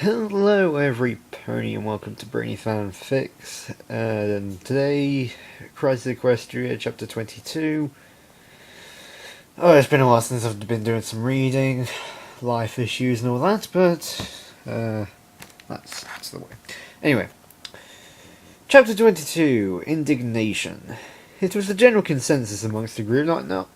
Hello every pony and welcome to Brony FanFics. And today, Crisis Equestria, chapter 22. Oh, it's been a while since I've been doing some reading, life issues and all that, but that's the way. Anyway, chapter 22, Indignation. It was the general consensus amongst the group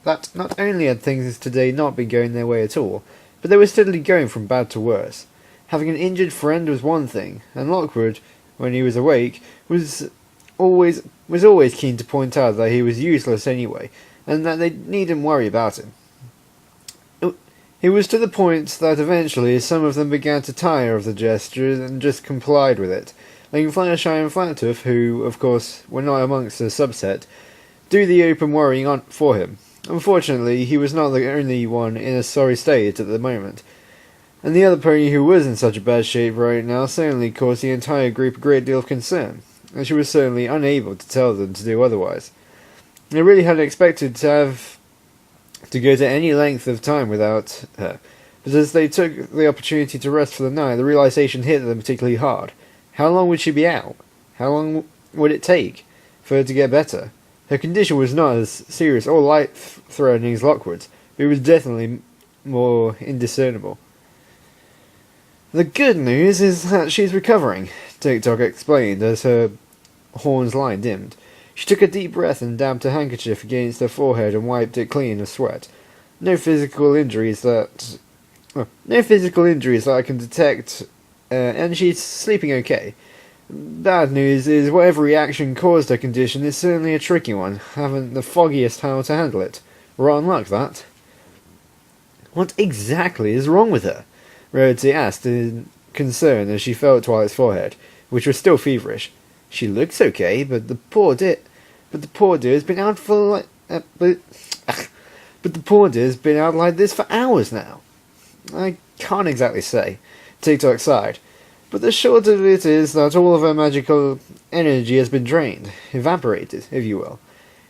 that not only had things today not been going their way at all, but they were steadily going from bad to worse. Having an injured friend was one thing, and Lockwood, when he was awake, was always keen to point out that he was useless anyway, and that they needn't worry about him. It was to the point that eventually some of them began to tire of the gesture and just complied with it, letting Fluttershy and Fluttershy, who, of course, were not amongst the subset, do the open worrying on for him. Unfortunately, he was not the only one in a sorry state at the moment, and the other pony who was in such a bad shape right now certainly caused the entire group a great deal of concern, and she was certainly unable to tell them to do otherwise. They really hadn't expected to have to go to any length of time without her, but as they took the opportunity to rest for the night, the realization hit them particularly hard. How long would she be out? How long would it take for her to get better? Her condition was not as serious or life-threatening as Lockwood's, but it was definitely more indiscernible. The good news is that she's recovering, TikTok explained as her horn's line dimmed. She took a deep breath and dabbed her handkerchief against her forehead and wiped it clean of sweat. No physical injuries that I can detect, and she's sleeping okay. Bad news is whatever reaction caused her condition is certainly a tricky one. Haven't the foggiest how to handle it. Rotten luck, that. What exactly is wrong with her? Rarity asked in concern as she felt Twilight's forehead, which was still feverish. She looks okay, but the poor dear has been out for but the poor dear's been out like this for hours now. I can't exactly say. TikTok sighed, but the short of it is that all of her magical energy has been drained, evaporated, if you will.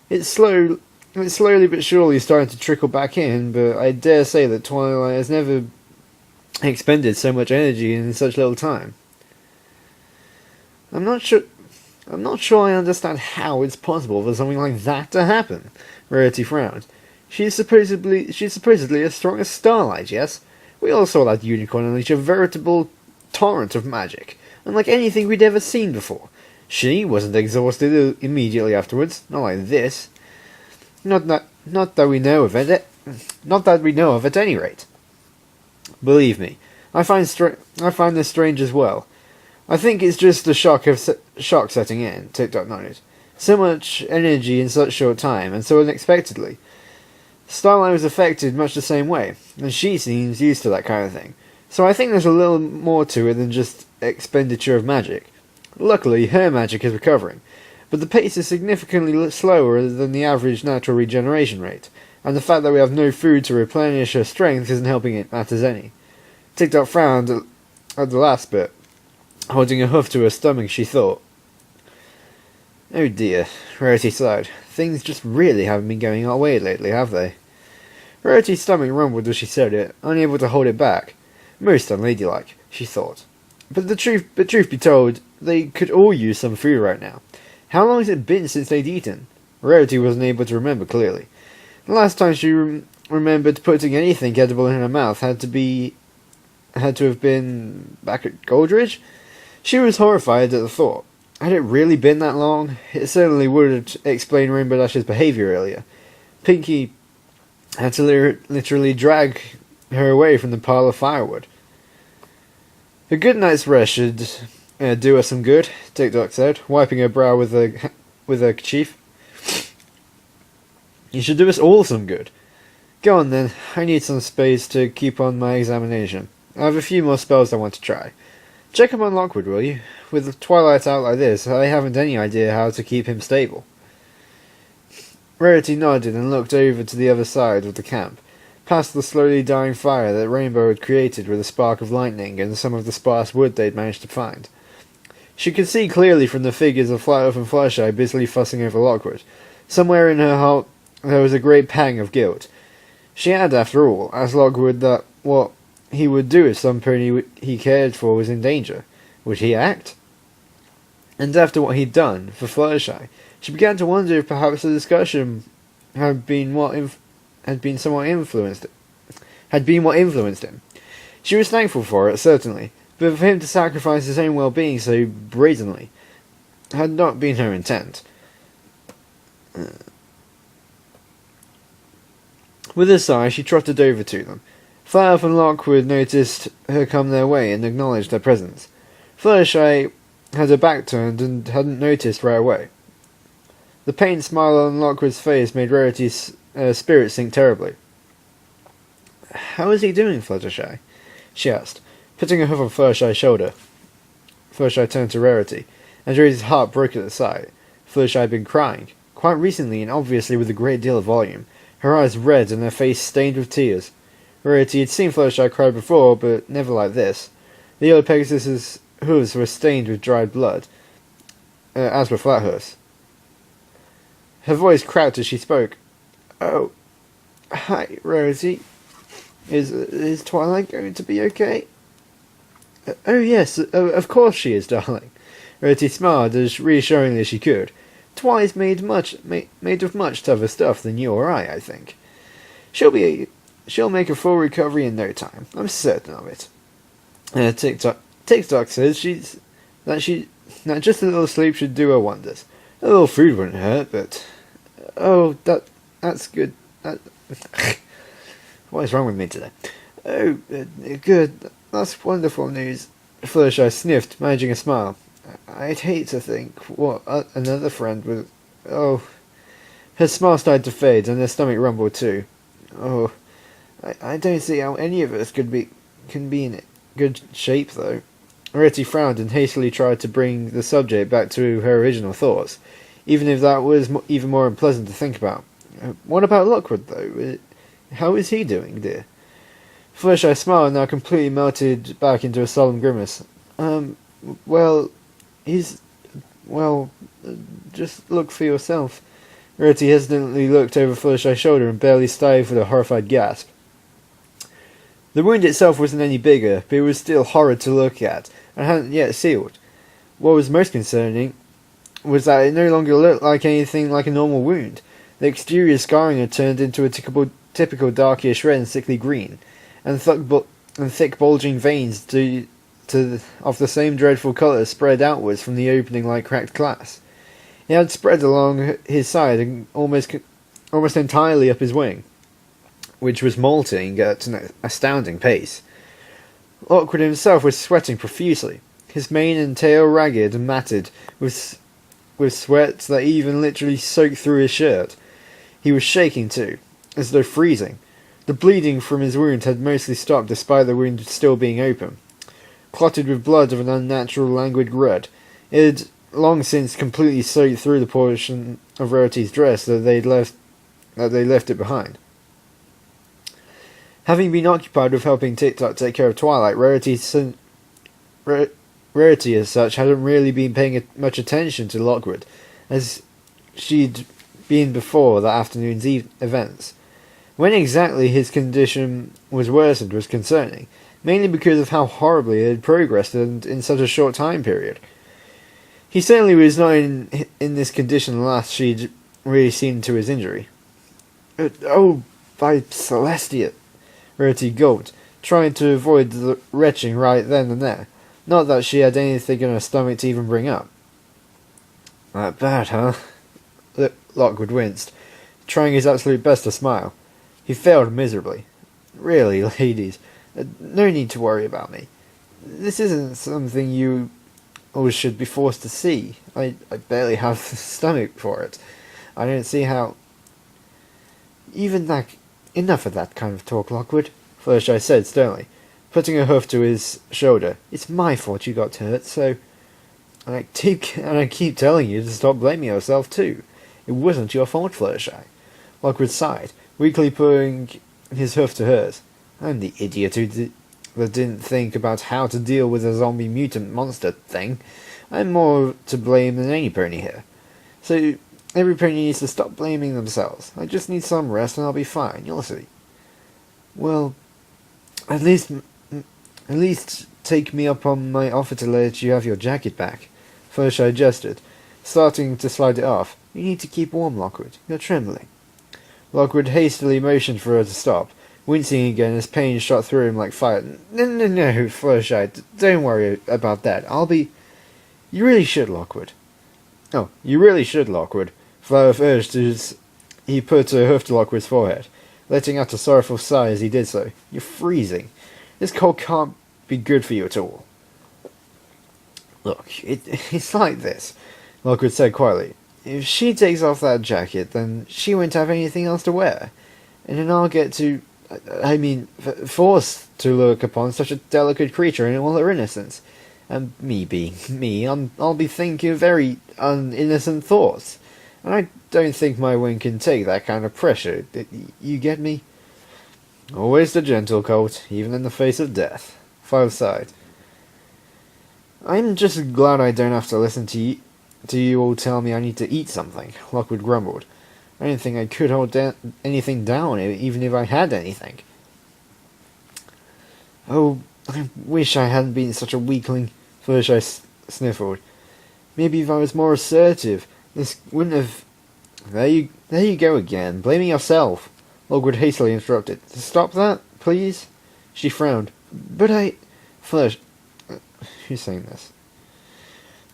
It's slowly but surely starting to trickle back in, but I dare say that Twilight has never expended so much energy in such little time. I'm not sure I understand how it's possible for something like that to happen. Rarity frowned. She's supposedly as strong as Starlight, yes? We all saw that unicorn unleash a veritable torrent of magic, unlike anything we'd ever seen before. She wasn't exhausted immediately afterwards, not like this. Not that we know of at any rate. Believe me, I find this strange as well. I think it's just the shock setting in, TikTok nodded. So much energy in such short time, and so unexpectedly. Starlight was affected much the same way, and she seems used to that kind of thing. So I think there's a little more to it than just expenditure of magic. Luckily, her magic is recovering, but the pace is significantly slower than the average natural regeneration rate, and the fact that we have no food to replenish her strength isn't helping it matters any. TikTok frowned at the last bit, holding a hoof to her stomach, she thought. Oh dear, Rarity sighed. Things just really haven't been going our way lately, have they? Rarity's stomach rumbled as she said it, unable to hold it back. Most unladylike, she thought. But truth be told, they could all use some food right now. How long has it been since they'd eaten? Rarity wasn't able to remember clearly. The last time she remembered putting anything edible in her mouth had to have been back at Goldridge. She was horrified at the thought. Had it really been that long? It certainly would explain Rainbow Dash's behaviour earlier. Pinkie had to literally drag her away from the pile of firewood. A good night's rest should do her some good, TikTok said, wiping her brow with a kerchief. You should do us all some good. Go on then, I need some space to keep on my examination. I have a few more spells I want to try. Check up on Lockwood, will you? With Twilight out like this, I haven't any idea how to keep him stable. Rarity nodded and looked over to the other side of the camp, past the slowly dying fire that Rainbow had created with a spark of lightning and some of the sparse wood they'd managed to find. She could see clearly from the figures of Fluttershy and Fluttershy busily fussing over Lockwood. Somewhere in her heart there was a great pang of guilt. She had, after all, asked Lockwood that what he would do if some pony he cared for was in danger. Would he act? And after what he'd done for Fluttershy, she began to wonder if perhaps the discussion had been what influenced him. She was thankful for it, certainly, but for him to sacrifice his own well-being so brazenly had not been her intent. With a sigh, she trotted over to them. Flutterf and Lockwood noticed her come their way and acknowledged her presence. Fluttershy had her back turned and hadn't noticed right away. The pained smile on Lockwood's face made Rarity's spirit sink terribly. "How is he doing, Fluttershy?" she asked, putting her hoof on Fluttershy's shoulder. Fluttershy turned to Rarity, and Rarity's heart broke at the sight. Fluttershy had been crying, quite recently and obviously with a great deal of volume, her eyes red and her face stained with tears. Rarity had seen Fluttershy cry before, but never like this. The yellow Pegasus's hooves were stained with dried blood, as were Flathoof's. Her voice cracked as she spoke. "Oh, hi, Rarity. Is Twilight going to be okay?" "Oh yes, of course she is, darling." Rarity smiled as reassuringly as she could. "Twilight's made of much tougher stuff than you or I think. She'll make a full recovery in no time. I'm certain of it." TikTok says that just a little sleep should do her wonders. A little food wouldn't hurt, but that's good. What is wrong with me today? "Oh, good. That's wonderful news." Fluttershy sniffed, managing a smile. "I'd hate to think what another friend would. Oh." Her smile started to fade, and her stomach rumbled too. "Oh, I don't see how any of us can be in good shape, though." Rarity frowned and hastily tried to bring the subject back to her original thoughts, even if that was even more unpleasant to think about. "What about Lockwood, though? How is he doing, dear?" Fluttershy's smile now completely melted back into a solemn grimace. Well, just look for yourself." Rarity hesitantly looked over Fluttershy's shoulder and barely stifled a horrified gasp. The wound itself wasn't any bigger, but it was still horrid to look at, and hadn't yet sealed. What was most concerning was that it no longer looked like anything like a normal wound. The exterior scarring had turned into a typical darkish red and sickly green, and thick bulging veins of the same dreadful colour spread outwards from the opening like cracked glass. It had spread along his side and almost entirely up his wing, which was molting at an astounding pace. Lockwood himself was sweating profusely, his mane and tail ragged and matted with sweat that even literally soaked through his shirt. He was shaking too, as though freezing. The bleeding from his wound had mostly stopped despite the wound still being open. Clotted with blood of an unnatural languid red, it had long since completely soaked through the portion of Rarity's dress that they left it behind. Having been occupied with helping TikTok take care of Twilight, Rarity as such hadn't really been paying much attention to Lockwood, as she'd been before that afternoon's events. When exactly his condition was worsened was concerning, mainly because of how horribly it had progressed in such a short time period. He certainly was not in this condition last she'd really seen to his injury. "Oh, by Celestia!" Rarity gulped, trying to avoid the retching right then and there. Not that she had anything in her stomach to even bring up. "That bad, huh?" Lockwood winced, trying his absolute best to smile. He failed miserably. "Really, ladies, no need to worry about me. This isn't something you all should be forced to see. I barely have the stomach for it. I don't see how—" "Enough of that kind of talk, Lockwood," Fluttershy said sternly, putting her hoof to his shoulder. "It's my fault you got hurt, so... And I keep telling you to stop blaming yourself, too. It wasn't your fault, Fluttershy." Lockwood sighed, weakly putting his hoof to hers. "I'm the idiot that didn't think about how to deal with a zombie mutant monster thing. I'm more to blame than any pony here. So every pony needs to stop blaming themselves. I just need some rest and I'll be fine, you'll see." "Well, at least At least take me up on my offer to let you have your jacket back. Fluttershy gestured, starting to slide it off. You need to keep warm, Lockwood. You're trembling. Lockwood hastily motioned for her to stop, wincing again as pain shot through him like fire. No, Fluttershy, don't worry about that. I'll be... You really should, Lockwood. Oh, you really should, Lockwood. Flower urged as he put a hoof to Lockwood's forehead, letting out a sorrowful sigh as he did so. You're freezing. This cold can't be good for you at all. Look, it's like this, Lockwood said quietly. If she takes off that jacket, then she won't have anything else to wear. And then I'll get to... forced to look upon such a delicate creature in all her innocence. And me being me, I'll be thinking very uninnocent thoughts. And I don't think my wing can take that kind of pressure. You get me? Always the gentle colt, even in the face of death. Five sighed. I'm just glad I don't have to listen to you all tell me I need to eat something, Lockwood grumbled. I didn't think I could hold anything down, even if I had anything. Oh, I wish I hadn't been such a weakling, Fluttershy sniffled. Maybe if I was more assertive, this wouldn't have... There you go again, blaming yourself, Lockwood hastily interrupted. Stop that, please? She frowned. But I... Fluttershy... Who's saying this?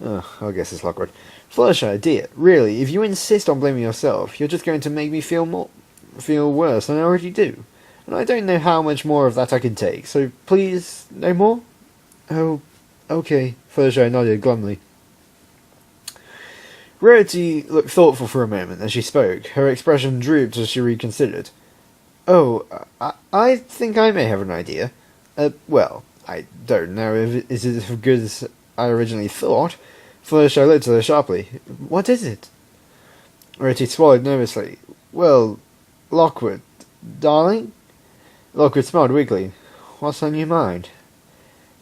Oh, I guess it's Lockwood. Fluttershy, dear, really, if you insist on blaming yourself, you're just going to make me feel worse than I already do. And I don't know how much more of that I can take, so please, no more? Oh, okay, Fluttershy nodded glumly. Rarity looked thoughtful for a moment as she spoke. Her expression drooped as she reconsidered. Oh, I think I may have an idea. Well, I don't know if it is as good as I originally thought. Fluttershy looked at her sharply. What is it? Rarity swallowed nervously. Well, Lockwood, darling? Lockwood smiled weakly. What's on your mind?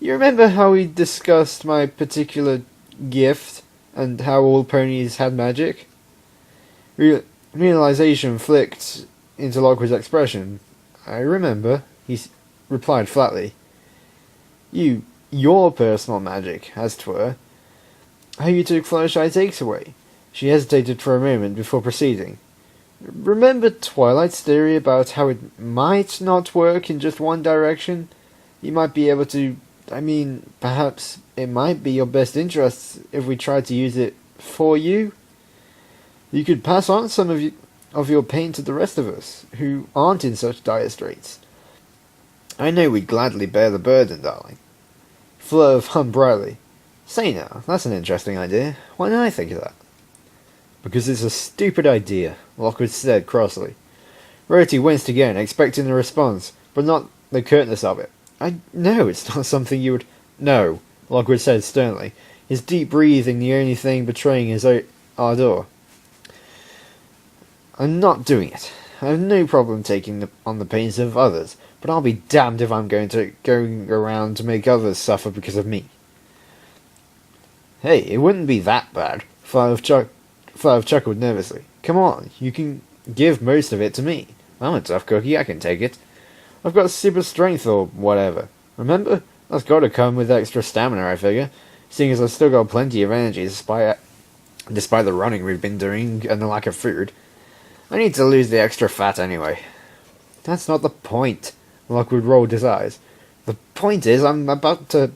You remember how we discussed my particular gift, and how all ponies had magic? Realization flicked into Lockwood's expression. I remember, he replied flatly. Your personal magic, as 'twere. How you took Fluttershy's aches away. She hesitated for a moment before proceeding. Remember Twilight's theory about how it might not work in just one direction? You might be able to... perhaps it might be your best interests if we tried to use it for you? You could pass on some of your pain to the rest of us, who aren't in such dire straits. I know we'd gladly bear the burden, darling. Fleur hummed brightly. Say now, that's an interesting idea. Why didn't I think of that? Because it's a stupid idea, Lockwood said crossly. Rarity winced again, expecting the response, but not the curtness of it. I know it's not something you would... No, Lockwood said sternly, his deep breathing the only thing betraying his ardour. I'm not doing it. I have no problem taking on the pains of others, but I'll be damned if I'm going around to make others suffer because of me. Hey, it wouldn't be that bad, Five chuckled nervously. Come on, you can give most of it to me. I'm a tough cookie, I can take it. I've got super strength or whatever. Remember? That's gotta come with extra stamina, I figure, seeing as I've still got plenty of energy despite the running we've been doing and the lack of food. I need to lose the extra fat anyway. That's not the point, Lockwood rolled his eyes. The point is I'm about to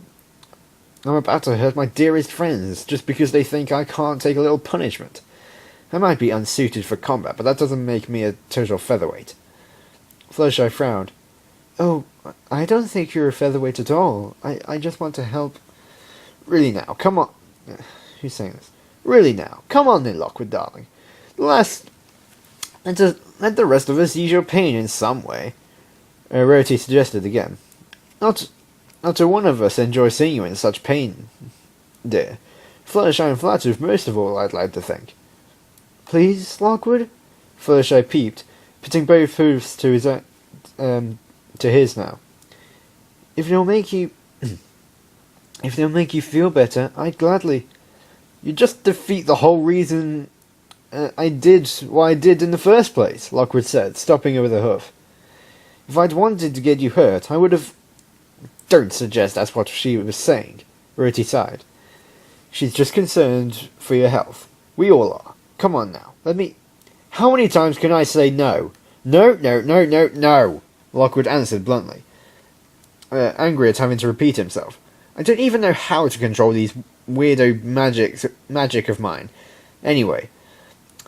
hurt my dearest friends just because they think I can't take a little punishment. I might be unsuited for combat, but that doesn't make me a total featherweight. Fluttershy frowned. Oh, I don't think you're a featherweight at all. I just want to help. Really now, come on. Who's saying this? Really now, come on then, Lockwood, darling. Let the rest of us ease your pain in some way. Rarity suggested again. Not a one of us enjoy seeing you in such pain, dear. Fluttershy and flattered most of all, I'd like to think. Please, Lockwood? Fluttershy peeped, putting both hooves to his now. If they'll make you feel better, I'd gladly. You just defeat the whole reason I did what I did in the first place, Lockwood said, stopping her with a hoof. If I'd wanted to get you hurt, I would have... Don't suggest that's what she was saying, Rarity sighed. She's just concerned for your health. We all are. Come on now, let me... How many times can I say no? No, no, no, no, no, Lockwood answered bluntly, angry at having to repeat himself. I don't even know how to control these weirdo magic of mine. Anyway,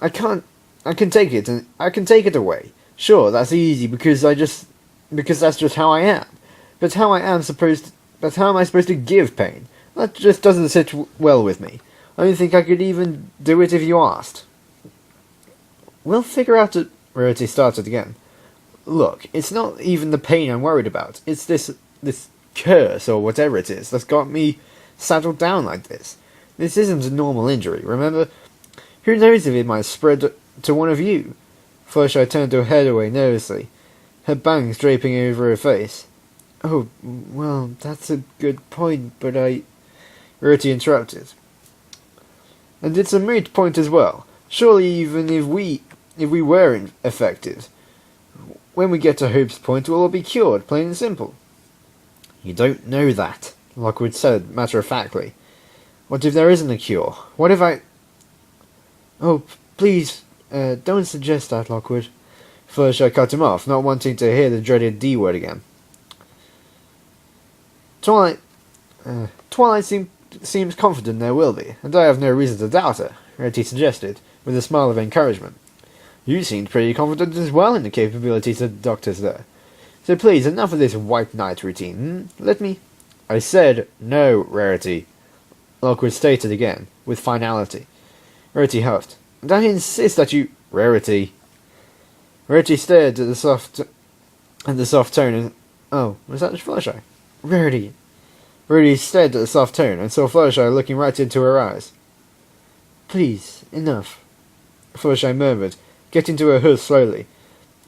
I can take it, and I can take it away. Sure, that's easy because that's just how I am. But how am I supposed to give pain? That just doesn't sit well with me. I don't think I could even do it if you asked. We'll figure out it. Rarity started again. Look, it's not even the pain I'm worried about. It's this curse or whatever it is that's got me saddled down like this. This isn't a normal injury, remember? Who knows if it might spread to one of you? Fluttershy turned her head away nervously, her bangs draping over her face. Oh, well, that's a good point, but Rarity interrupted. And it's a moot point as well. Surely even if we were affected, when we get to Hope's Point, we'll all be cured, plain and simple. You don't know that, Lockwood said matter-of-factly. What if there isn't a cure? What if I... Oh, please, don't suggest that, Lockwood. Fluttershy cut him off, not wanting to hear the dreaded D word again. Twilight seems confident there will be, and I have no reason to doubt her, Rarity suggested, with a smile of encouragement. You seemed pretty confident as well in the capabilities of the doctors there. So please, enough of this white knight routine. Let me... I said no, Rarity, Lockwood stated again, with finality. Rarity huffed. And I insist that you... Rarity. Rarity stared at the soft tone and... Oh, was that Fluttershy? Rarity. Rarity stared at the soft tone and saw Fluttershy looking right into her eyes. Please, enough, Fluttershy murmured, getting to her hood slowly,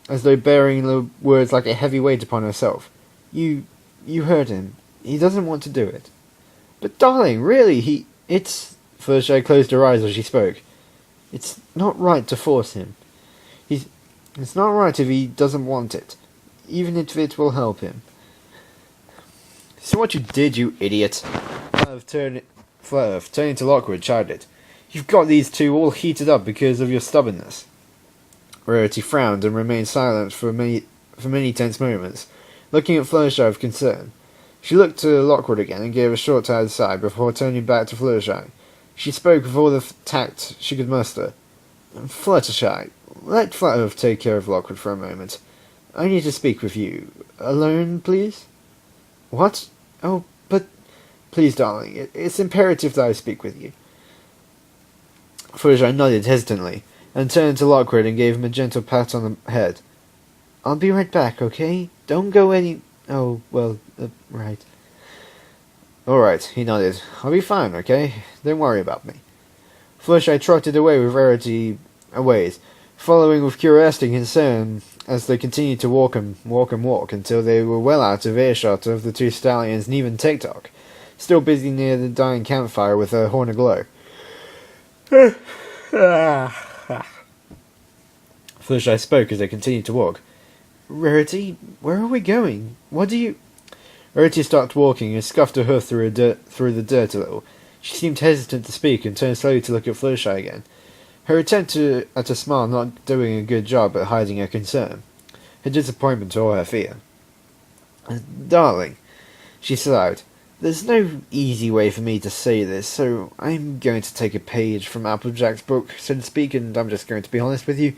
as though bearing the words like a heavy weight upon herself. You heard him. He doesn't want to do it. But darling, really, it's... Fluttershy closed her eyes as she spoke. It's not right to force him. It's not right if he doesn't want it, even if it will help him. So what you did, you idiot? Fluttershy, turning to Lockwood, chided. You've got these two all heated up because of your stubbornness. Rarity frowned and remained silent for many tense moments, looking at Fluttershy with concern. She looked to Lockwood again and gave a short tired sigh before turning back to Fluttershy. She spoke with all the tact she could muster. Fluttershy, let Fluttershy take care of Lockwood for a moment. I need to speak with you. Alone, please? What? Oh, but... Please, darling, it's imperative that I speak with you. Fluttershy nodded hesitantly, and turned to Lockwood and gave him a gentle pat on the head. I'll be right back, okay? Don't go any... Oh, well, right. Alright, he nodded. I'll be fine, okay? Don't worry about me. Fluttershy trotted away with Rarity a ways, following with curiosity and concern as they continued to walk until they were well out of earshot of the two stallions and even TikTok, still busy near the dying campfire with her horn aglow. Fluttershy spoke as they continued to walk. Rarity, where are we going? What do you... Rarity stopped walking and scuffed her hoof through the dirt a little. She seemed hesitant to speak and turned slowly to look at Fluttershy again. Her attempt at a smile not doing a good job at hiding her concern, her disappointment or her fear. Darling, she sighed, there's no easy way for me to say this, so I'm going to take a page from Applejack's book, so to speak, and I'm just going to be honest with you.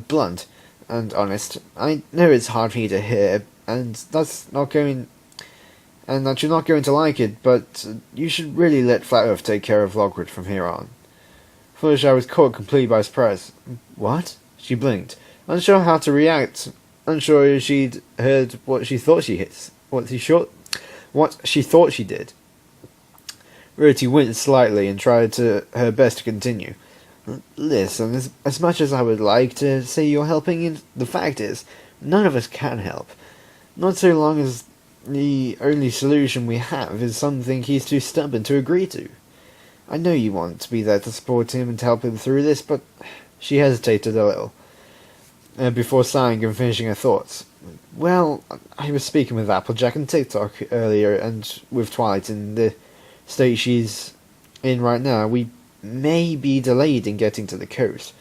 Blunt and honest. I know it's hard for you to hear, and that you're not going to like it, but you should really let Flat Earth take care of Lockwood from here on. Fluttershy was caught completely by surprise. What? She blinked, unsure how to react, unsure if she'd heard what she thought she did. Rarity winced slightly and tried her best to continue. Listen, as much as I would like to say you're helping, the fact is, none of us can help. Not so long as the only solution we have is something he's too stubborn to agree to. I know you want to be there to support him and to help him through this, but... She hesitated a little, before sighing and finishing her thoughts. Well, I was speaking with Applejack and TikTok earlier, and with Twilight in the state she's in right now, we may be delayed in getting to the coast.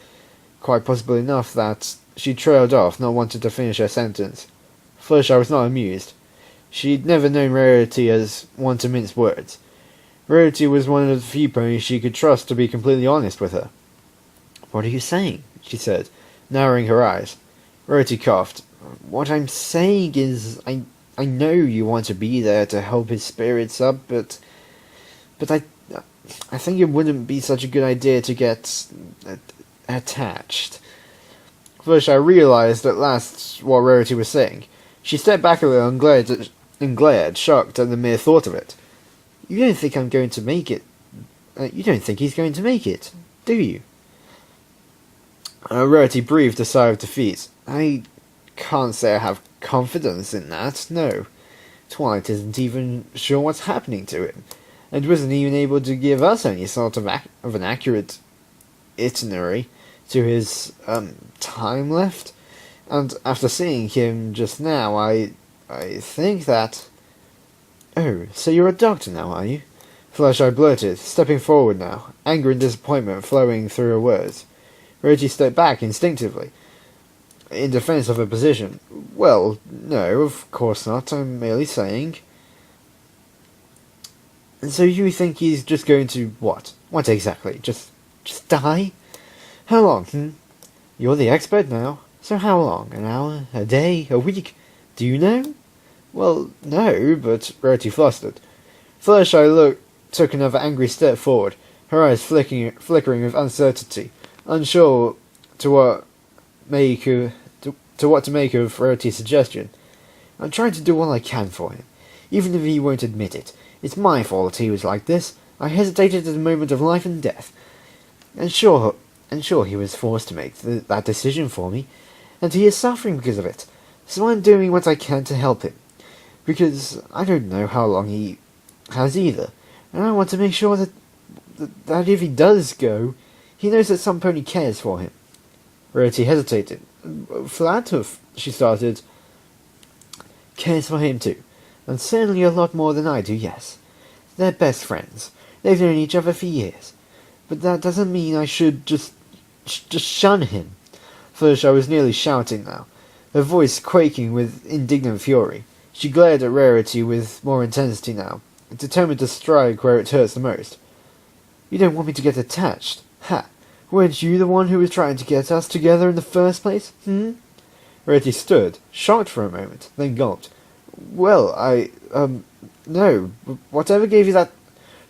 Quite possible enough that she trailed off, not wanting to finish her sentence. Fluttershy was not amused. She'd never known Rarity as one to mince words. Rarity was one of the few ponies she could trust to be completely honest with her. "What are you saying?" she said, narrowing her eyes. Rarity coughed. "What I'm saying is, I know you want to be there to help his spirits up, but I think it wouldn't be such a good idea to get attached." First, I realized at last what Rarity was saying. She stepped back a little and glared, shocked at the mere thought of it. "You don't think I'm going to make it? You don't think he's going to make it, do you?" Rarity breathed a sigh of defeat. "I can't say I have confidence in that, no. Twilight isn't even sure what's happening to him, and wasn't even able to give us any sort of an accurate itinerary to his time left. And after seeing him just now, I think that..." "Oh, so you're a doctor now, are you?" Fluttershy blurted, stepping forward now, anger and disappointment flowing through her words. Rarity stepped back instinctively, in defense of her position. "Well, no, of course not. I'm merely saying..." "And so you think he's just going to what? What exactly? Just die? How long, You're the expert now. So how long? An hour? A day? A week? Do you know?" "Well, no, but..." Rarity flustered. Fluttershy took another angry step forward, her eyes flickering with uncertainty, unsure to what to make of Rarity's suggestion. "I'm trying to do all I can for him, even if he won't admit it. It's my fault he was like this. I hesitated at the moment of life and death. And sure he was forced to make that decision for me, and he is suffering because of it. So I'm doing what I can to help him, because I don't know how long he has either, and I want to make sure that if he does go, he knows that somepony cares for him." Rarity hesitated. "Flatoof," she started. "Cares for him too, and certainly a lot more than I do, yes. They're best friends. They've known each other for years. But that doesn't mean I should just shun him." Fluttershy was nearly shouting now, her voice quaking with indignant fury. She glared at Rarity with more intensity now, determined to strike where it hurts the most. "You don't want me to get attached? Ha! Weren't you the one who was trying to get us together in the first place, Rarity stood, shocked for a moment, then gulped. "Well, no. Whatever gave you that..."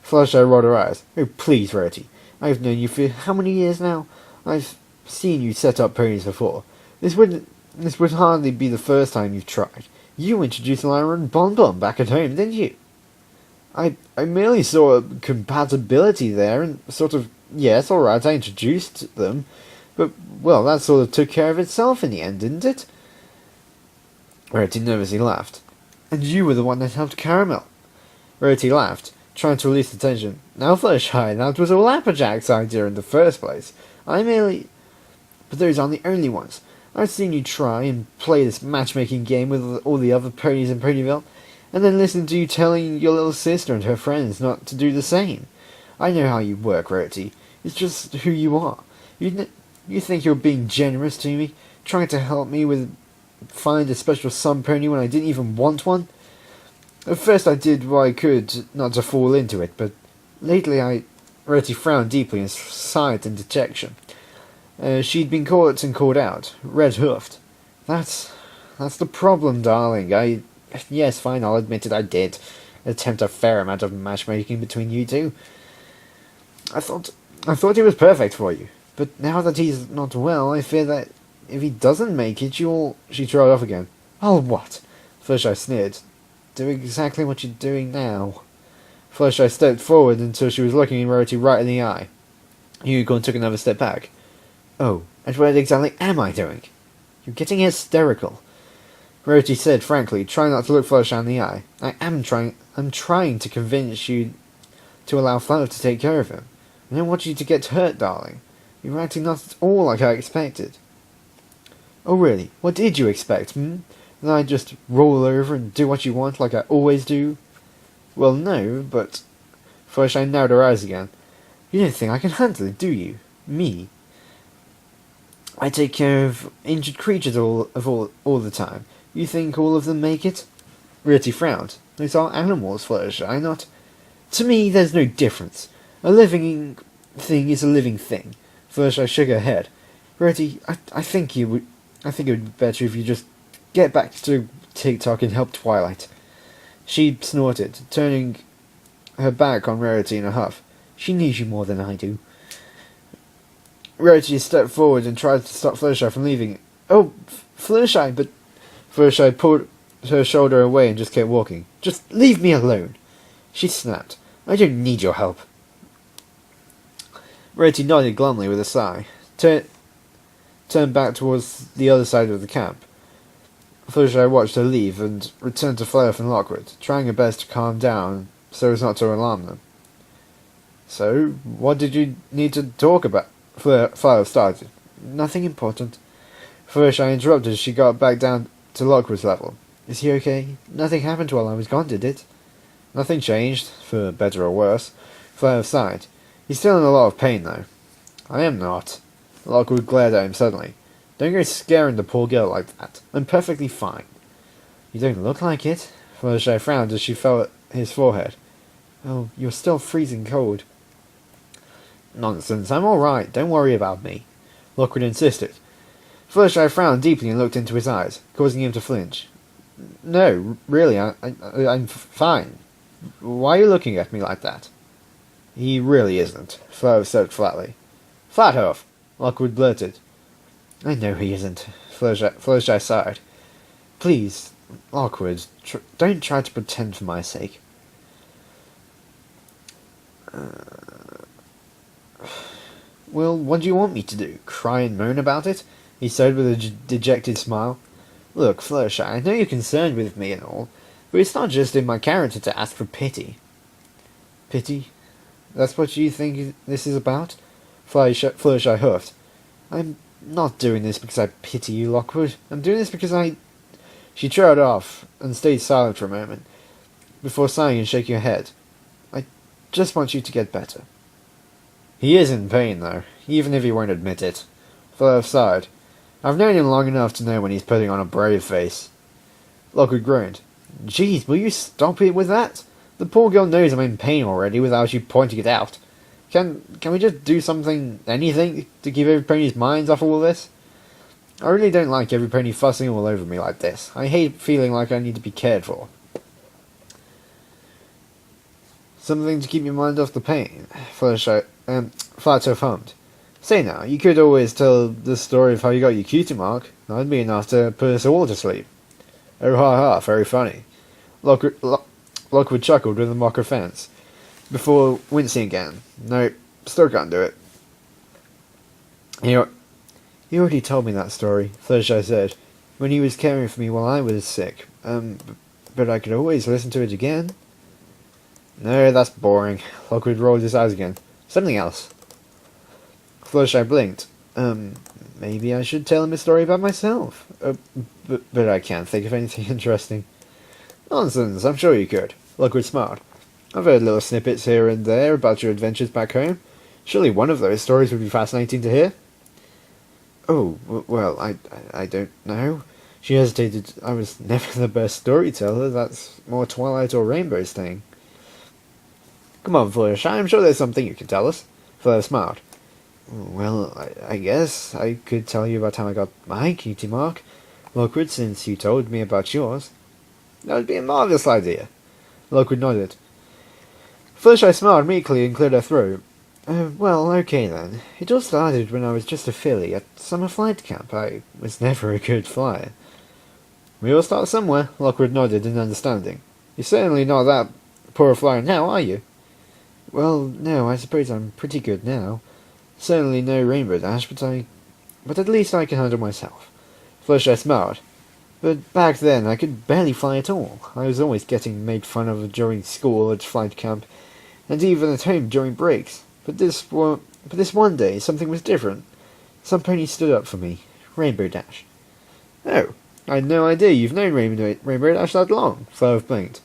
Fluttershy rolled her eyes. "Oh, please, Rarity. I've known you for how many years now? I've seen you set up ponies before. This would hardly be the first time you've tried. You introduced Lyra and Bonbon back at home, didn't you?" I merely saw a compatibility there, and sort of, yes, alright, I introduced them, but, well, that sort of took care of itself in the end, didn't it?" Rarity nervously laughed. "And you were the one that helped Caramel." Rarity laughed, trying to release the tension. "Now, Fluttershy, that was all Applejack's idea in the first place. I merely... But those aren't the only ones. I've seen you try and play this matchmaking game with all the other ponies in Ponyville, and then listen to you telling your little sister and her friends not to do the same. I know how you work, Rarity. It's just who you are. You think you're being generous to me, trying to help me find a special sun pony when I didn't even want one? At first I did what I could not to fall into it, but lately Rarity frowned deeply and sighed in dejection. She'd been caught and called out, red-hoofed. That's the problem, darling. Yes, fine, I'll admit it, I did attempt a fair amount of matchmaking between you two. I thought he was perfect for you, but now that he's not well, I fear that if he doesn't make it, She trailed off again. "Oh, what?" Fluttershy sneered. "Do exactly what you're doing now." Fluttershy stepped forward until she was looking Rarity right in the eye. Unicorn took another step back. "Oh, and what exactly am I doing?" "You're getting hysterical," Rarity said frankly, trying not to look Fluttershy in the eye. I'm trying to convince you to allow Flutter to take care of him. I don't want you to get hurt, darling. You're acting not at all like I expected." "Oh, really? What did you expect, Then I just roll over and do what you want like I always do? Well, no, but... Fluttershy narrowed her eyes again. You don't think I can handle it, do you? Me? I take care of injured creatures all the time. You think all of them make it? Rarity frowned. Those are animals, Fluttershy, not... To me, there's no difference. A living thing is a living thing. Fluttershy shook her head. Rarity, I think it would be better if you just get back to TikTok and help Twilight. She snorted, turning her back on Rarity in a huff. She needs you more than I do. Rarity stepped forward and tried to stop Fluttershy from leaving. Oh, Fluttershy, but... Fluttershy pulled her shoulder away and just kept walking. Just leave me alone. She snapped. I don't need your help. Rarity nodded glumly with a sigh. Turned back towards the other side of the camp. Fluttershy watched her leave and returned to Fluttershy and Lockwood, trying her best to calm down so as not to alarm them. So, what did you need to talk about? Fluttershy started. Nothing important. Fluttershy interrupted as she got back down to Lockwood's level. Is he okay? Nothing happened while I was gone, did it? Nothing changed, for better or worse. Fluttershy sighed. He's still in a lot of pain, though. I am not. Lockwood glared at him suddenly. Don't go scaring the poor girl like that. I'm perfectly fine. You don't look like it. Fluttershy frowned as she felt his forehead. Oh, you're still freezing cold. Nonsense, I'm alright. Don't worry about me. Lockwood insisted. Fluttershy frowned deeply and looked into his eyes, causing him to flinch. No, really, I'm fine. Why are you looking at me like that? He really isn't, Fluttershy said flatly. Flat off, Lockwood blurted. I know he isn't, Fluttershy sighed. Please, Lockwood, don't try to pretend for my sake. Well, what do you want me to do? Cry and moan about it? He said with a dejected smile. Look, Fluttershy, I know you're concerned with me and all, but it's not just in my character to ask for pity. Pity? That's what you think this is about? Fluttershy huffed. I'm not doing this because I pity you, Lockwood. I'm doing this because I... She trailed off and stayed silent for a moment, before sighing and shaking her head. I just want you to get better. He is in pain, though, even if he won't admit it. Fluttershy sighed. I've known him long enough to know when he's putting on a brave face. Lockwood groaned. Jeez, will you stop it with that? The poor girl knows I'm in pain already without you pointing it out. Can we just do something, anything, to keep everybody's minds off all this? I really don't like everybody fussing all over me like this. I hate feeling like I need to be cared for. Something to keep your mind off the pain, Fluttershy hummed. Say now, you could always tell the story of how you got your cutie mark. That'd be enough to put us all to sleep. Oh ha ha, very funny. Lockwood chuckled with a mock offence, before wincing again. No, still can't do it. You already told me that story, Fluttershy said, when he was caring for me while I was sick. But I could always listen to it again. No, that's boring. Lockwood rolled his eyes again. Something else. Fluttershy blinked. Maybe I should tell him a story about myself. But I can't think of anything interesting. Nonsense, I'm sure you could. Lockwood smiled. I've heard little snippets here and there about your adventures back home. Surely one of those stories would be fascinating to hear. Oh, well, I don't know. She hesitated. I was never the best storyteller. That's more Twilight or Rainbow's thing. Come on, Fluttershy, I'm sure there's something you can tell us. Fluttershy smiled. Well, I guess I could tell you about how I got my cutie mark, Lockwood, since you told me about yours. That would be a marvellous idea. Lockwood nodded. Fluttershy smiled meekly and cleared her throat. Well, okay then. It all started when I was just a filly at summer flight camp. I was never a good flyer. We all start somewhere, Lockwood nodded in understanding. You're certainly not that poor a flyer now, are you? Well, no, I suppose I'm pretty good now. Certainly no rainbow dash, but at least I can handle myself. Fluttershy smiled. But back then I could barely fly at all. I was always getting made fun of during school at flight camp, and even at home during breaks. But this one day something was different. Somepony stood up for me. Rainbow Dash. Oh, I had no idea you've known Rainbow Dash that long, Flower blinked.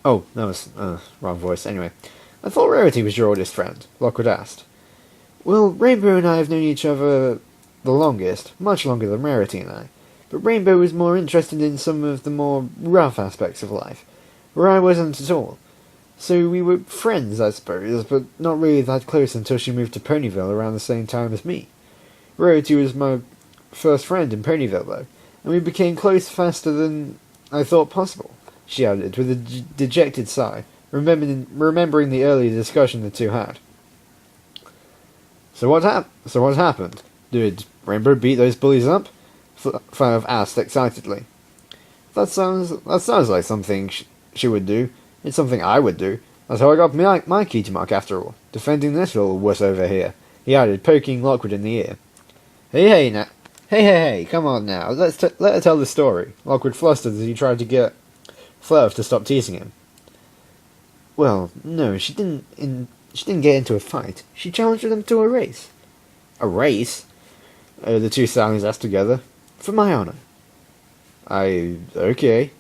Oh, that was, wrong voice. Anyway, I thought Rarity was your oldest friend, Lockwood asked. Well, Rainbow and I have known each other the longest, much longer than Rarity and I, but Rainbow was more interested in some of the more rough aspects of life, where I wasn't at all. So we were friends, I suppose, but not really that close until she moved to Ponyville around the same time as me. Rarity was my first friend in Ponyville, though, and we became close faster than I thought possible, she added, with a dejected sigh, remembering the earlier discussion the two had. So what happened? Did Rainbow beat those bullies up? Flower asked excitedly. That sounds like something she would do. It's something I would do. That's how I got my cutie mark after all. Defending this little wuss over here, he added, poking Lockwood in the ear. Hey, come on now. Let her tell the story. Lockwood flustered as he tried to get Flower to stop teasing him. Well, no, she didn't get into a fight. She challenged them to a race. A race? The two stallions asked together. For my honor. Okay.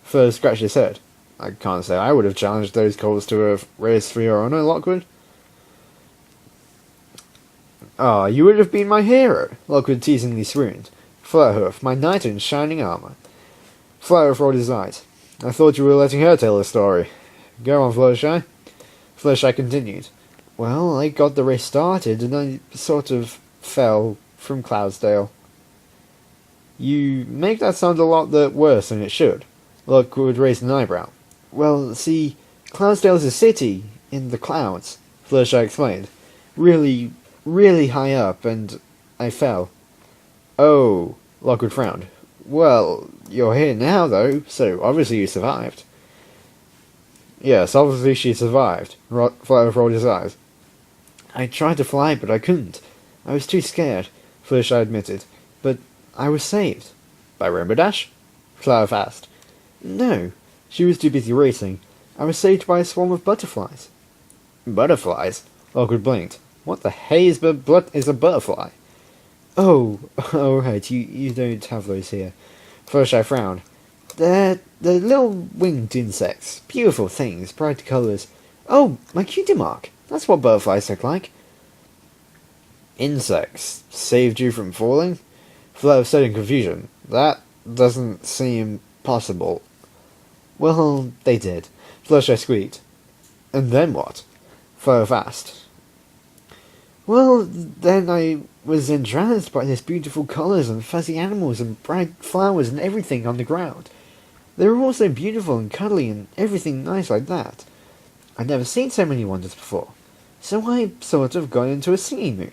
Fleur scratched his head. I can't say I would have challenged those colts to a race for your honor, Lockwood. Ah, you would have been my hero, Lockwood teasingly swooned. Flurhoof, my knight in shining armor. Flurhoof rolled his eyes. I thought you were letting her tell the story. Go on, Fluttershy. Fluttershy continued. Well, I got the race started, and I sort of fell from Cloudsdale. You make that sound a lot worse than it should. Lockwood raised an eyebrow. Well, see, Cloudsdale's a city in the clouds, Fluttershy explained. Really, really high up, and I fell. Oh, Lockwood frowned. Well, you're here now, though, so obviously you survived. Yes, obviously she survived. Flower rolled his eyes. I tried to fly, but I couldn't. I was too scared, Fluttershy admitted. But I was saved. By Rainbow Dash? Flower asked. No, she was too busy racing. I was saved by a swarm of butterflies. Butterflies? Lockwood blinked. What the hay is a butterfly? Oh, right, you don't have those here. Fluttershy frowned. They're little winged insects. Beautiful things, bright colours. Oh, my cutie mark. That's what butterflies look like. Insects saved you from falling? Flower said in confusion. That doesn't seem possible. Well, they did. Fluttershy squeaked. And then what? Flower asked. Well, then I was entranced by these beautiful colours and fuzzy animals and bright flowers and everything on the ground. They were all so beautiful and cuddly and everything nice like that. I'd never seen so many wonders before, so I sort of got into a singing mood.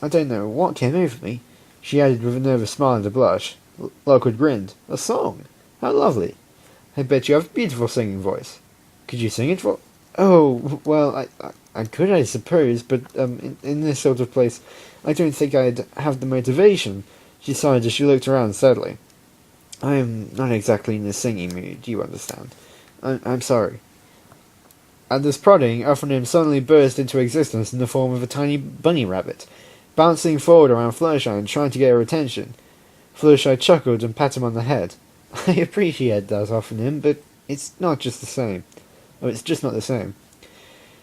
I don't know what came over me, she added with a nervous smile and a blush. Lockwood grinned. A song? How lovely. I bet you have a beautiful singing voice. Could you sing it for... Oh, well, I could, I suppose, but in this sort of place, I don't think I'd have the motivation, she sighed as she looked around sadly. I am not exactly in a singing mood, you understand. I'm sorry. At this prodding, Uppernim suddenly burst into existence in the form of a tiny bunny rabbit, bouncing forward around Fluttershy and trying to get her attention. Fluttershy chuckled and pat him on the head. I appreciate that, Uppernim, but it's not just the same. Oh, it's just not the same.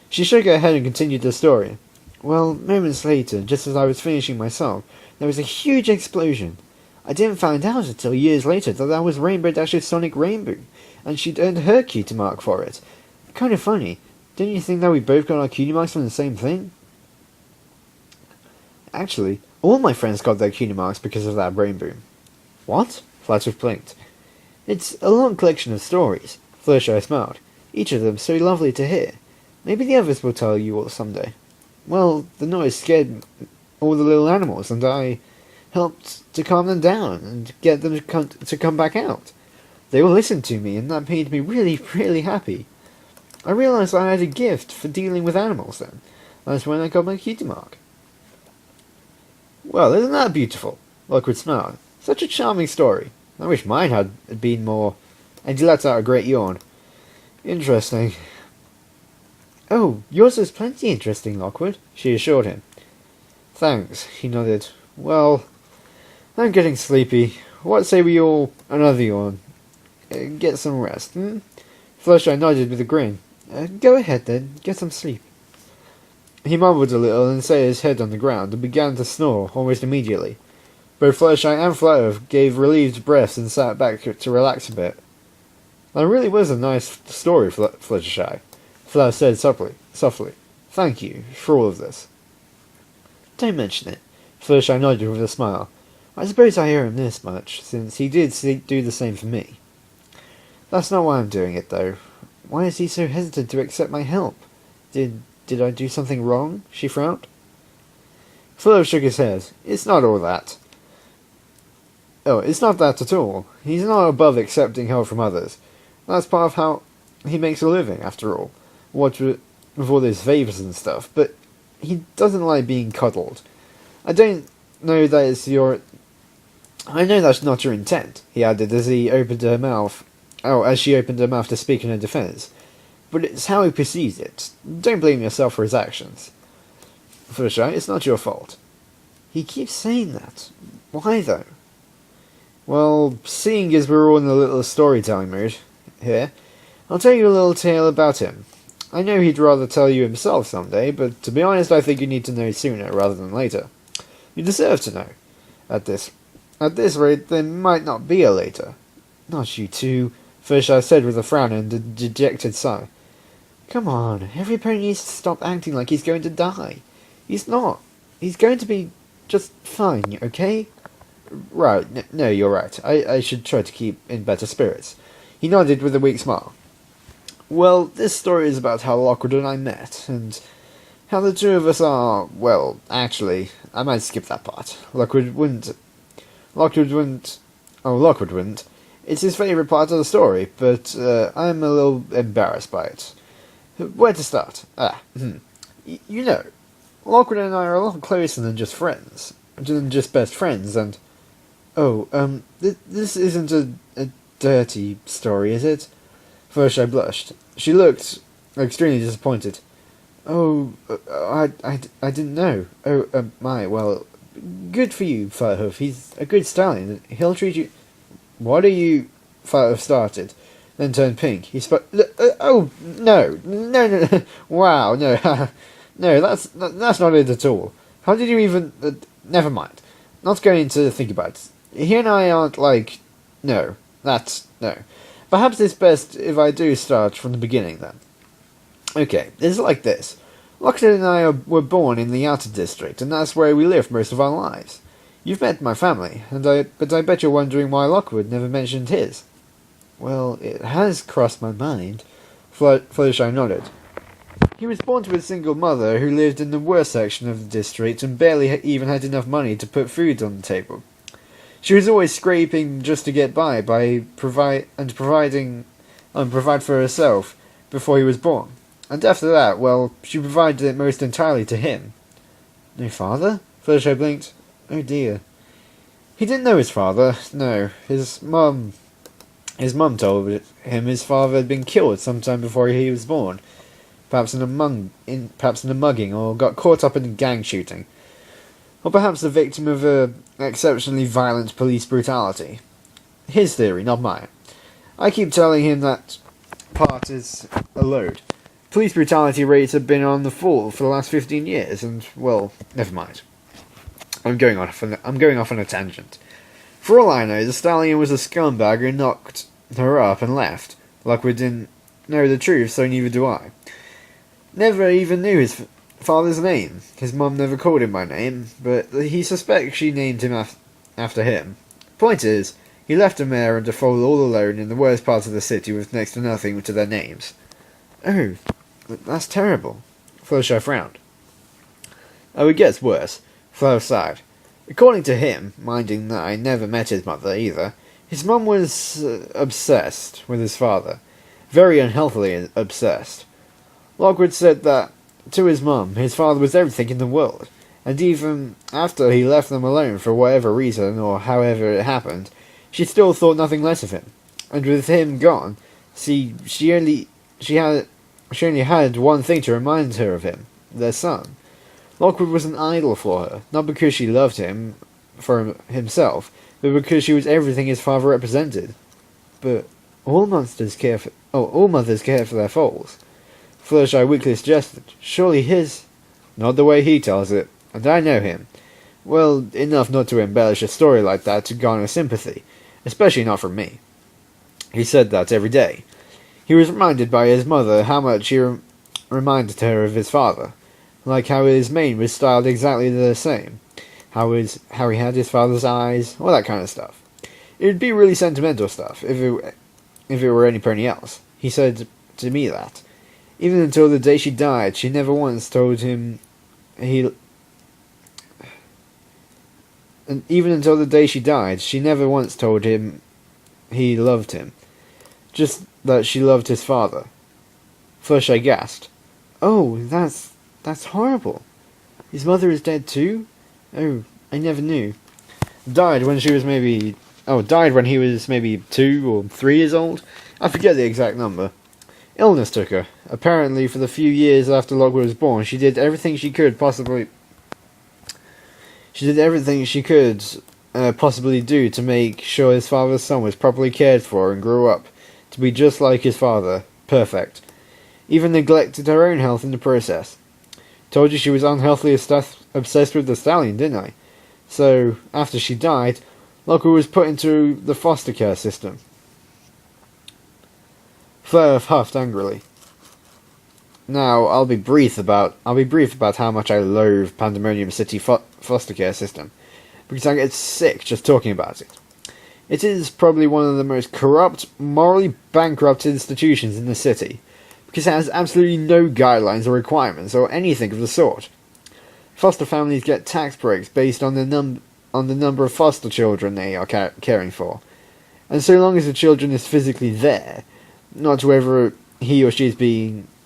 She shook her head and continued the story. Well, moments later, just as I was finishing my song, there was a huge explosion. I didn't find out until years later that was Rainbow Dash's Sonic Rainbow, and she'd earned her cutie mark for it. Kind of funny. Don't you think that we both got our cutie marks from the same thing? Actually, all my friends got their cutie marks because of that rainbow. What? Fluttershy blinked. It's a long collection of stories. Fluttershy smiled. Each of them so lovely to hear. Maybe the others will tell you all someday. Well, the noise scared all the little animals, and I helped to calm them down and get them to come back out. They all listened to me, and that made me really, really happy. I realised I had a gift for dealing with animals then. That's when I got my cutie mark. Well, isn't that beautiful? Lockwood smiled. Such a charming story. I wish mine had been more... And he let out a great yawn. Interesting. Oh, yours is plenty interesting, Lockwood, she assured him. Thanks, he nodded. Well, I'm getting sleepy. What say we all another yawn? Get some rest, Fluttershy nodded with a grin. Go ahead then, get some sleep. He mumbled a little and set his head on the ground and began to snore almost immediately. Both Fluttershy and Flutter gave relieved breaths and sat back to relax a bit. That really was a nice story, Fluttershy, Flutter said softly. Thank you for all of this. Don't mention it, Fluttershy nodded with a smile. I suppose I owe him this much, since he did do the same for me. That's not why I'm doing it, though. Why is he so hesitant to accept my help? Did I do something wrong? She frowned. Flutter shook his head. It's not all that. Oh, it's not that at all. He's not above accepting help from others. That's part of how he makes a living, after all. What with all his favours and stuff. But he doesn't like being coddled. I don't know that it's your... I know that's not your intent, he added as he opened her mouth. Oh, as she opened her mouth to speak in her defence. But it's how he perceives it. Don't blame yourself for his actions. Fluttershy, it's not your fault. He keeps saying that. Why, though? Well, seeing as we're all in a little storytelling mood here, I'll tell you a little tale about him. I know he'd rather tell you himself someday, but to be honest, I think you need to know sooner rather than later. You deserve to know. At this rate, there might not be a later. Not you too, Fluttershy said with a frown and a dejected sigh. Come on, every pony needs to stop acting like he's going to die. He's not. He's going to be just fine, okay? Right, no, you're right. I should try to keep in better spirits. He nodded with a weak smile. Well, this story is about how Lockwood and I met, and how the two of us are, well, actually, I might skip that part. Lockwood wouldn't. It's his favourite part of the story, but I'm a little embarrassed by it. Where to start? You know, Lockwood and I are a lot closer than just friends. Than just best friends, and... this isn't a dirty story, is it? Fluttershy blushed. She looked extremely disappointed. I didn't know. Well, good for you, Flutterhoof. He's a good stallion. He'll treat you... What are you... Flutterhoof started, then turned pink. He spoke... No. Wow, no. No, that's not it at all. How did you even... never mind. Not going to think about it. He and I aren't like... No. Perhaps it's best if I do start from the beginning, then. Okay, it's like this. Lockwood and I were born in the Outer District, and that's where we lived most of our lives. You've met my family, but I bet you're wondering why Lockwood never mentioned his. Well, it has crossed my mind. Fluttershy nodded. He was born to a single mother who lived in the worst section of the district and barely even had enough money to put food on the table. She was always scraping just to get by provide for herself before he was born. And after that, well, she provided it most entirely to him. No father? Fluttershy blinked. Oh dear. He didn't know his father, no. His mum told him his father had been killed sometime before he was born. Perhaps in a mugging, or got caught up in a gang shooting. Or perhaps the victim of exceptionally violent police brutality. His theory, not mine. I keep telling him that part is a load. Police brutality rates have been on the fall for the last 15 years, and, well, never mind. I'm going off on a tangent. For all I know, the stallion was a scumbag who knocked her up and left. Lockwood didn't know the truth, so neither do I. Never even knew his father's name. His mum never called him by name, but he suspects she named him after him. Point is, he left them there and foal all alone in the worst parts of the city with next to nothing to their names. Oh, that's terrible. Fluttershy frowned. Oh, it gets worse. Flutter sighed. According to him, minding that I never met his mother either, his mum was obsessed with his father. Very unhealthily obsessed. Lockwood said that, to his mum, his father was everything in the world, and even after he left them alone for whatever reason, or however it happened, she still thought nothing less of him. And with him gone, she only had one thing to remind her of him, their son. Lockwood was an idol for her, not because she loved him for himself, but because she was everything his father represented. But all mothers care for their foals. Fluttershy weakly suggested. Surely his... Not the way he tells it, and I know him. Well, enough not to embellish a story like that to garner sympathy, especially not from me. He said that every day. He was reminded by his mother how much he reminded her of his father, like how his mane was styled exactly the same, how he had his father's eyes, all that kind of stuff. It would be really sentimental stuff if it were any pony else. He said to me that. Even until the day she died, she never once told him he... And even until the day she died, she never once told him he loved him. Just that she loved his father. Fluttershy gasped. Oh, that's horrible. His mother is dead too? Oh, I never knew. Died when he was maybe 2 or 3 years old? I forget the exact number. Illness took her. Apparently, for the few years after Lockwood was born, she did everything she could possibly do to make sure his father's son was properly cared for and grew up to be just like his father, perfect. Even neglected her own health in the process. Told you she was unhealthily obsessed with the stallion, didn't I? So, after she died, Lockwood was put into the foster care system. Fleur huffed angrily. Now, I'll be brief about how much I loathe Pandemonium City foster care system, because I get sick just talking about it. It is probably one of the most corrupt, morally bankrupt institutions in the city, because it has absolutely no guidelines or requirements or anything of the sort. Foster families get tax breaks based on the number of foster children they are caring for, and so long as the children is physically there, not whether he or she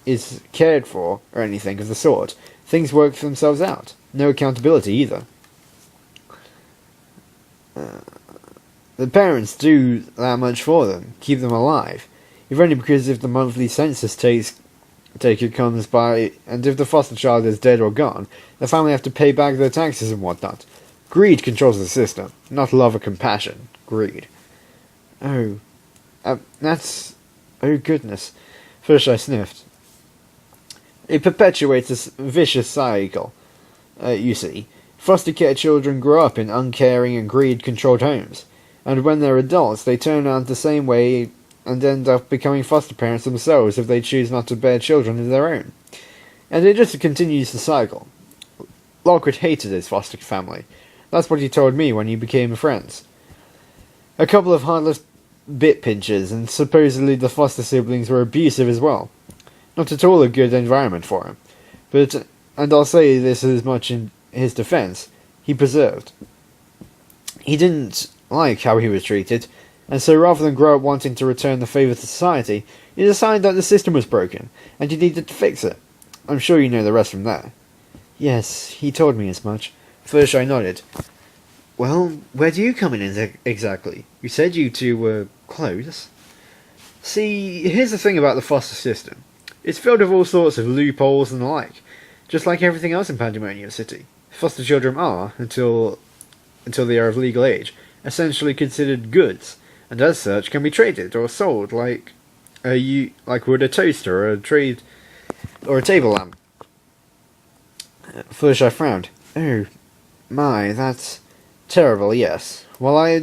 is cared for or anything of the sort, things work for themselves out. No accountability either. The parents do that much for them, keep them alive, if only because if the monthly census taker comes by, and if the foster child is dead or gone, the family have to pay back their taxes and whatnot. Greed controls the system, not love or compassion. Greed. Oh, goodness. First I sniffed. It perpetuates this vicious cycle. You see, foster care children grow up in uncaring and greed-controlled homes, and when they're adults, they turn out the same way and end up becoming foster parents themselves if they choose not to bear children of their own. And it just continues the cycle. Lockwood hated his foster family. That's what he told me when he became friends. A couple of heartless bit pinchers, and supposedly the foster siblings were abusive as well. Not at all a good environment for him. But, and I'll say this as much in his defense, he persevered. He didn't like how he was treated, and so rather than grow up wanting to return the favour to society, he decided that the system was broken, and he needed to fix it. I'm sure you know the rest from there. Yes, he told me as much. Fluttershy nodded. Well, where do you come in exactly? You said you two were close. See, here's the thing about the foster system. It's filled with all sorts of loopholes and the like, just like everything else in Pandemonium City. Foster children are, until they are of legal age, essentially considered goods, and as such can be traded or sold like would a toaster or a table lamp. Fluttershy frowned. Oh, my, that's terrible, yes. While I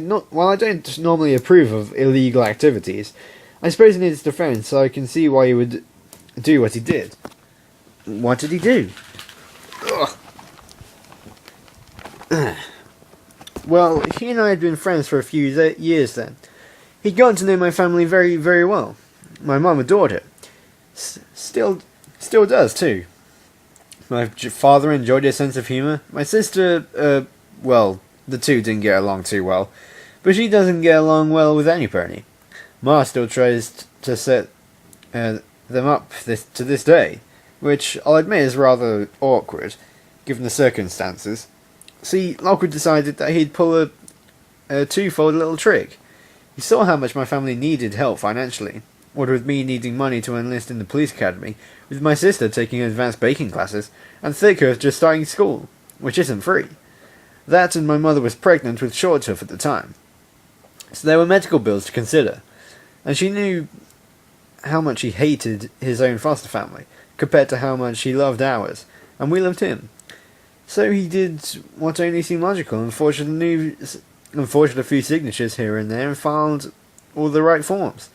don't normally approve of illegal activities, I suppose in his defence I can see why he would do what he did. What did he do? Well, he and I had been friends for a few years then. He'd gotten to know my family very, very well. My mum adored her. Still does, too. My father enjoyed his sense of humour. My sister, well, the two didn't get along too well. But she doesn't get along well with any pony. Ma still tries to set them up to this day, which I'll admit is rather awkward, given the circumstances. See, Lockwood decided that he'd pull a twofold little trick. He saw how much my family needed help financially, what with me needing money to enlist in the police academy, with my sister taking advanced baking classes, and Thickhurst just starting school, which isn't free. That and my mother was pregnant with Shorthoof at the time. So there were medical bills to consider, and she knew how much he hated his own foster family, compared to how much he loved ours, and we loved him. So he did what only seemed logical, and forged a few signatures here and there, and filed all the right forms.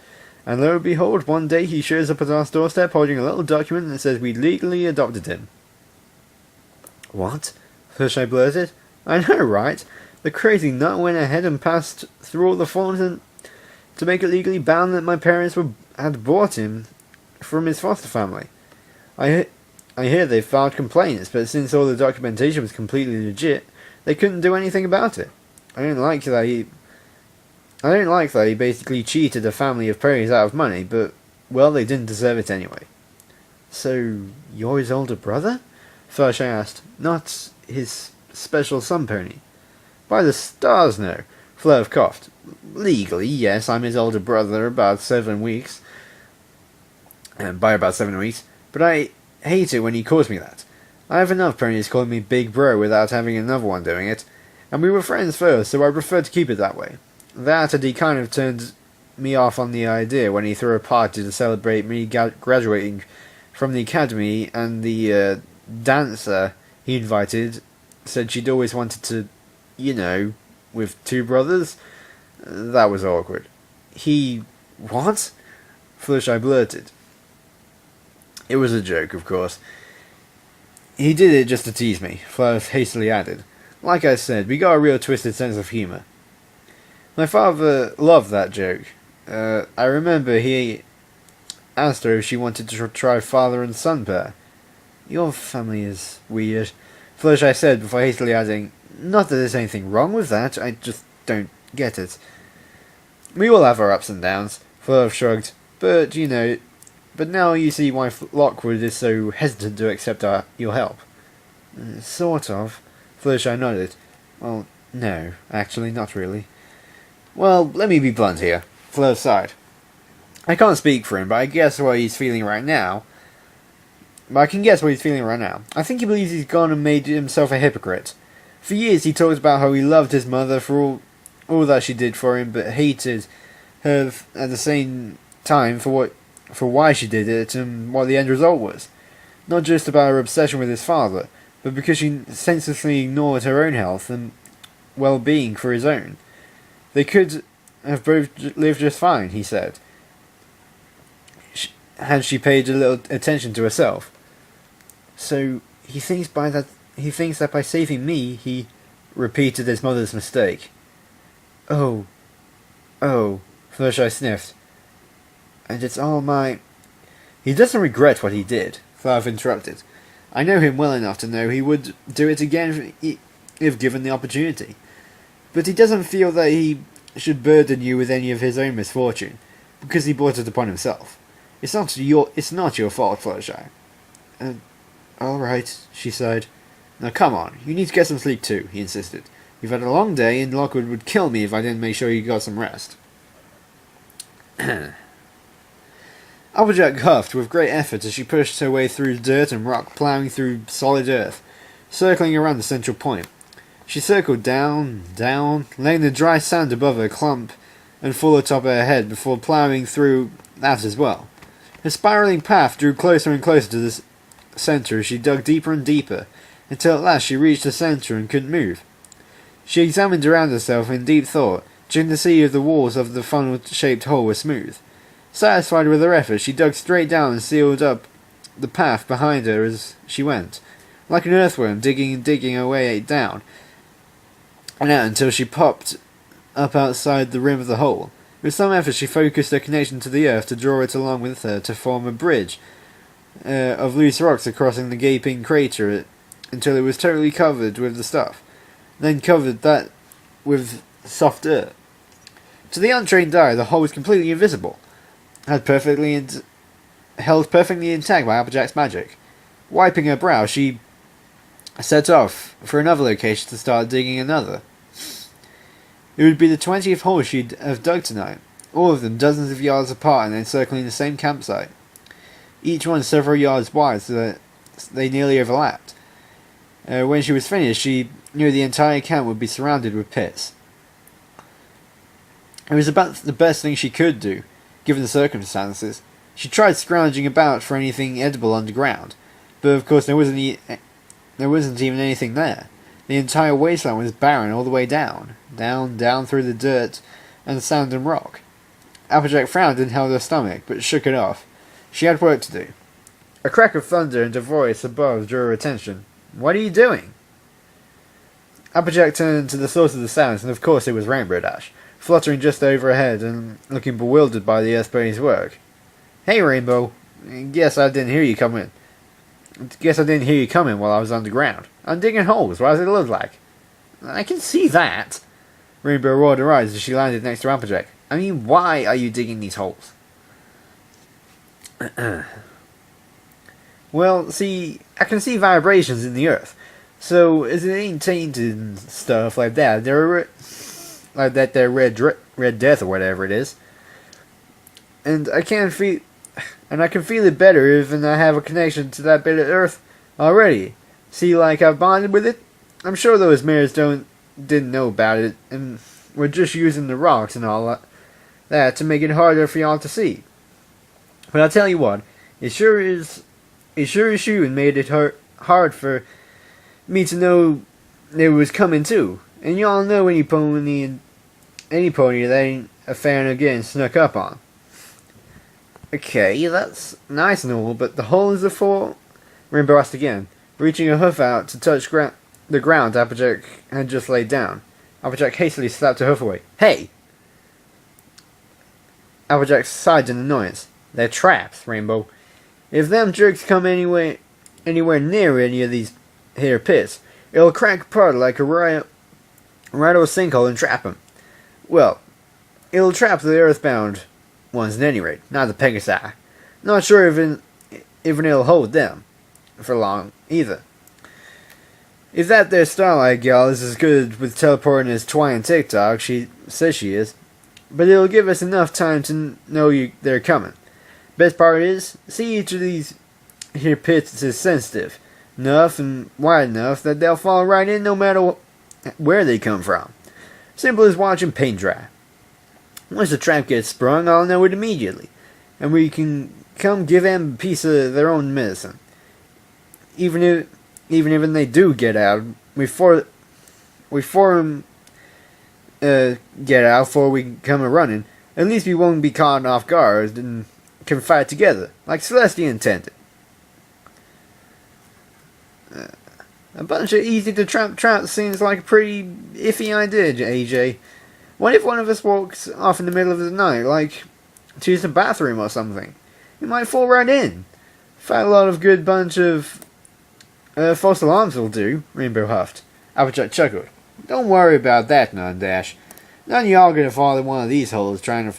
And lo and behold, one day he shows up at our doorstep holding a little document that says we'd legally adopted him. What? Fluttershy blurted. I know, right? The crazy nut went ahead and passed through all the forms to make it legally bound that my parents had bought him from his foster family. I hear they filed complaints, but since all the documentation was completely legit, they couldn't do anything about it. I don't like that he basically cheated a family of prairies out of money, but, well, they didn't deserve it anyway. So, you're his older brother? Fluttershy asked. Not his special somepony. By the stars, no. Fleur coughed. Legally, yes, I'm his older brother about 7 weeks. By about 7 weeks. But I hate it when he calls me that. I have enough ponies calling me Big Bro without having another one doing it. And we were friends first, so I prefer to keep it that way. That and he kind of turned me off on the idea when he threw a party to celebrate me graduating from the academy, and the dancer he invited said she'd always wanted to, you know, with 2 brothers. That was awkward. He... what? Fluttershy blurted. It was a joke, of course. He did it just to tease me, Fleur hastily added. Like I said, we got a real twisted sense of humour. My father loved that joke. I remember he asked her if she wanted to try father and son pair. Your family is weird, Fluttershy said before hastily adding, not that there's anything wrong with that, I just don't get it. We all have our ups and downs, Fleur shrugged, but, you know, but now you see why Lockwood is so hesitant to accept your help. Sort of, Fluttershy nodded. Well, no, actually, not really. Well, let me be blunt here, Fleur sighed. I can't speak for him, but I guess what he's feeling right now. But I can guess what he's feeling right now. I think he believes he's gone and made himself a hypocrite. For years he talked about how he loved his mother for all that she did for him, but hated her at the same time for why she did it and what the end result was. Not just about her obsession with his father, but because she senselessly ignored her own health and well-being for his own. They could have both lived just fine, he said, had she paid a little attention to herself. So he thinks that by saving me, he repeated his mother's mistake. Oh, Fluttershy sniffed. And it's all my... He doesn't regret what he did, Fleur interrupted. I know him well enough to know he would do it again if given the opportunity. But he doesn't feel that he should burden you with any of his own misfortune, because he brought it upon himself. It's not your fault, Fluttershy. All right, she sighed. Now come on, you need to get some sleep too, he insisted. You've had a long day, and Lockwood would kill me if I didn't make sure you got some rest. Applejack huffed with great effort as she pushed her way through dirt and rock, ploughing through solid earth, circling around the central point. She circled down, laying the dry sand above her clump and full atop her head before ploughing through that as well. Her spiralling path drew closer and closer to the centre as she dug deeper and deeper, until at last she reached the centre and couldn't move. She examined around herself in deep thought, checking to see if the walls of the funnel-shaped hole were smooth. Satisfied with her effort, she dug straight down and sealed up the path behind her as she went, like an earthworm digging her way down, and out until she popped up outside the rim of the hole. With some effort she focused her connection to the earth to draw it along with her to form a bridge of loose rocks crossing the gaping crater until it was totally covered with the stuff, then covered that with soft earth. To the untrained eye, the hole was completely invisible, held perfectly intact by Applejack's magic. Wiping her brow, she set off for another location to start digging another. It would be the 20th hole she'd have dug tonight, all of them dozens of yards apart and encircling the same campsite, each one several yards wide so that they nearly overlapped. When she was finished, she knew the entire camp would be surrounded with pits. It was about the best thing she could do, given the circumstances. She tried scrounging about for anything edible underground, but of course there wasn't even anything there. The entire wasteland was barren all the way down, down through the dirt and sand and rock. Applejack frowned and held her stomach, but shook it off. She had work to do. A crack of thunder and a voice above drew her attention. "What are you doing?" Applejack turned to the source of the sounds, and of course it was Rainbow Dash, fluttering just overhead and looking bewildered by the Earthpony's work. "Hey, Rainbow. Guess I didn't hear you coming while I was underground. I'm digging holes. What does it look like?" "I can see that." Rainbow rolled her eyes as she landed next to Applejack. "I mean, why are you digging these holes?" "Well, see, I can see vibrations in the earth. So, as it ain't tainted and stuff like that, they're red death or whatever it is. And I can feel it better even I have a connection to that bit of earth already. See, like I've bonded with it. I'm sure those mares didn't know about it, and we're just using the rocks and all that to make it harder for y'all to see. But I'll tell you what, it sure is you and made it hard for me to know it was coming too. And y'all know any pony that ain't a fan of getting snuck up on." "Okay, that's nice and all, but the hole is for..." Rainbow asked again, reaching a hoof out to touch the ground Applejack had just laid down. Applejack hastily slapped her hoof away. "Hey!" Applejack sighed in annoyance. "They're traps, Rainbow. If them jerks come anywhere near any of these here pits, it'll crack apart like a right old sinkhole and trap 'em. Well, it'll trap the earthbound ones at any rate, not the Pegasi. Not sure if it'll hold them for long either. If that there Starlight gal is as good with teleporting as Twilight and TikTok, she says she is, but it'll give us enough time to know they're coming. Best part is, see, each of these here pits is sensitive enough and wide enough that they'll fall right in no matter where they come from. Simple as watching paint dry. Once the trap gets sprung, I'll know it immediately, and we can come give them a piece of their own medicine. Even if they do get out, before get out before we come a running, at least we won't be caught off guard and can fight together, like Celestia intended." A bunch of easy to trap traps seems like a pretty iffy idea, AJ. What if one of us walks off in the middle of the night, like to use the bathroom or something? It might fall right in. Fight a lot of good bunch of false alarms will do, Rainbow huffed. Applejack chuckled. "Don't worry about that none, Dash. None of y'all gonna fall in one of these holes trying to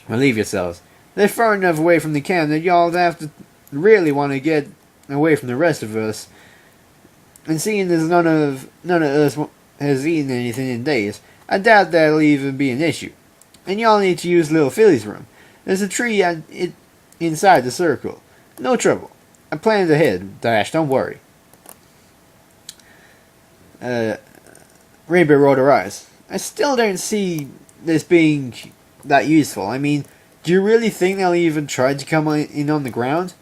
relieve yourselves. They're far enough away from the camp that y'all have to really want to get away from the rest of us. And seeing as none of us has eaten anything in days, I doubt that'll even be an issue. And y'all need to use little Philly's room. There's a tree inside the circle. No trouble. I planned ahead, Dash, don't worry." Rainbow rolled her eyes. "I still don't see this being that useful. I mean, do you really think they'll even try to come in on the ground?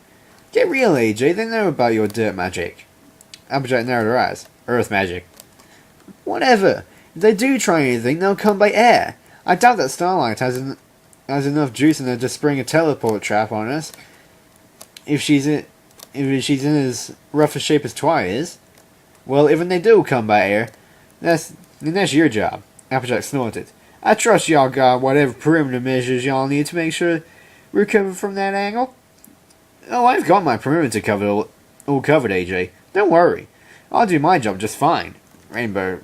Get real, AJ. They know about your dirt magic." Applejack narrowed her eyes. "Earth magic." "Whatever. If they do try anything, they'll come by air. I doubt that Starlight has enough juice in her to spring a teleport trap on us. If she's in as rough a shape as Twilight is. Well, even they do come by air, that's your job." Applejack snorted. "I trust y'all got whatever perimeter measures y'all need to make sure we're covered from that angle." "Oh, I've got my perimeter all covered, AJ. Don't worry. I'll do my job just fine," Rainbow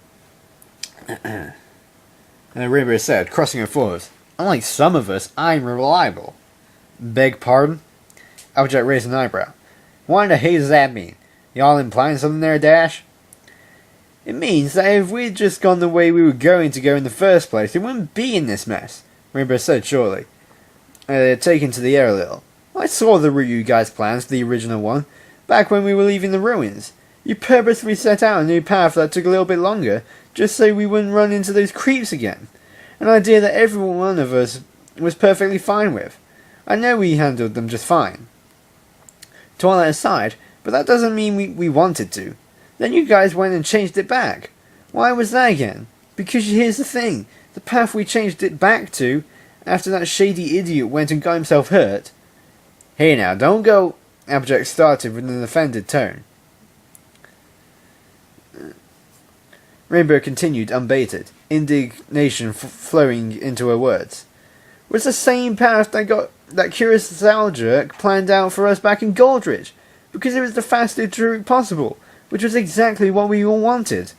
said, crossing her forearms. "Unlike some of us, I'm reliable." "Beg pardon?" Applejack raised an eyebrow. "What in the hell does that mean? Y'all implying something there, Dash?" "It means that if we'd just gone the way we were going to go in the first place, we wouldn't be in this mess," Rainbow said shortly, taken to the air a little. "I saw the route you guys planned for the original one, back when we were leaving the ruins. You purposely set out a new path that took a little bit longer, just so we wouldn't run into those creeps again. An idea that every one of us was perfectly fine with. I know we handled them just fine. Twilight aside, but that doesn't mean we wanted to. Then you guys went and changed it back. Why was that again? Because here's the thing. The path we changed it back to, after that shady idiot went and got himself hurt. Hey now, don't go... Applejack started with an offended tone. Rainbow continued unbaited, indignation flowing into her words. It was the same path that curious Applejack planned out for us back in Goldridge, because it was the fastest route possible, which was exactly what we all wanted.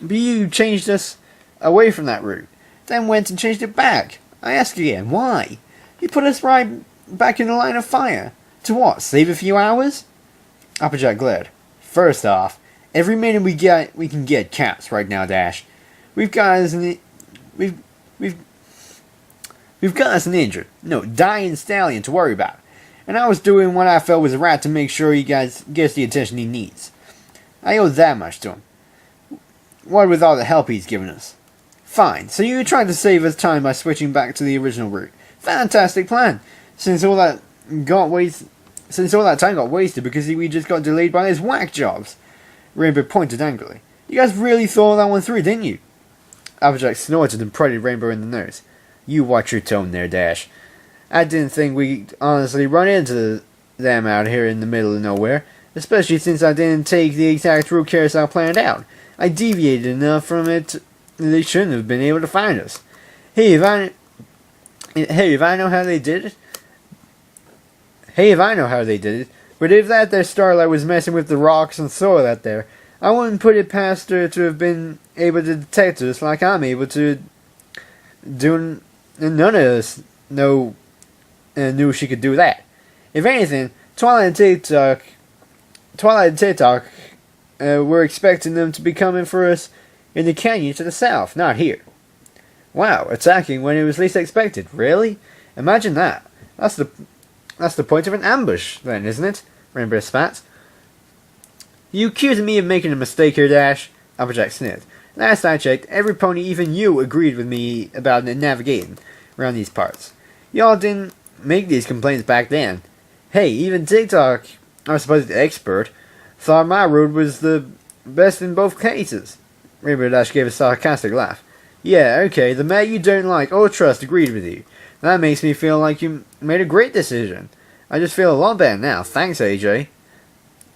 But you changed us away from that route, then went and changed it back. I ask again, why? You put us right back in the line of fire. To what, save a few hours? Applejack glared. First off, every minute we can get counts right now, Dash. We've got us an injured, no, dying stallion to worry about. And I was doing what I felt was right to make sure you guys gets the attention he needs. I owe that much to him. What with all the help he's given us. Fine, so you tried to save us time by switching back to the original route. Fantastic plan. Since all that time got wasted because we just got delayed by those whack jobs. Rainbow pointed angrily. You guys really thought that one through, didn't you? Applejack snorted and prodded Rainbow in the nose. You watch your tone there, Dash. I didn't think we'd honestly run into them out here in the middle of nowhere, especially since I didn't take the exact route Carousel planned out. I deviated enough from it they shouldn't have been able to find us. Hey, if I know how they did it, but if that there Starlight was messing with the rocks and soil out there, I wouldn't put it past her to have been able to detect us like I'm able to do, and none of us knew she could do that. If anything, Twilight and TikTok we're expecting them to be coming for us in the canyon to the south, not here. Wow, attacking when it was least expected. Really? Imagine that. That's the point of an ambush, then, isn't it? Rainbow spat. You accusing me of making a mistake here, Dash? Applejack sniffed. Last I checked, every pony, even you, agreed with me about navigating around these parts. Y'all didn't make these complaints back then. Hey, even TikTok, our supposed expert, thought my route was the best in both cases. Rainbow Dash gave a sarcastic laugh. Yeah, okay, the mate you don't like or trust agreed with you. That makes me feel like you made a great decision. I just feel a lot better now, thanks AJ.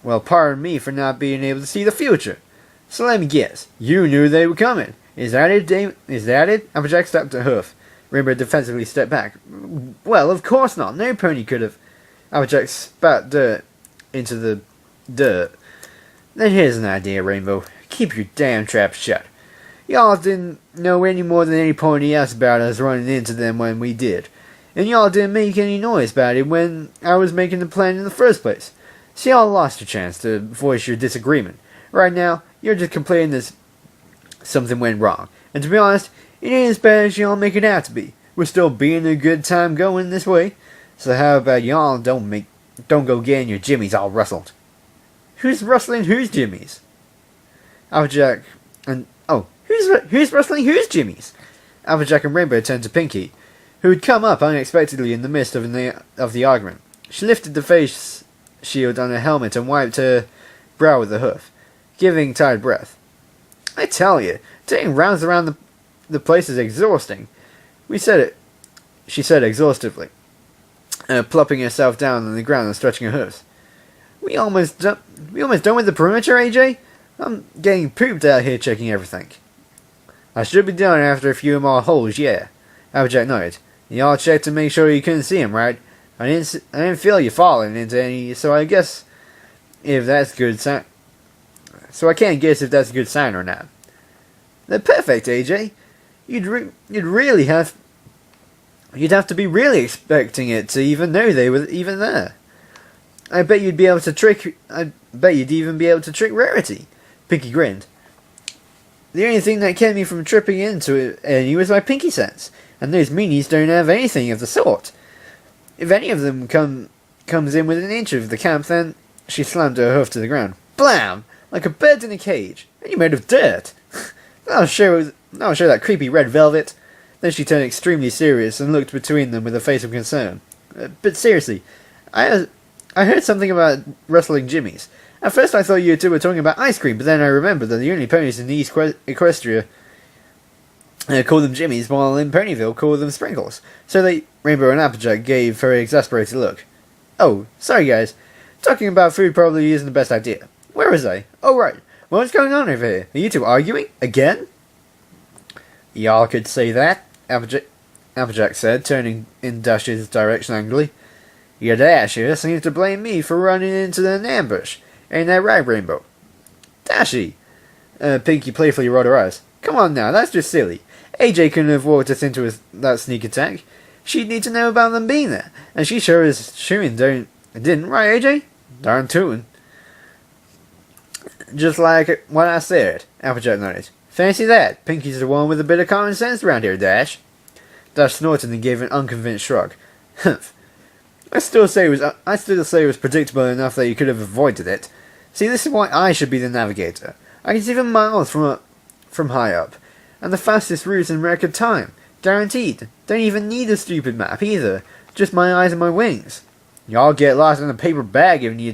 Well, pardon me for not being able to see the future. So let me guess, you knew they were coming. Is that it, Dave? Is that it? Applejack stepped a hoof. Rainbow defensively stepped back. Well, of course not. No pony could have. Applejack spat dirt into the dirt. Then here's an idea, Rainbow. Keep your damn trap shut. Y'all didn't know any more than any pony else about us running into them when we did. And y'all didn't make any noise about it when I was making the plan in the first place. So y'all lost your chance to voice your disagreement. Right now, you're just complaining that something went wrong. And to be honest, it ain't as bad as y'all make it out to be. We're still being a good time going this way. So how about y'all don't go getting your jimmies all rustled. Who's rustling whose jimmies? Applejack and... Oh, who's rustling whose jimmies? Applejack and Rainbow turned to Pinkie, who had come up unexpectedly in the midst of the argument. She lifted the face shield on her helmet and wiped her brow with a hoof, giving tired breath. I tell you, taking rounds around the place is exhausting. She said exhaustively, plopping herself down on the ground and stretching her hoofs. We almost done with the perimeter, AJ? I'm getting pooped out here checking everything. I should be done after a few more holes, yeah. Applejack nodded. Y'all checked to make sure you couldn't see him, right? I didn't feel you falling into any, so I guess if that's good sign. So I can't guess if that's a good sign or not. They're perfect, AJ. You'd have to be really expecting it to even know they were even there. I bet you'd even be able to trick Rarity. Pinkie grinned. The only thing that kept me from tripping into any was my Pinkie sense, and those meanies don't have anything of the sort. If any of them comes in within an inch of the camp, then... She slammed her hoof to the ground. Blam! like a bird in a cage, and you're made of dirt. I'll show that creepy red velvet. Then she turned extremely serious and looked between them with a face of concern. But seriously, I heard something about rustling jimmies. At first I thought you two were talking about ice cream, but then I remembered that the only ponies in the East Equestria call them jimmies, while in Ponyville call them sprinkles. So Rainbow and Applejack gave her an exasperated look. Oh, sorry guys. Talking about food probably isn't the best idea. Where was I? Oh right. What's going on over here? Are you two arguing? Again? Y'all could say that, Applejack said, turning in Dash's direction angrily. Your Dash here seems to blame me for running into an ambush. Ain't that right, Rainbow? Dashy! Pinkie playfully rolled her eyes. Come on now, that's just silly. AJ couldn't have walked us into that sneak attack. She'd need to know about them being there, and she sure as shooing didn't, right, AJ? Darn tootin'. Just like what I said, Applejack nodded. Fancy that. Pinkie's the one with a bit of common sense around here, Dash. Dash snorted and gave an unconvinced shrug. Humph. I still say it was predictable enough that you could have avoided it. See, this is why I should be the navigator. I can see for miles from high up, and the fastest routes in record time. Guaranteed. Don't even need a stupid map either. Just my eyes and my wings. Y'all get lost in a paper bag even you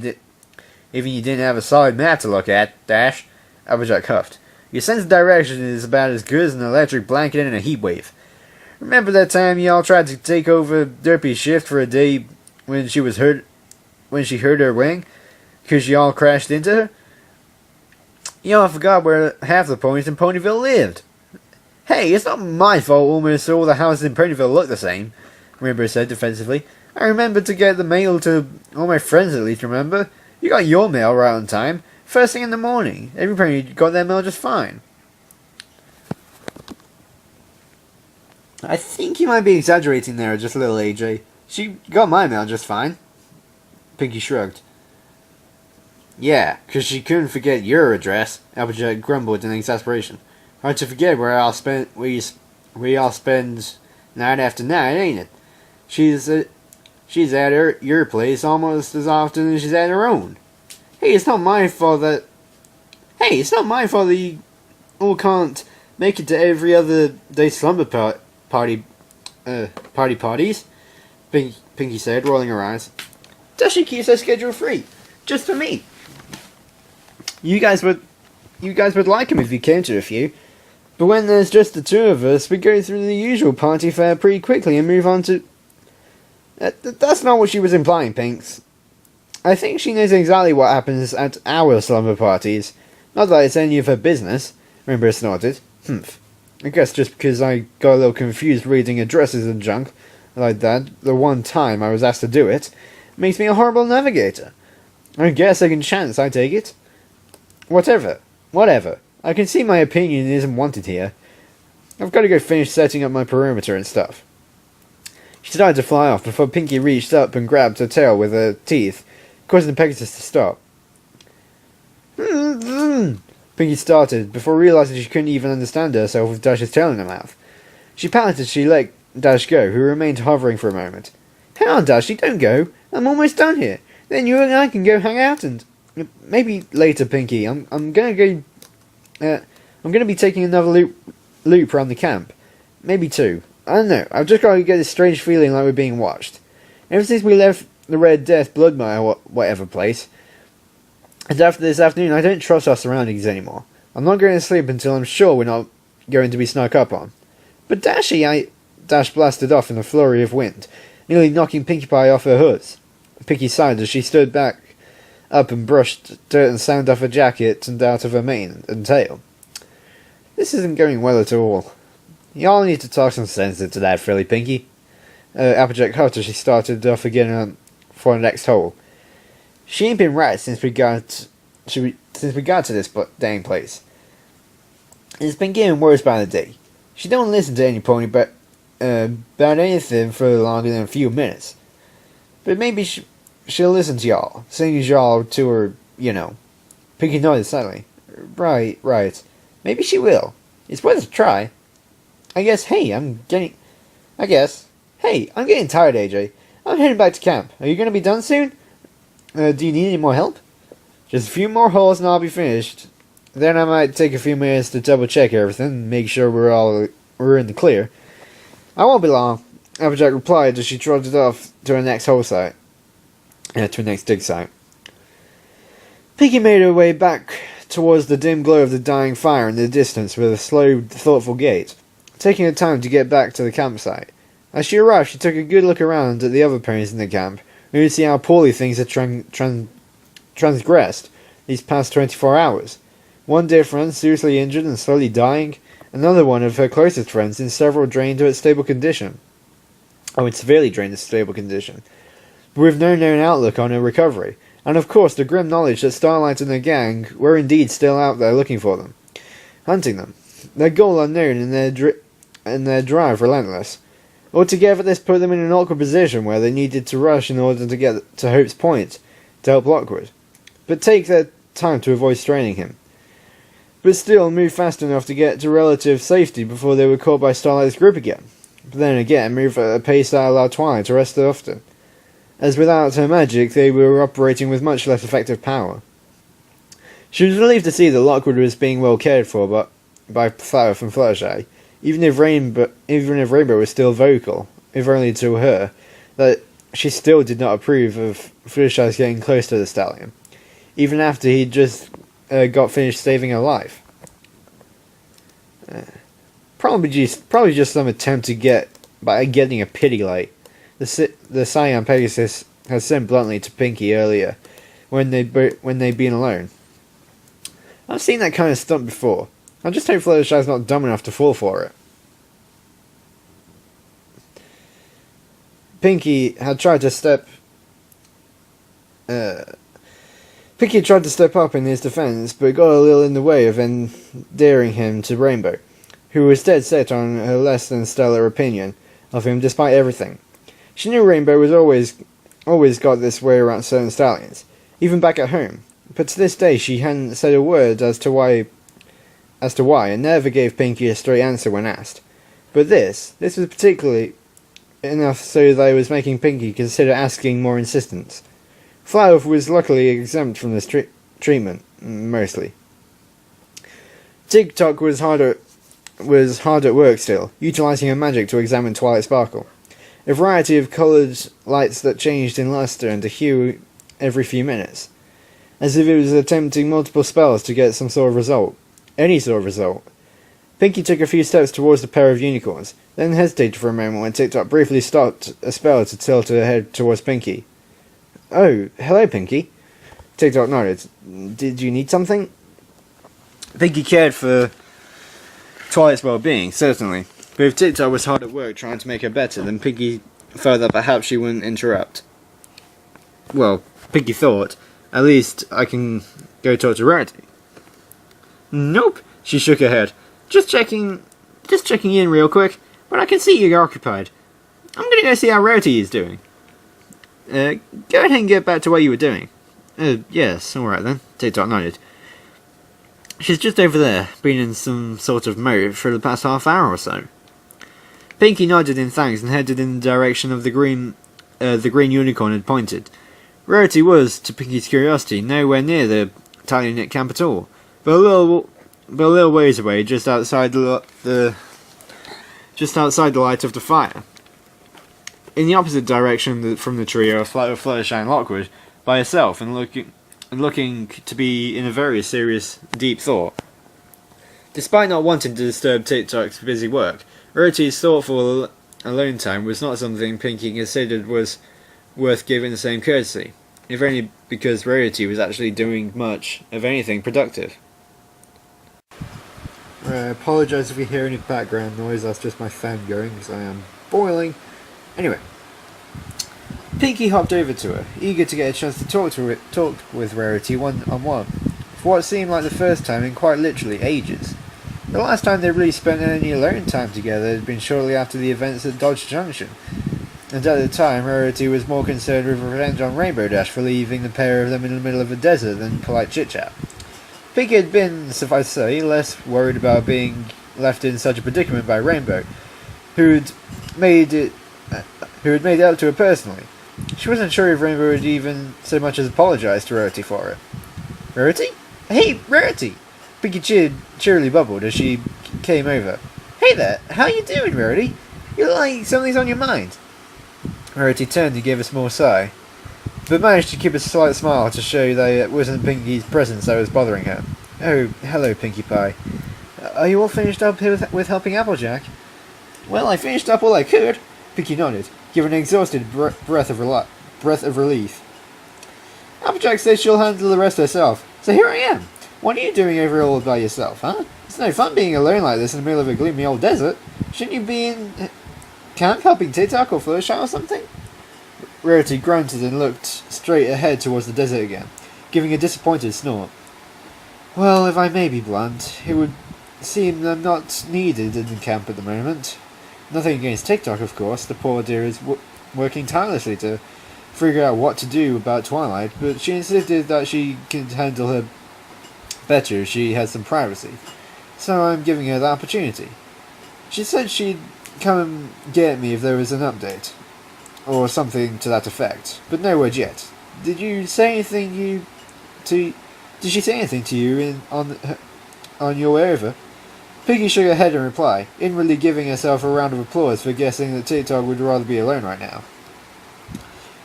didn't have a solid map to look at, Dash. Applejack huffed. Your sense of direction is about as good as an electric blanket in a heat wave. Remember that time y'all tried to take over Derpy's shift for a day when she hurt her wing? Because y'all crashed into her? Y'all forgot where half the ponies in Ponyville lived. Hey, it's not my fault almost all the houses in Ponyville look the same, Rainbow said defensively. I remembered to get the mail to all my friends at least, remember? You got your mail right on time. First thing in the morning. Every pony got their mail just fine. I think you might be exaggerating there just a little, AJ. She got my mail just fine. Pinkie shrugged. Yeah, 'cause she couldn't forget your address, Applejack grumbled in exasperation. Hard to forget where y'all spend night after night, ain't it? She's at your place almost as often as she's at her own. Hey, it's not my fault that you all can't make it to every other day slumber parties, Pinkie said, rolling her eyes. Dashy keeps her schedule free, just for me. You guys would like him if you came to a few. But when there's just the two of us, we go through the usual party fare pretty quickly and move on to... That's not what she was implying, Pinks. I think she knows exactly what happens at our slumber parties. Not that it's any of her business, Rainbow snorted. Humph. I guess just because I got a little confused reading addresses and junk like that the one time I was asked to do it, makes me a horrible navigator. I guess second chance, I take it. Whatever. I can see my opinion isn't wanted here. I've got to go finish setting up my perimeter and stuff. She started to fly off before Pinkie reached up and grabbed her tail with her teeth, causing the Pegasus to stop. Pinkie started, before realizing she couldn't even understand herself with Dash's tail in her mouth. She panicked as she let Dash go, who remained hovering for a moment. Hang on, Dashy, don't go. I'm almost done here. Then you and I can go hang out and... Maybe later, Pinkie. I'm gonna be taking another loop around the camp. Maybe two. I don't know. I've just got to get this strange feeling like we're being watched. Ever since we left the Red Death Blood Mire whatever place, and after this afternoon, I don't trust our surroundings anymore. I'm not going to sleep until I'm sure we're not going to be snuck up on. But Dashy, Dash blasted off in a flurry of wind, nearly knocking Pinkie Pie off her hoods. Pinkie sighed as she stood back up and brushed dirt and sand off her jacket and out of her mane and tail. This isn't going well at all. Y'all need to talk some sense into that, frilly Pinkie. Applejack huffed as she started off again for the next hole. She ain't been right since we got to this dang place. It's been getting worse by the day. She don't listen to any pony about anything for longer than a few minutes. But maybe she'll listen to y'all, seeing as y'all to her, you know. Pinkie nodded slightly. Right. Maybe she will. It's worth a try. I guess, hey, I'm getting tired, AJ. I'm heading back to camp. Are you going to be done soon? Do you need any more help? Just a few more holes and I'll be finished. Then I might take a few minutes to double check everything and make sure we're in the clear. I won't be long, Applejack replied as she trotted off to her next hole site. To her next dig site. Pinkie made her way back towards the dim glow of the dying fire in the distance with a slow, thoughtful gait, taking her time to get back to the campsite. As she arrived, she took a good look around at the other ponies in the camp, and to see how poorly things had transgressed these past 24 hours. One dear friend seriously injured and slowly dying, another one of her closest friends in several drained to its stable condition. It's severely drained to stable condition, but with no known outlook on her recovery, and of course the grim knowledge that Starlight and her gang were indeed still out there looking for them, hunting them, their goal unknown and their drive relentless. Altogether this put them in an awkward position where they needed to rush in order to get to Hope's Point to help Lockwood, but take their time to avoid straining him. But still move fast enough to get to relative safety before they were caught by Starlight's group again. But then again, move at a pace that allowed Twilight to rest often, as without her magic they were operating with much less effective power. She was relieved to see that Lockwood was being well cared for by Twilight and Fluttershy, even if Rainbow was still vocal, if only to her, that she still did not approve of Fluttershy's getting close to the stallion, even after he'd just got finished saving her life. Probably just some attempt to getting a pity light. The Cyan Pegasus had said bluntly to Pinkie earlier, when they'd been alone. I've seen that kind of stunt before. I just hope Fluttershy's not dumb enough to fall for it. Pinkie had tried to step up in his defence, but got a little in the way of endearing him to Rainbow, who was dead set on her less than stellar opinion of him despite everything. She knew Rainbow was always got this way around certain stallions, even back at home, but to this day she hadn't said a word as to why, and never gave Pinkie a straight answer when asked. But this was particularly enough so that it was making Pinkie consider asking more insistence. Flower was luckily exempt from this treatment, mostly. TikTok was hard at work still, utilising her magic to examine Twilight Sparkle. A variety of coloured lights that changed in lustre and hue every few minutes, as if it was attempting multiple spells to get some sort of result. Any sort of result. Pinkie took a few steps towards the pair of unicorns, then hesitated for a moment when TikTok briefly stopped a spell to tilt her head towards Pinkie. "Oh, hello, Pinkie." TikTok nodded. "Did you need something?" Pinkie cared for Twilight's well-being, certainly, but if TikTok was hard at work trying to make her better, then Pinkie felt that perhaps she wouldn't interrupt. Well, Pinkie thought, at least I can go talk to Rarity. "Nope," she shook her head. Just checking in real quick, but I can see you're occupied. I'm gonna go see how Rarity is doing." Go ahead and get back to what you were doing." Yes, alright then," TikTok nodded. "She's just over there, been in some sort of mode for the past half hour or so." Pinkie nodded in thanks and headed in the direction of the green unicorn had pointed. Rarity was, to Pinkie's curiosity, nowhere near the tiny knit camp at all, but a little ways away, just outside the light of the fire. In the opposite direction from the trio of Fluttershy and Lockwood, by herself, and looking to be in a very serious, deep thought. Despite not wanting to disturb TikTok's busy work, Rarity's thoughtful alone time was not something Pinkie considered was worth giving the same courtesy, if only because Rarity was actually doing much of anything productive. I apologise if you hear any background noise, that's just my fan going, because I am boiling. Anyway, Pinkie hopped over to her, eager to get a chance to talk with Rarity one-on-one, for what seemed like the first time in quite literally ages. The last time they really spent any alone time together had been shortly after the events at Dodge Junction, and at the time Rarity was more concerned with revenge on Rainbow Dash for leaving the pair of them in the middle of a desert than polite chit-chat. Pinkie had been, suffice to say, less worried about being left in such a predicament by Rainbow, who had made it up to her personally. She wasn't sure if Rainbow would even so much as apologise to Rarity for it. Rarity? Hey, Rarity! Pinkie cheerily bubbled as she came over. Hey there, how you doing, Rarity? You look like something's on your mind. Rarity turned and gave a small sigh, but managed to keep a slight smile to show that it wasn't Pinkie's presence that was bothering her. Oh, hello, Pinkie Pie. Are you all finished up here with helping Applejack? Well, I finished up all I could. Pinkie nodded, giving an exhausted breath of relief. Applejack says she'll handle the rest herself, so here I am. What are you doing over all by yourself, huh? It's no fun being alone like this in the middle of a gloomy old desert. Shouldn't you be in camp helping Tic-Tac or Fluttershy or something? Rarity grunted and looked straight ahead towards the desert again, giving a disappointed snort. Well, if I may be blunt, it would seem I'm not needed in the camp at the moment. Nothing against Tic-Tac, of course. The poor dear is working tirelessly to figure out what to do about Twilight, but she insisted that she can handle her better if she has some privacy, so I'm giving her the opportunity. She said she'd come and get me if there was an update, or something to that effect, but no word yet. Did you say anything Did she say anything to you on your way over? Pinkie shook her head in reply, inwardly giving herself a round of applause for guessing that Tic-Tac would rather be alone right now.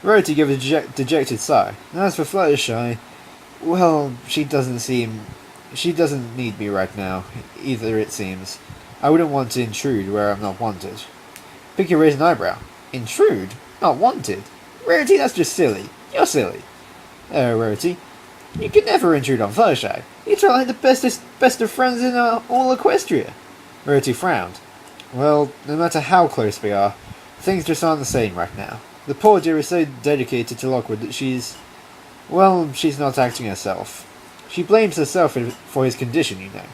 Rarity gave a dejected sigh. As for Fluttershy, well, she doesn't need me right now, either, it seems. I wouldn't want to intrude where I'm not wanted. Pinkie raised an eyebrow. Intrude? Not wanted? Rarity, that's just silly. You're silly. Oh, Rarity, you could never intrude on Fluttershy. You two are like the best of friends in all Equestria. Rarity frowned. Well, no matter how close we are, things just aren't the same right now. The poor dear is so dedicated to Lockwood that she's not acting herself. She blames herself for his condition, you know.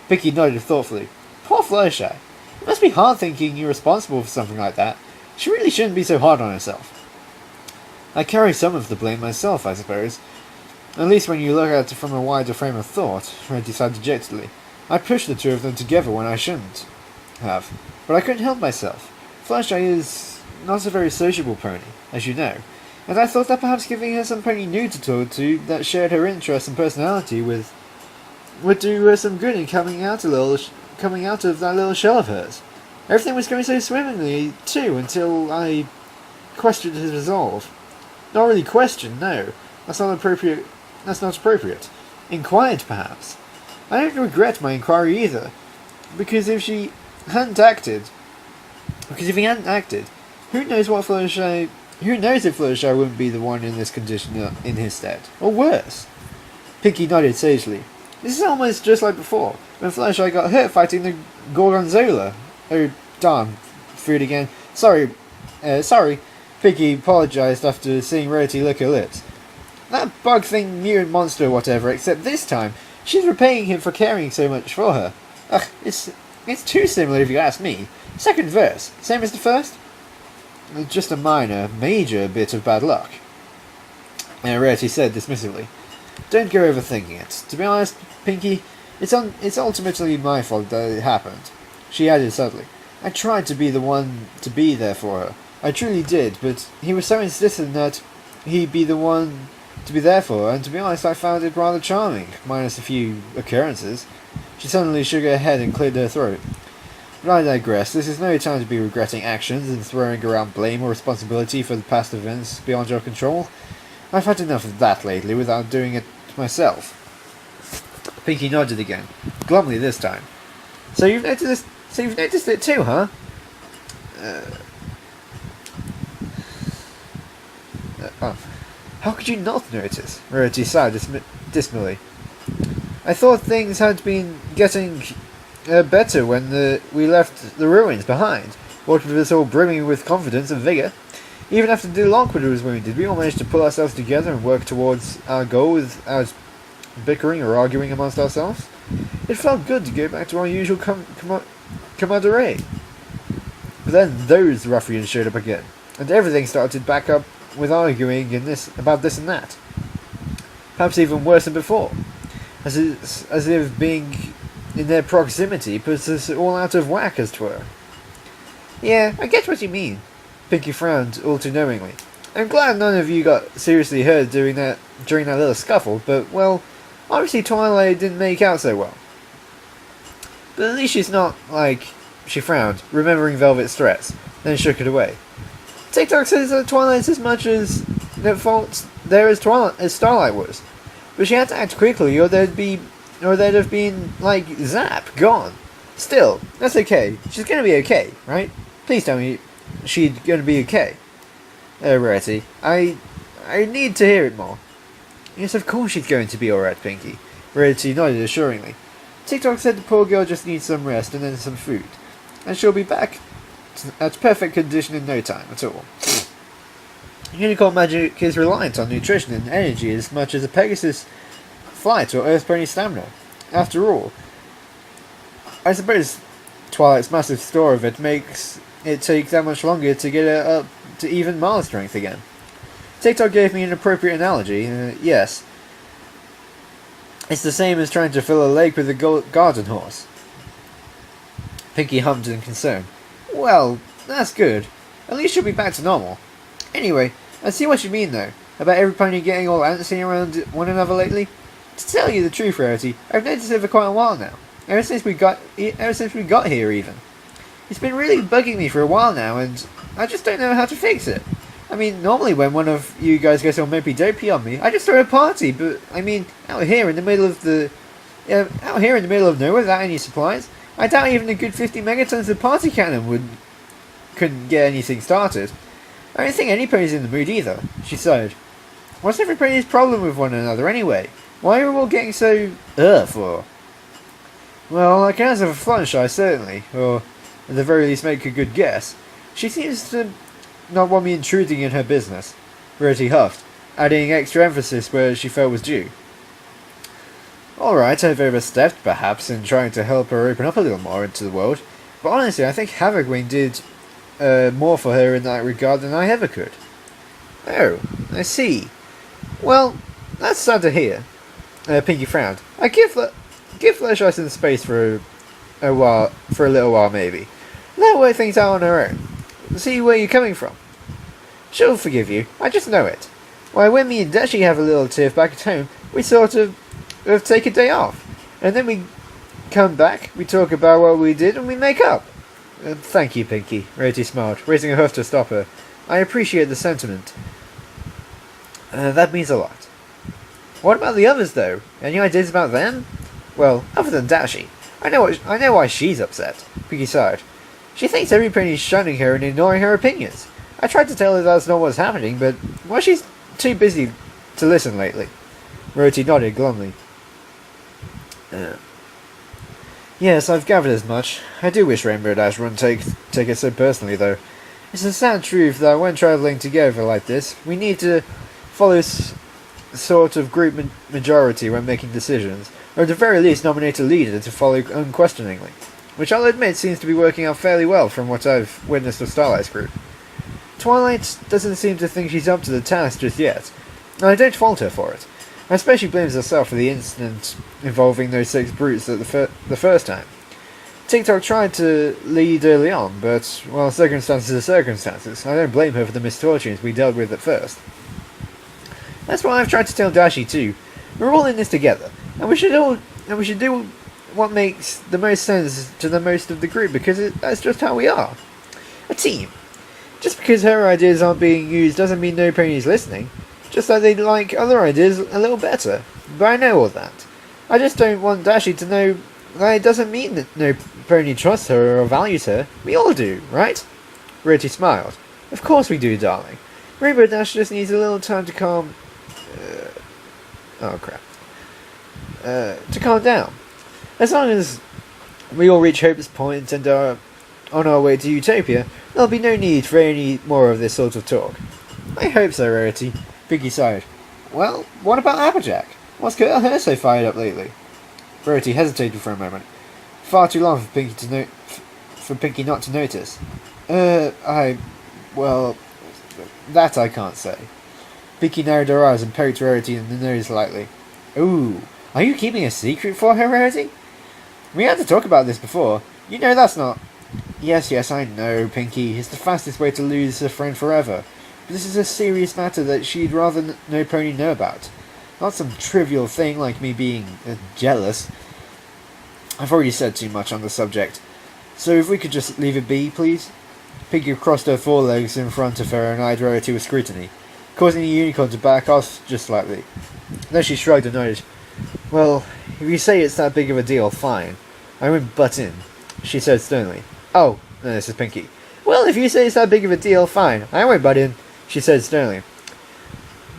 Pinkie nodded thoughtfully. Poor Fluttershy. It must be hard thinking you're responsible for something like that. She really shouldn't be so hard on herself. I carry some of the blame myself, I suppose. At least when you look at it from a wider frame of thought, Rarity sighed dejectedly. I pushed the two of them together when I shouldn't have. But I couldn't help myself. Fluttershy is not a very sociable pony, as you know, and I thought that perhaps giving her some pony new to talk to that shared her interests and personality would do her some good in coming out of that little shell of hers. Everything was going so swimmingly, too, until I questioned his resolve. Not really questioned, no. That's not appropriate. Inquired, perhaps. I don't regret my inquiry either, because if he hadn't acted, who knows if Fluttershy wouldn't be the one in this condition in his stead, or worse. Pinkie nodded sagely. This is almost just like before, when Fluttershy got hurt fighting the Gargantuan. Oh, darn, food again. Sorry. Pinkie apologised after seeing Rarity lick her lips. That bug thing, mutant monster, whatever, except this time, she's repaying him for caring so much for her. Ugh, it's too similar if you ask me. Second verse, same as the first? Just a major bit of bad luck. Rarity said dismissively. Don't go overthinking it. To be honest, Pinkie, it's ultimately my fault that it happened. She added subtly. I tried to be the one to be there for her. I truly did, but he was so insistent that he'd be the one to be there for her, and to be honest, I found it rather charming, minus a few occurrences. She suddenly shook her head and cleared her throat. But I digress. This is no time to be regretting actions and throwing around blame or responsibility for the past events beyond your control. I've had enough of that lately without doing it myself. Pinkie nodded again, glumly this time. So you've noticed it too, huh? How could you not notice? Rarity sighed dismally. I thought things had been getting better when we left the ruins behind, what with us all brimming with confidence and vigour. Even after the Lockwood was wounded, we all managed to pull ourselves together and work towards our goal without bickering or arguing amongst ourselves. It felt good to go back to our usual camaraderie. But then those ruffians showed up again, and everything started back up with arguing about this and that. Perhaps even worse than before, as if being in their proximity puts us all out of whack, as 'twere. Yeah, I get what you mean. Pinkie frowned all too knowingly. I'm glad none of you got seriously hurt during that little scuffle, but, well, Obviously Twilight didn't make out so well. But at least she's not, like... She frowned, remembering Velvet's threats, then shook it away. TikTok says that Twilight's as much as at fault there as Starlight was. But she had to act quickly or they'd have been, like, zap, gone. Still, that's okay. She's gonna be okay, right? Please tell me she's gonna be okay. Rarity, I need to hear it more. Yes, of course she's going to be alright, Pinkie. Rarity nodded assuringly. TikTok said the poor girl just needs some rest and then some food. And she'll be back at perfect condition in no time at all. Unicorn magic is reliant on nutrition and energy as much as a Pegasus flight or Earth pony stamina. After all, I suppose Twilight's massive store of it makes it take that much longer to get her up to even Mars strength again. TikTok gave me an appropriate analogy. Yes. It's the same as trying to fill a lake with a garden horse. Pinkie hummed in concern. Well, that's good. At least she'll be back to normal. Anyway, I see what you mean though, about every pony getting all antsy around one another lately. To tell you the truth, Rarity, I've noticed it for quite a while now. Ever since we got here even. It's been really bugging me for a while now, and I just don't know how to fix it. I mean, normally when one of you guys gets all mopey dopey on me, I just throw a party, but I mean, out here in the middle of nowhere without any supplies, I doubt even a good 50 megatons of party cannon couldn't get anything started. I don't think any pony's in the mood either, she sighed. What's every pony's problem with one another anyway? Why are we all getting so for? Well, I can answer for Fluttershy, certainly, or at the very least make a good guess. She seems to not want me intruding in her business. Rarity huffed, adding extra emphasis where she felt was due. Alright, I've overstepped, perhaps, in trying to help her open up a little more into the world, but honestly, I think Havocwing did more for her in that regard than I ever could. Oh, I see. Well, that's sad to hear. Pinkie frowned. I give Fluttershy some space for a little while maybe. Let her work things out on her own. See where you're coming from. She'll forgive you, I just know it. Why, when me and Dashy have a little tiff back at home, we sort of take a day off. And then we come back, we talk about what we did, and we make up. Thank you, Pinkie, Rarity smiled, raising a hoof to stop her. I appreciate the sentiment. That means a lot. What about the others, though? Any ideas about them? Well, other than Dashy, I know why she's upset. Pinkie sighed. She thinks every pony's shunning her and ignoring her opinions. I tried to tell her that's not what's happening, but well, she's too busy to listen lately. Rarity nodded glumly. Yes, I've gathered as much. I do wish Rainbow Dash wouldn't take it so personally, though. It's a sad truth that when travelling together like this, we need to follow sort of group majority when making decisions, or at the very least nominate a leader to follow unquestioningly, which I'll admit seems to be working out fairly well from what I've witnessed of Starlight's group. Twilight doesn't seem to think she's up to the task just yet, and I don't fault her for it. I suppose she blames herself for the incident involving those 6 brutes at the first time. TikTok tried to lead early on, but, well, circumstances are circumstances. I don't blame her for the misfortunes we dealt with at first. That's why I've tried to tell Dashy too. We're all in this together, and we should do what makes the most sense to the most of the group, because that's just how we are. A team. Just because her ideas aren't being used doesn't mean no pony's listening. Just like they like other ideas a little better. But I know all that. I just don't want Dashy to know that it doesn't mean that no pony trusts her or values her. We all do, right? Rarity smiled. Of course we do, darling. Rainbow Dash just needs a little time to calm... to calm down. As long as we all reach Hope's Point and are on our way to Utopia, there'll be no need for any more of this sort of talk. I hope so, Rarity. Pinkie sighed. Well, what about Applejack? What's got her so fired up lately? Rarity hesitated for a moment. Far too long for Pinkie not to notice. Well, that I can't say. Pinkie narrowed her eyes and poked Rarity in the nose lightly. Ooh, are you keeping a secret for her, Rarity? We had to talk about this before. You know that's not... Yes, I know, Pinkie. It's the fastest way to lose a friend forever. But this is a serious matter that she'd rather no pony know about. Not some trivial thing like me being jealous. I've already said too much on the subject. So if we could just leave it be, please? Pinkie crossed her forelegs in front of her and eyed Rarity with scrutiny, causing the unicorn to back off just slightly. Then she shrugged and nodded. Well, if you say it's that big of a deal, fine. I won't butt in, she said sternly. Oh, no, this is Pinkie. Well, if you say it's that big of a deal, fine. I won't butt in, she said sternly.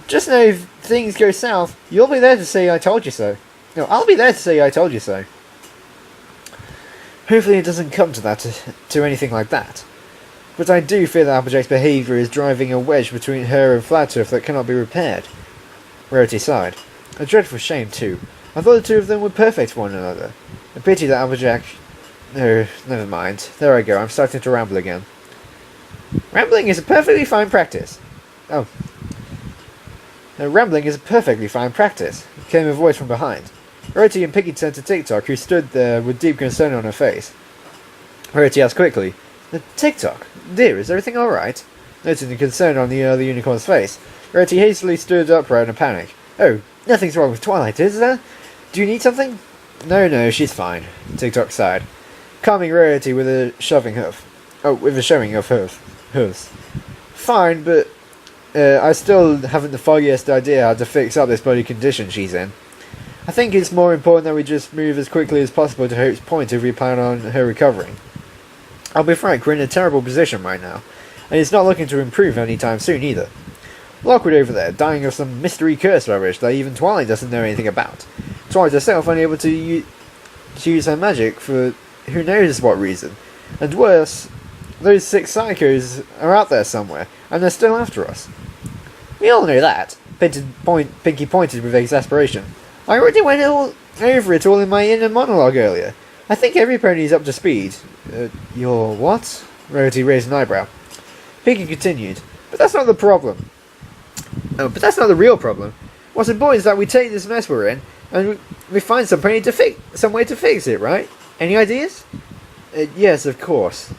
Just know if things go south, you'll be there to say I told you so. No, I'll be there to say I told you so. Hopefully it doesn't come to that, to anything like that. But I do fear that Applejack's behaviour is driving a wedge between her and Fluttershy that cannot be repaired. Rarity sighed. A dreadful shame, too. I thought the two of them were perfect for one another. A pity that Applejack... Oh, never mind. There I go, I'm starting to ramble again. Rambling is a perfectly fine practice. Oh. Rambling is a perfectly fine practice, came a voice from behind. Rarity and Pinkie turned to TikTok, who stood there with deep concern on her face. Rarity asked quickly, TikTok, dear, is everything alright? Noting the concern on the other unicorn's face, Rarity hastily stood upright in a panic. Oh, nothing's wrong with Twilight, is there? Do you need something? No, she's fine, TikTok sighed, calming Rarity with a shoving hoof. Oh, with a showing of hooves. Fine, but I still haven't the foggiest idea how to fix up this bloody condition she's in. I think it's more important that we just move as quickly as possible to Hope's Point if we plan on her recovering. I'll be frank, we're in a terrible position right now, and it's not looking to improve anytime soon either. Lockwood over there, dying of some mystery curse rubbish that even Twilight doesn't know anything about. Twilight herself unable to use her magic for who knows what reason. And worse, those 6 psychos are out there somewhere, and they're still after us. We all know that, Pinkie pointed with exasperation. I already went over it all in my inner monologue earlier. I think every pony's up to speed. Your what? Rarity raised an eyebrow. Pinkie continued, but that's not the problem. Oh, but that's not the real problem. What's important is that we take this mess we're in, and we find some way to fix it, right? Any ideas? Yes, of course.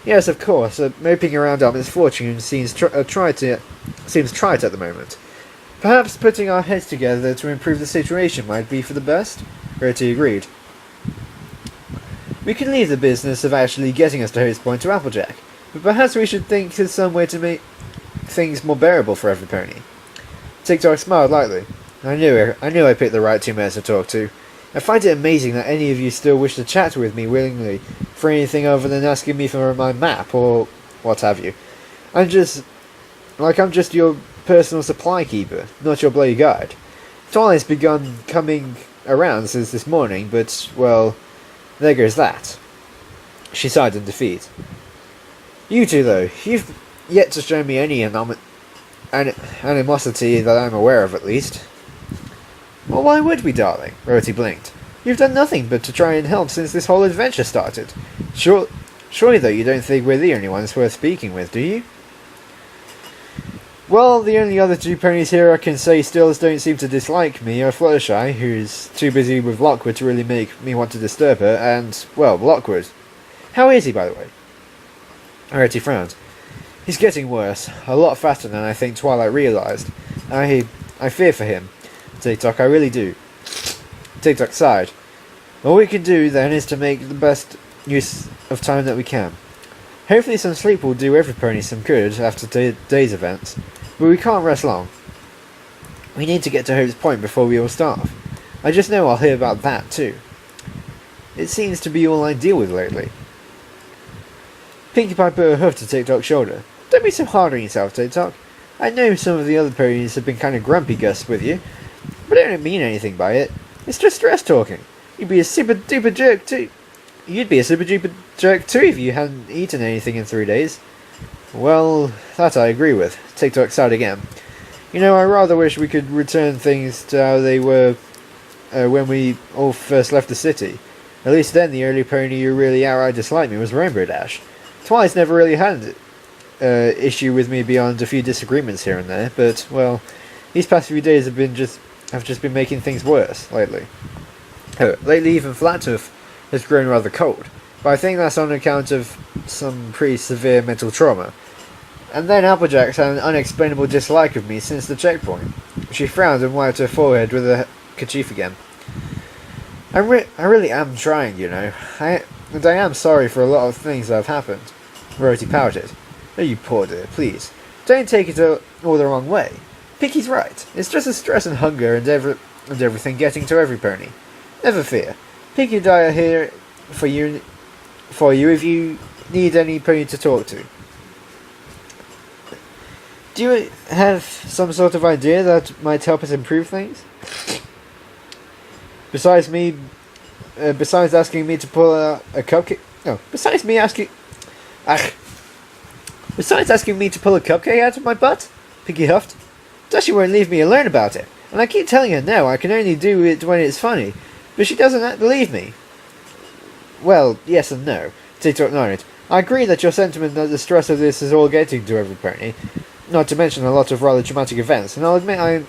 Yes, of course. Moping around our misfortune seems trite at the moment. Perhaps putting our heads together to improve the situation might be for the best? Rarity agreed. We can leave the business of actually getting us to Hope's Point to Applejack, but perhaps we should think of some way to make things more bearable for every pony. TikTok smiled lightly. I knew I picked the right 2 men to talk to. I find it amazing that any of you still wish to chat with me willingly for anything other than asking me for my map or what have you. I'm just your personal supply keeper, not your bloody guide. Twilight's begun coming around since this morning, but, well, there goes that. She sighed in defeat. You two, though, you've yet to show me any animosity that I'm aware of, at least. Well, why would we, darling? Rarity blinked. You've done nothing but to try and help since this whole adventure started. Surely, though, you don't think we're the only ones worth speaking with, do you? Well, the only other 2 ponies here I can say still don't seem to dislike me are Fluttershy, who's too busy with Lockwood to really make me want to disturb her, and, well, Lockwood. How is he, by the way? Rarity frowned. He's getting worse, a lot faster than I think Twilight realised. I fear for him. TikTok, I really do. TikTok sighed. All we can do, then, is to make the best use of time that we can. Hopefully some sleep will do every pony some good after today's events, but we can't rest long. We need to get to Hope's Point before we all starve. I just know I'll hear about that too. It seems to be all I deal with lately. Pinkie Pie put her hoof to TikTok's shoulder. Don't be so hard on yourself, TikTok. I know some of the other ponies have been kind of grumpy Gus with you, but I don't mean anything by it. It's just stress talking. You'd be a super duper jerk too if you hadn't eaten anything in 3 days. Well, that I agree with. TikTok sighed again. You know, I rather wish we could return things to how they were when we all first left the city. At least then the only pony who really outright disliked me was Rainbow Dash. Twilight's never really had an issue with me beyond a few disagreements here and there, but, well, these past few days have just been making things worse lately. Lately even Fluttershy has grown rather cold, but I think that's on account of some pretty severe mental trauma. And then Applejack's had an unexplainable dislike of me since the checkpoint. She frowned and wiped her forehead with her kerchief again. I really am trying, you know. And I am sorry for a lot of things that have happened. Rarity pouted. Oh, you poor dear, please. Don't take it all the wrong way. Pinkie's right. It's just the stress and hunger and everything getting to every pony. Never fear. Pinkie and I are here for you if you need any pony to talk to. Do you have some sort of idea that might help us improve things? Besides asking me to pull a cupcake... No, besides asking me to pull a cupcake out of my butt? Pinkie huffed. Dashi won't leave me alone about it, and I keep telling her no, I can only do it when it's funny, but she doesn't believe me. Well, yes and no. TikTok nodded. I agree that your sentiment that the stress of this is all getting to every pony, not to mention a lot of rather traumatic events, and I'll admit I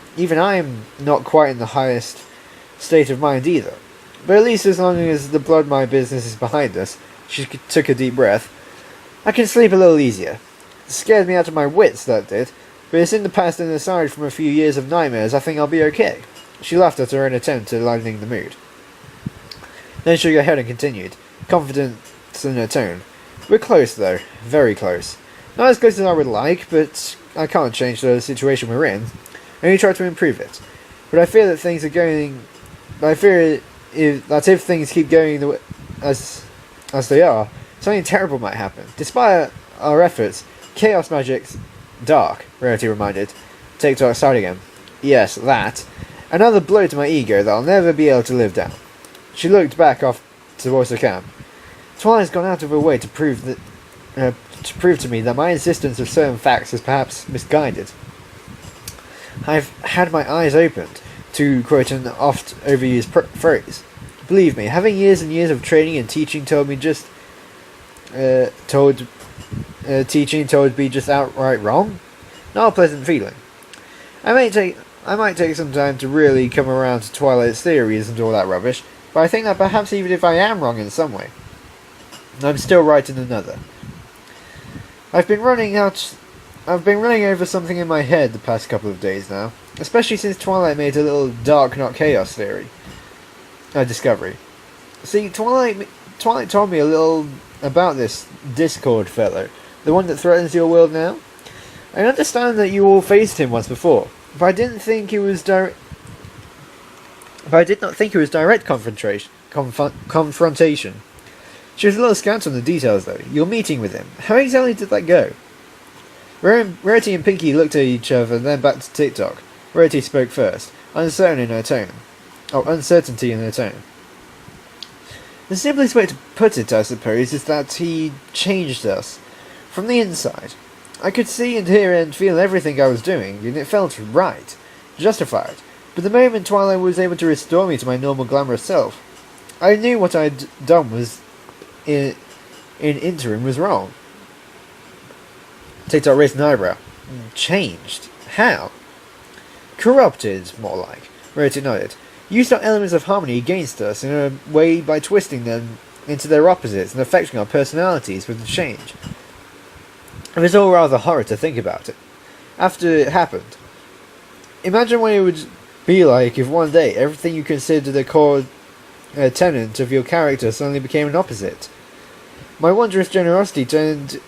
am not quite in the highest state of mind either. But at least as long as the blood my business is behind us, she took a deep breath, I can sleep a little easier. It scared me out of my wits, that did, but it's in the past and aside from a few years of nightmares, I think I'll be okay. She laughed at her own attempt at lightening the mood. Then shook her head and continued, confidence in her tone. We're close though, very close. Not as close as I would like, but I can't change the situation we're in. I only try to improve it. But I fear that things are going... if things keep going as they are, something terrible might happen. Despite our efforts, chaos magic's dark, Rarity reminded. TikTok sighed again. Yes, that. Another blow to my ego that I'll never be able to live down. She looked back off towards the camp. Twilight's gone out of her way to prove to me that my insistence of certain facts is perhaps misguided. I've had my eyes opened, to quote an oft overused phrase. Believe me, having years and years of training and teaching told me just be just outright wrong. Not a pleasant feeling. I might take some time to really come around to Twilight's theories and all that rubbish, but I think that perhaps even if I am wrong in some way, I'm still right in another. I've been running over something in my head the past couple of days now, especially since Twilight made a little dark, not chaos theory. Discovery. See, Twilight told me a little about this Discord fellow, the one that threatens your world now. I understand that you all faced him once before, but I did not think it was direct confrontation. She was a little scant on the details, though. Your meeting with him. How exactly did that go? Rarity and Pinkie looked at each other, then back to TikTok. Rarity spoke first, uncertainty in her tone. The simplest way to put it, I suppose, is that he changed us. From the inside. I could see and hear and feel everything I was doing, and it felt right. Justified. But the moment Twilight was able to restore me to my normal glamorous self, I knew what I'd done was in interim was wrong. TikTok raised an eyebrow. Changed? How? Corrupted, more like. Rarity nodded. Used our elements of harmony against us in a way by twisting them into their opposites and affecting our personalities with the change. It was all rather horrid to think about it. After it happened. Imagine what it would be like if one day everything you considered a core tenet of your character suddenly became an opposite. My wondrous generosity turned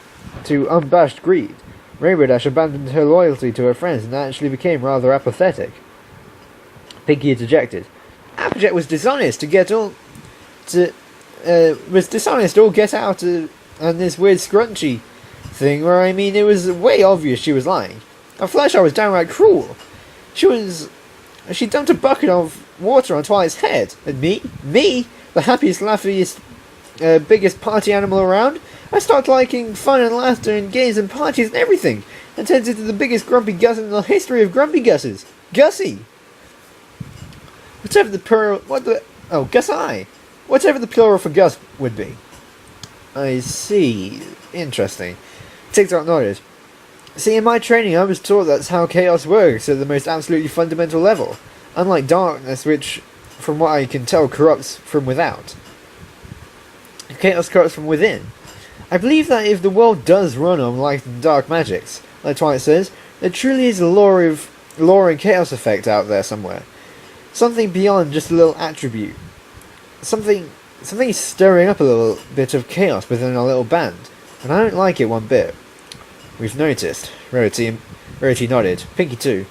to unabashed greed. Rainbow Dash abandoned her loyalty to her friends and actually became rather apathetic. Pinkie interjected. Applejack was dishonest get out and this weird scrunchy thing where, I mean, it was way obvious she was lying. At Fluttershy was downright cruel. She dumped a bucket of water on Twilight's head. And me, the happiest, laughiest, biggest party animal around, I started liking fun and laughter and games and parties and everything, and turned into the biggest grumpy Gus in the history of grumpy Gusses. Gussie! Whatever the plural for Gus would be. I see. Interesting. TikTok nodded. See, in my training I was taught that's how chaos works at the most absolutely fundamental level. Unlike darkness, which, from what I can tell, corrupts from without. Chaos corrupts from within. I believe that if the world does run on light and dark magics, like Twilight says, there truly is a law of law and chaos effect out there somewhere. Something beyond just a little attribute. Something stirring up a little bit of chaos within our little band, and I don't like it one bit. We've noticed. Rarity nodded. Pinkie too.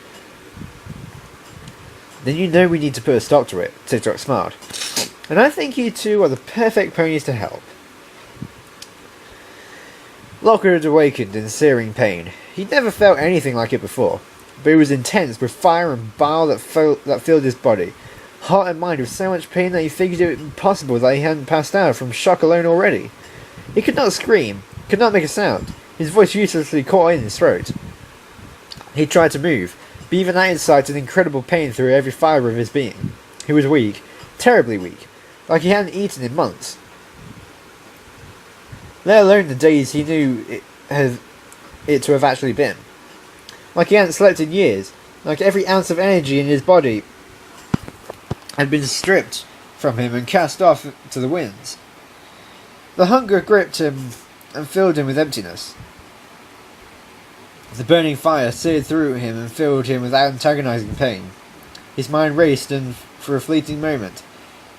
Then you know we need to put a stop to it, TikTok smiled. And I think you two are the perfect ponies to help. Lockwood had awakened in searing pain. He'd never felt anything like it before, but it was intense with fire and bile that filled his body. Heart and mind with so much pain that he figured it impossible that he hadn't passed out from shock alone already. He could not scream, could not make a sound. His voice uselessly caught in his throat. He tried to move, but even that incited incredible pain through every fibre of his being. He was weak, terribly weak, like he hadn't eaten in months. Let alone the days he knew it to have actually been. Like he hadn't slept in years, like every ounce of energy in his body had been stripped from him and cast off to the winds. The hunger gripped him and filled him with emptiness. The burning fire seared through him and filled him with antagonizing pain. His mind raced, and for a fleeting moment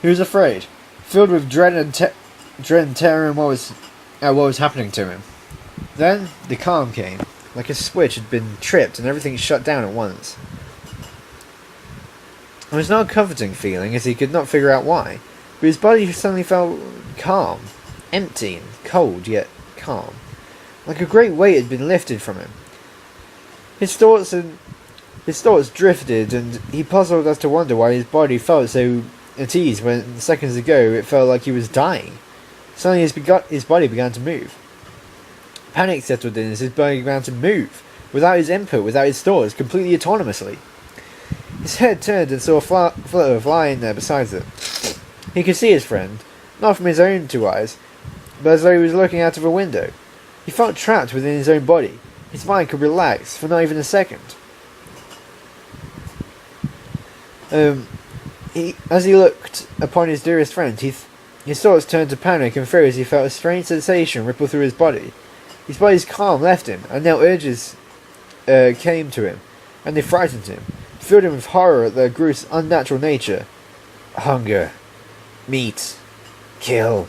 he was afraid, filled with dread and terror at what was happening to him. Then the calm came, like a switch had been tripped and everything shut down at once. It was not a comforting feeling, as he could not figure out why, but his body suddenly felt calm, empty and cold, yet calm, like a great weight had been lifted from him. His thoughts drifted, and he puzzled as to wonder why his body felt so at ease when seconds ago it felt like he was dying. Suddenly his body began to move. Panic settled in as his body began to move, without his input, without his thoughts, completely autonomously. His head turned and saw a flutter lying there beside it. He could see his friend, not from his own two eyes, but as though he was looking out of a window. He felt trapped within his own body. His mind could relax for not even a second. As he looked upon his dearest friend, his thoughts turned to panic and fear as he felt a strange sensation ripple through his body. His body's calm left him, and now urges came to him, and they frightened him, filled him with horror at their gross, unnatural nature. Hunger. Meat. Kill.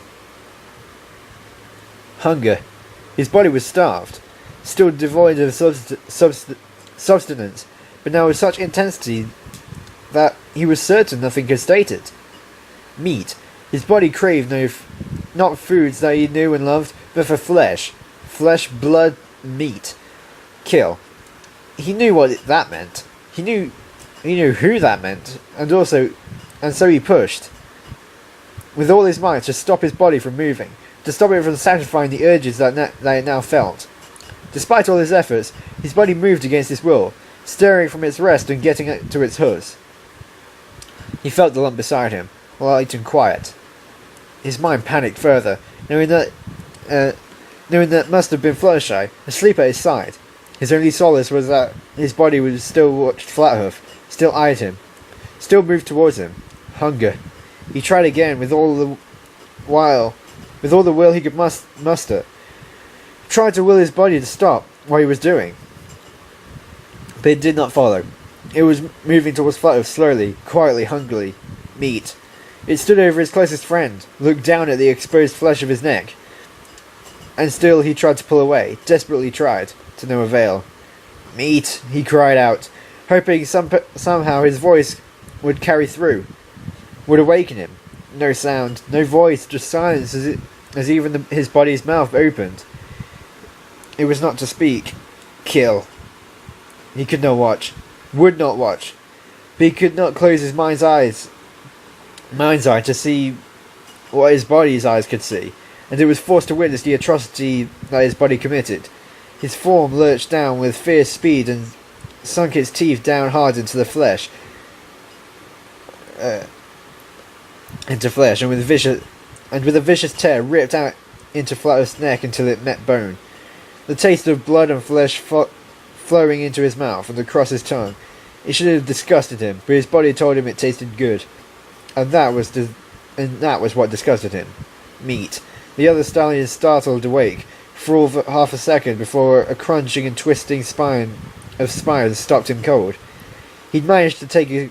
Hunger. His body was starved, still devoid of substance, but now with such intensity that he was certain nothing could state it. Meat. His body craved not foods that he knew and loved, but for flesh. Flesh, blood, meat. Kill. He knew what that meant. He knew who that meant, and so he pushed with all his might to stop his body from moving, to stop it from satisfying the urges that it now felt. Despite all his efforts, his body moved against his will, stirring from its rest and getting to its hooves. He felt the lump beside him, light and quiet. His mind panicked further, knowing that must have been Fluttershy, asleep at his side. His only solace was that his body was still watched Flathoof, still eyed him, still moved towards him. Hunger. He tried again with all the will he could muster. Tried to will his body to stop what he was doing, but it did not follow. It was moving towards Flutter slowly, quietly, hungrily. Meat. It stood over his closest friend, looked down at the exposed flesh of his neck, and still he tried to pull away, desperately tried, to no avail. Meat, he cried out, hoping somehow his voice would carry through, would awaken him. No sound, no voice, just silence as even his body's mouth opened. It was not to speak. Kill. He could not watch, would not watch, but he could not close his mind's eye to see what his body's eyes could see, and it was forced to witness the atrocity that his body committed. His form lurched down with fierce speed and sunk its teeth down hard into the flesh, and with a vicious tear ripped out into Flutter's neck until it met bone. The taste of blood and flesh flowing into his mouth and across his tongue. It should have disgusted him, but his body told him it tasted good, and that was what disgusted him. Meat. The other stallions startled awake for all half a second before a crunching and twisting spine stopped him cold. He'd managed to take a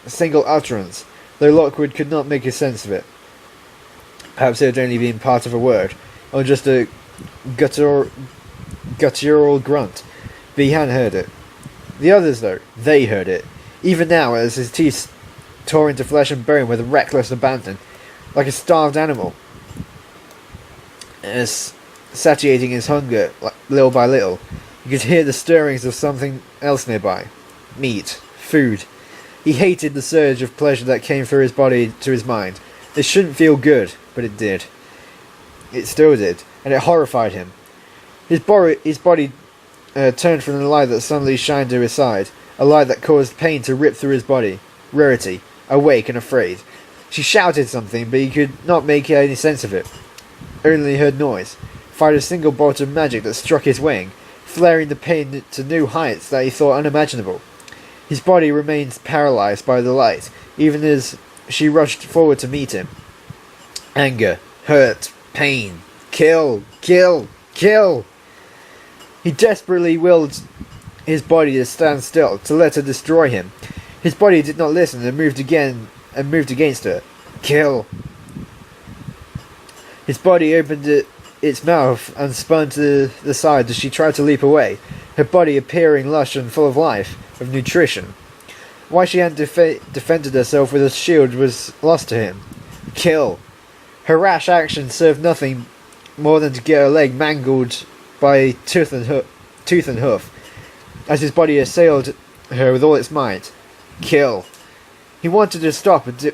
single utterance, though Lockwood could not make a sense of it. Perhaps it had only been part of a word, or just a guttural grunt, but he hadn't heard it. The others, though, they heard it, even now as his teeth tore into flesh and bone with a reckless abandon, like a starved animal, as satiating his hunger little by little. You could hear the stirrings of something else nearby. Meat. Food. He hated the surge of pleasure that came through his body to his mind. It shouldn't feel good, but it did. It still did, and it horrified him. His body turned from the light that suddenly shined to his side, a light that caused pain to rip through his body. Rarity, awake and afraid. She shouted something, but he could not make any sense of it. Only heard noise. Fired a single bolt of magic that struck his wing, flaring the pain to new heights that he thought unimaginable. His body remained paralyzed by the light, even as she rushed forward to meet him. Anger, hurt, pain, kill, kill, kill. He desperately willed his body to stand still, to let her destroy him. His body did not listen and moved against her. Kill. His body opened its mouth and spun to the side as she tried to leap away, her body appearing lush and full of life, of nutrition. Why she hadn't defended herself with a shield was lost to him. Kill. Her rash action served nothing more than to get her leg mangled by tooth and hoof, as his body assailed her with all its might. Kill. He wanted to stop and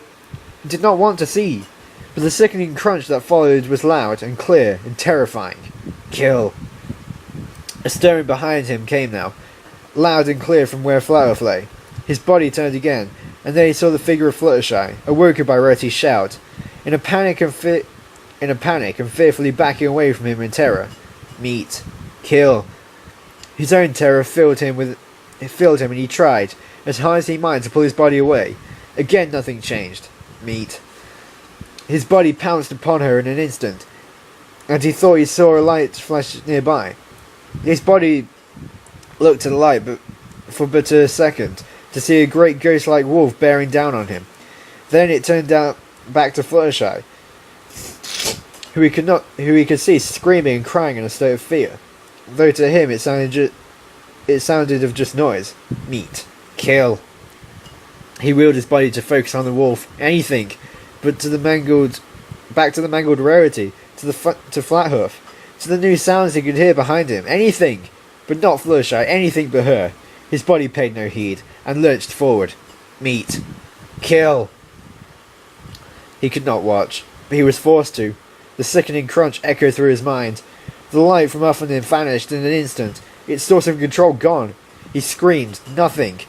did not want to see, but the sickening crunch that followed was loud and clear and terrifying. Kill. A stirring behind him came now, loud and clear from where Flower lay. His body turned again, and then he saw the figure of Fluttershy, awoken by Rarity's shout, in a panic and fearfully backing away from him in terror. Meat. Kill. His own terror filled him, and he tried, as hard as he might, to pull his body away. Again nothing changed. Meat. His body pounced upon her in an instant, and he thought he saw a light flash nearby. His body looked to the light for but a second, to see a great ghost-like wolf bearing down on him. Then it turned back to Fluttershy, who he could see screaming and crying in a state of fear, though to him it sounded of just noise. Meat. Kill. He wheeled his body to focus on the wolf. Anything, but back to the mangled Rarity, to Flathoof, to the new sounds he could hear behind him. Anything, but not Fluttershy. Anything but her. His body paid no heed, and lurched forward. Meat. Kill. He could not watch, but he was forced to. The sickening crunch echoed through his mind. The light from up him vanished in an instant, its source of control gone. He screamed. Nothing.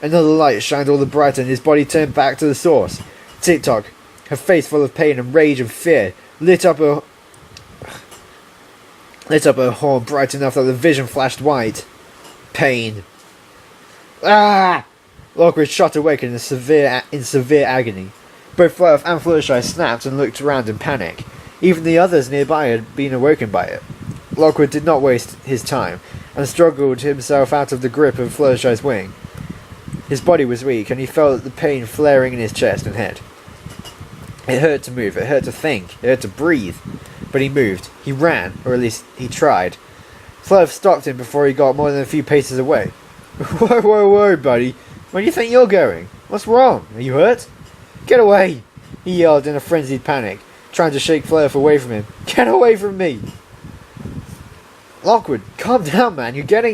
Another light shined all the brighter, and his body turned back to the source. Tick-tock, her face full of pain and rage and fear, lit up her horn bright enough that the vision flashed white. Pain. Ah! Lockwood shot awake in severe agony. Both Fluff and Fluttershy snapped and looked around in panic. Even the others nearby had been awoken by it. Lockwood did not waste his time, and struggled himself out of the grip of Fluttershy's wing. His body was weak, and he felt the pain flaring in his chest and head. It hurt to move, it hurt to think, it hurt to breathe. But he moved. He ran, or at least he tried. Fluff stopped him before he got more than a few paces away. Whoa, whoa, whoa, buddy. Where do you think you're going? What's wrong? Are you hurt? Get away! He yelled in a frenzied panic, trying to shake Fluff away from him. Get away from me! Lockwood, calm down, man. Get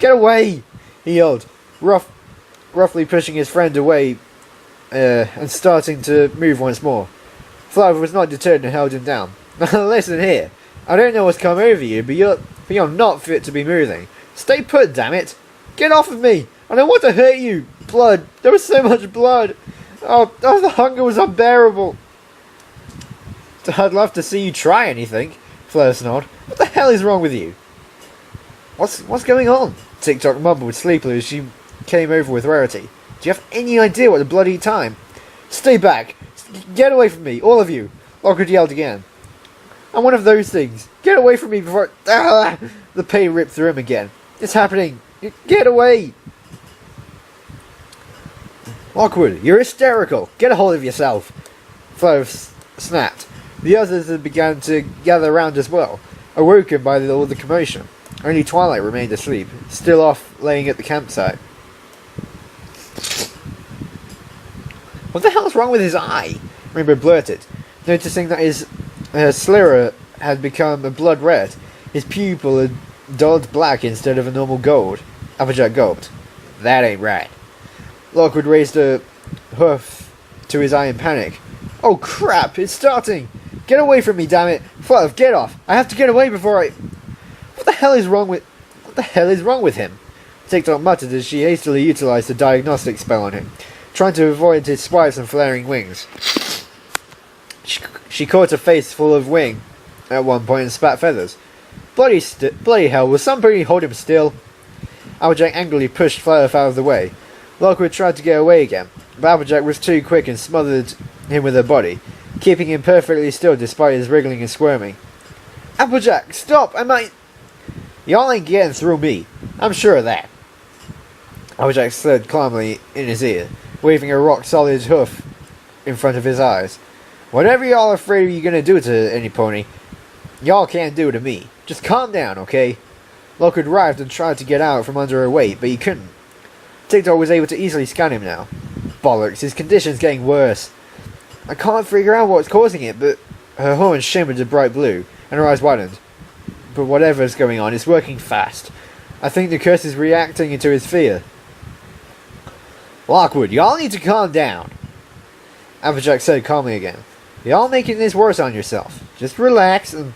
away! He yelled, roughly pushing his friend away and starting to move once more. Fluff was not deterred and held him down. Listen here. I don't know what's come over you, but you're not fit to be moving. Stay put, damn it! Get off of me! I don't want to hurt you! Blood! There was so much blood! Oh, the hunger was unbearable! I'd love to see you try anything, Fleur snarled. What the hell is wrong with you? What's going on? Tick-tock mumbled sleepily as she came over with Rarity. Do you have any idea what the bloody time? Stay back! Get away from me, all of you! Lockwood yelled again. I'm one of those things. Get away from me before... Ah! The pain ripped through him again. It's happening. Get away! Lockwood, you're hysterical! Get a hold of yourself! Flutter snapped. The others had begun to gather round as well, awoken by all the commotion. Only Twilight remained asleep, still off laying at the campsite. What the hell's wrong with his eye? Rainbow blurted, noticing that his slither had become a blood red. His pupil had dulled black instead of a normal gold. Applejack gulped. That ain't right. Lockwood raised a hoof to his eye in panic. Oh crap, it's starting! Get away from me, damn it! Flutter, get off! I have to get away before I... What the hell is wrong with him? TikTok muttered as she hastily utilised the diagnostic spell on him, trying to avoid his swipes and flaring wings. She caught a face full of wing at one point and spat feathers. Bloody hell, will somebody hold him still? Applejack angrily pushed Flutter out of the way. Lockwood tried to get away again, but Applejack was too quick and smothered him with her body, keeping him perfectly still despite his wriggling and squirming. Applejack, stop! I might... Y'all ain't getting through me. I'm sure of that. Applejack slid calmly in his ear, waving a rock-solid hoof in front of his eyes. Whatever y'all are afraid you're gonna do to any pony, y'all can't do to me. Just calm down, okay? Lockwood writhed and tried to get out from under her weight, but he couldn't. TikTok was able to easily scan him now. Bollocks, his condition's getting worse. I can't figure out what's causing it, but... Her horns shimmered a bright blue, and her eyes widened. But whatever's going on, it's working fast. I think the curse is reacting to his fear. Lockwood, y'all need to calm down. Applejack said calmly again. Y'all making this worse on yourself. Just relax and...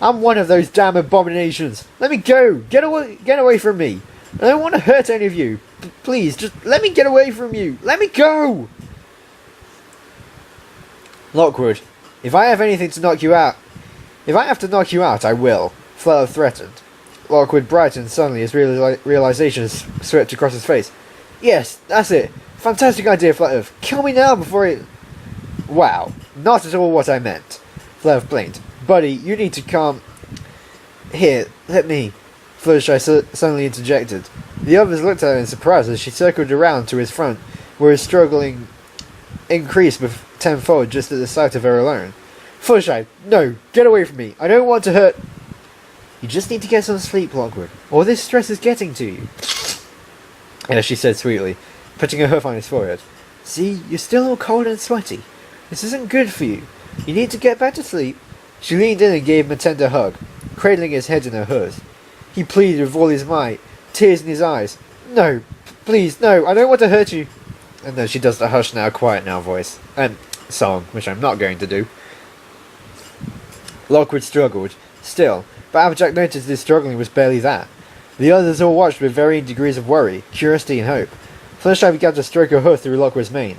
I'm one of those damn abominations. Let me go. Get away from me. I don't want to hurt any of you. Please, just let me get away from you. Let me go. Lockwood, if I have anything to knock you out... If I have to knock you out, I will. Flutter threatened. Lockwood brightened suddenly as realization swept across his face. Yes, that's it. Fantastic idea, Flutter. Kill me now before it... Wow, not at all what I meant. Flutter blinked. Buddy, you need to calm... Here, let me... Fluttershy suddenly interjected. The others looked at her in surprise as she circled around to his front, where his struggling increased tenfold just at the sight of her alone. Fluttershy, no, get away from me. I don't want to hurt... You just need to get some sleep, Lockwood. All this stress is getting to you. As she said sweetly, putting her hoof on his forehead. See, you're still all cold and sweaty. This isn't good for you. You need to get back to sleep. She leaned in and gave him a tender hug, cradling his head in her hers. He pleaded with all his might, tears in his eyes. No, please, no, I don't want to hurt you. And then she does the hush now, quiet now voice. Song, which I'm not going to do. Lockwood struggled, still, but Applejack noticed his struggling was barely that. The others all watched with varying degrees of worry, curiosity and hope. Fluttershy began to stroke her hoof through Lockwood's mane.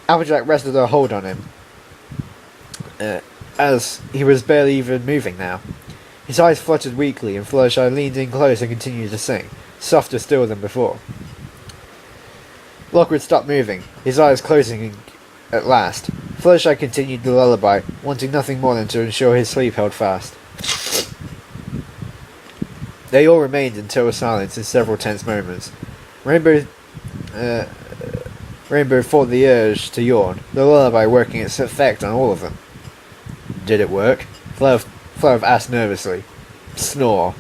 Applejack rested her hold on him, as he was barely even moving now. His eyes fluttered weakly, and Fluttershy leaned in close and continued to sing, softer still than before. Lockwood stopped moving, his eyes closing at last. Fluttershy continued the lullaby, wanting nothing more than to ensure his sleep held fast. They all remained in total silence in several tense moments. Rainbow fought the urge to yawn, the lullaby working its effect on all of them. Did it work? Flutter asked nervously. Snore.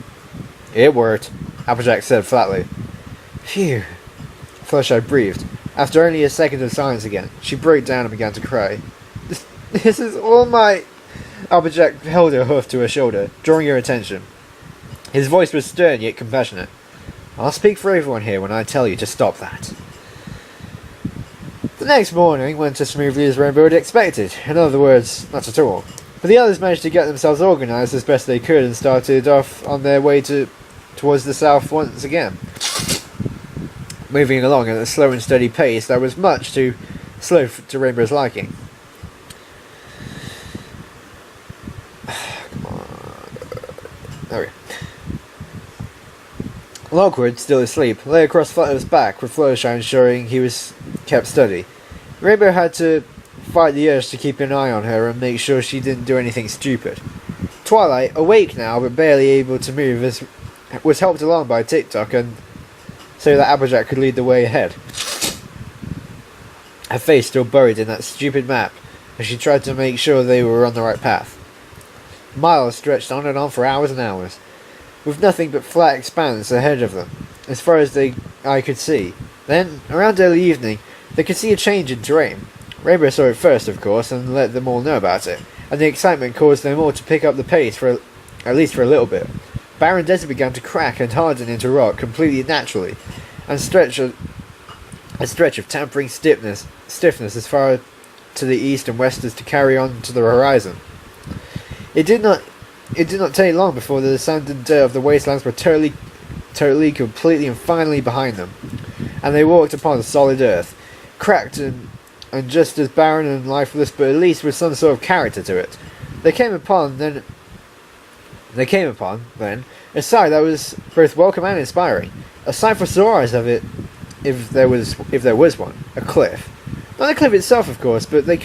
It worked, Applejack said flatly. Phew. Fluttershy breathed. After only a second of silence again, she broke down and began to cry. This is all my... Applejack held her hoof to her shoulder, drawing her attention. His voice was stern yet compassionate. I'll speak for everyone here when I tell you to stop that. The next morning went as smoothly as Rainbow had expected. In other words, not at all. But the others managed to get themselves organised as best they could and started off on their way towards the south once again. Moving along at a slow and steady pace that was much too slow to Rainbow's liking. Come on. There we go. Lockwood, still asleep, lay across Flutter's back with Fluttershy ensuring he was kept steady. Rainbow had to fight the urge to keep an eye on her and make sure she didn't do anything stupid. Twilight, awake now but barely able to move, was helped along by TikTok and so that Applejack could lead the way ahead. her face still buried in that stupid map, as she tried to make sure they were on the right path. Miles stretched on and on for hours and hours, with nothing but flat expanse ahead of them, as far as the eye could see. Then, around early evening, they could see a change in terrain. Rainbow saw it first, of course, and let them all know about it, and the excitement caused them all to pick up the pace at least for a little bit. Barren desert began to crack and harden into rock completely naturally, and a stretch of tampering stiffness as far to the east and west as to carry on to the horizon. It did not take long before the sand and dirt of the wastelands were totally, completely and finally behind them, and they walked upon solid earth, cracked and just as barren and lifeless, but at least with some sort of character to it. They came upon then a sight that was both welcome and inspiring. A sight for sore eyes of it, if there was one. A cliff. Not the cliff itself, of course, but what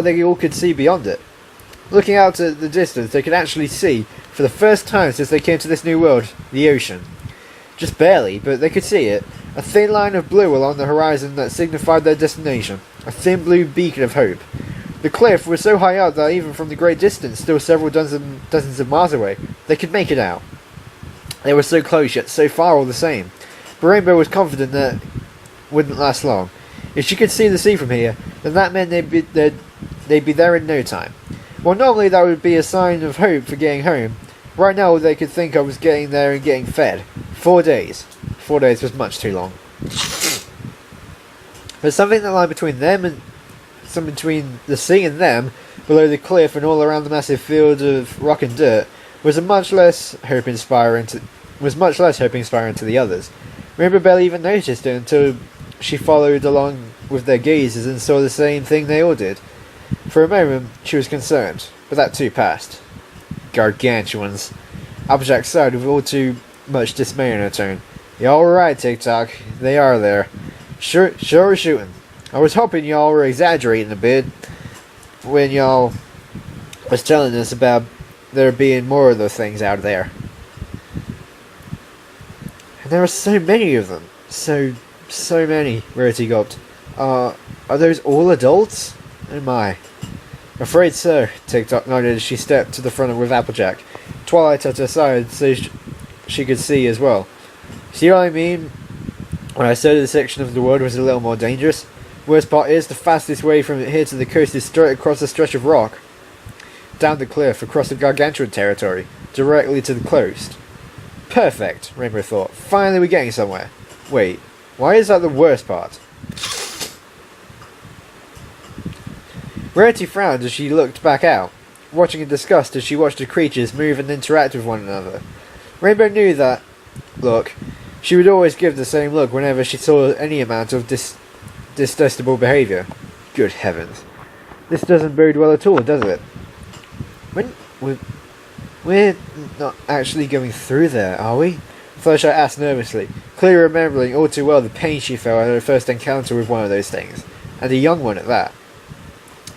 they all could see beyond it. Looking out at the distance, they could actually see, for the first time since they came to this new world, the ocean. Just barely, but they could see it. A thin line of blue along the horizon that signified their destination. A thin blue beacon of hope. The cliff was so high up that even from the great distance, still several dozens of miles away, they could make it out. They were so close, yet so far all the same. But Rainbow was confident that it wouldn't last long. If she could see the sea from here, then that meant they'd be there in no time. Well, normally that would be a sign of hope for getting home. Right now all they could think of was getting there and getting fed. 4 days. 4 days was much too long. But something that lay between between the sea and them, below the cliff and all around the massive field of rock and dirt, was much less hope inspiring to the others. Rainbow barely even noticed it until she followed along with their gazes and saw the same thing they all did. For a moment she was concerned, but that too passed. Gargantuans. Applejack sighed with all too much dismay in her tone. "You're alright, TikTok. They are there. Sure shooting. I was hoping y'all were exaggerating a bit when y'all was telling us about there being more of those things out there. And there are so many of them. So many," Rarity gulped. Are those all adults? Oh my. "Afraid so," TikTok nodded as she stepped to the front with Applejack. Twilight at her side so she could see as well. "See what I mean when I said this section of the world was a little more dangerous? Worst part is, the fastest way from here to the coast is straight across a stretch of rock. Down the cliff, across the Gargantuan territory, directly to the coast." Perfect, Rainbow thought. Finally we're getting somewhere. Wait, why is that the worst part? Rarity frowned as she looked back out, watching in disgust as she watched the creatures move and interact with one another. Rainbow knew that, look, she would always give the same look whenever she saw any amount of detestable behaviour. Good heavens. This doesn't bode well at all, does it? We're not actually going through there, are we? Fluttershy asked nervously, clearly remembering all too well the pain she felt at her first encounter with one of those things, and a young one at that.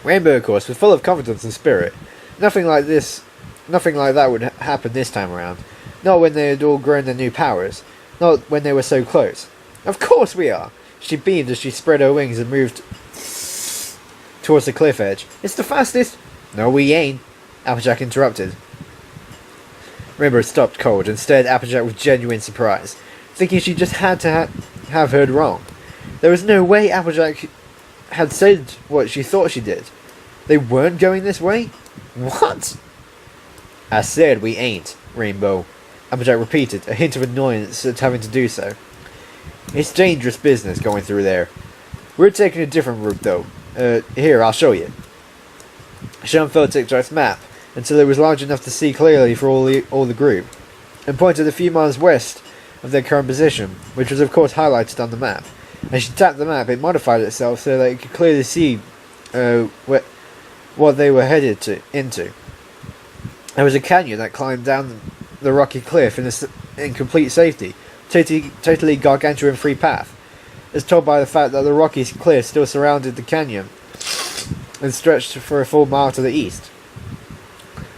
Rainbow, of course, was full of confidence and spirit. Nothing like that would happen this time around. Not when they had all grown their new powers. Not when they were so close. Of course we are! She beamed as she spread her wings and moved towards the cliff edge. It's the fastest... No, we ain't, Applejack interrupted. Rainbow stopped cold and stared at Applejack with genuine surprise, thinking she just had to have heard wrong. There was no way Applejack had said what she thought she did. They weren't going this way? What? I said we ain't, Rainbow, Applejack repeated, a hint of annoyance at having to do so. It's dangerous business going through there. We're taking a different route though. Here, I'll show you. She unfurled TikTok's map until it was large enough to see clearly for all the group, and pointed a few miles west of their current position, which was of course highlighted on the map. As she tapped the map, it modified itself so that it could clearly see what they were headed into. There was a canyon that climbed down the rocky cliff in complete safety, totally Gargantuan-free path, as told by the fact that the rocky cliff still surrounded the canyon and stretched for a full mile to the east.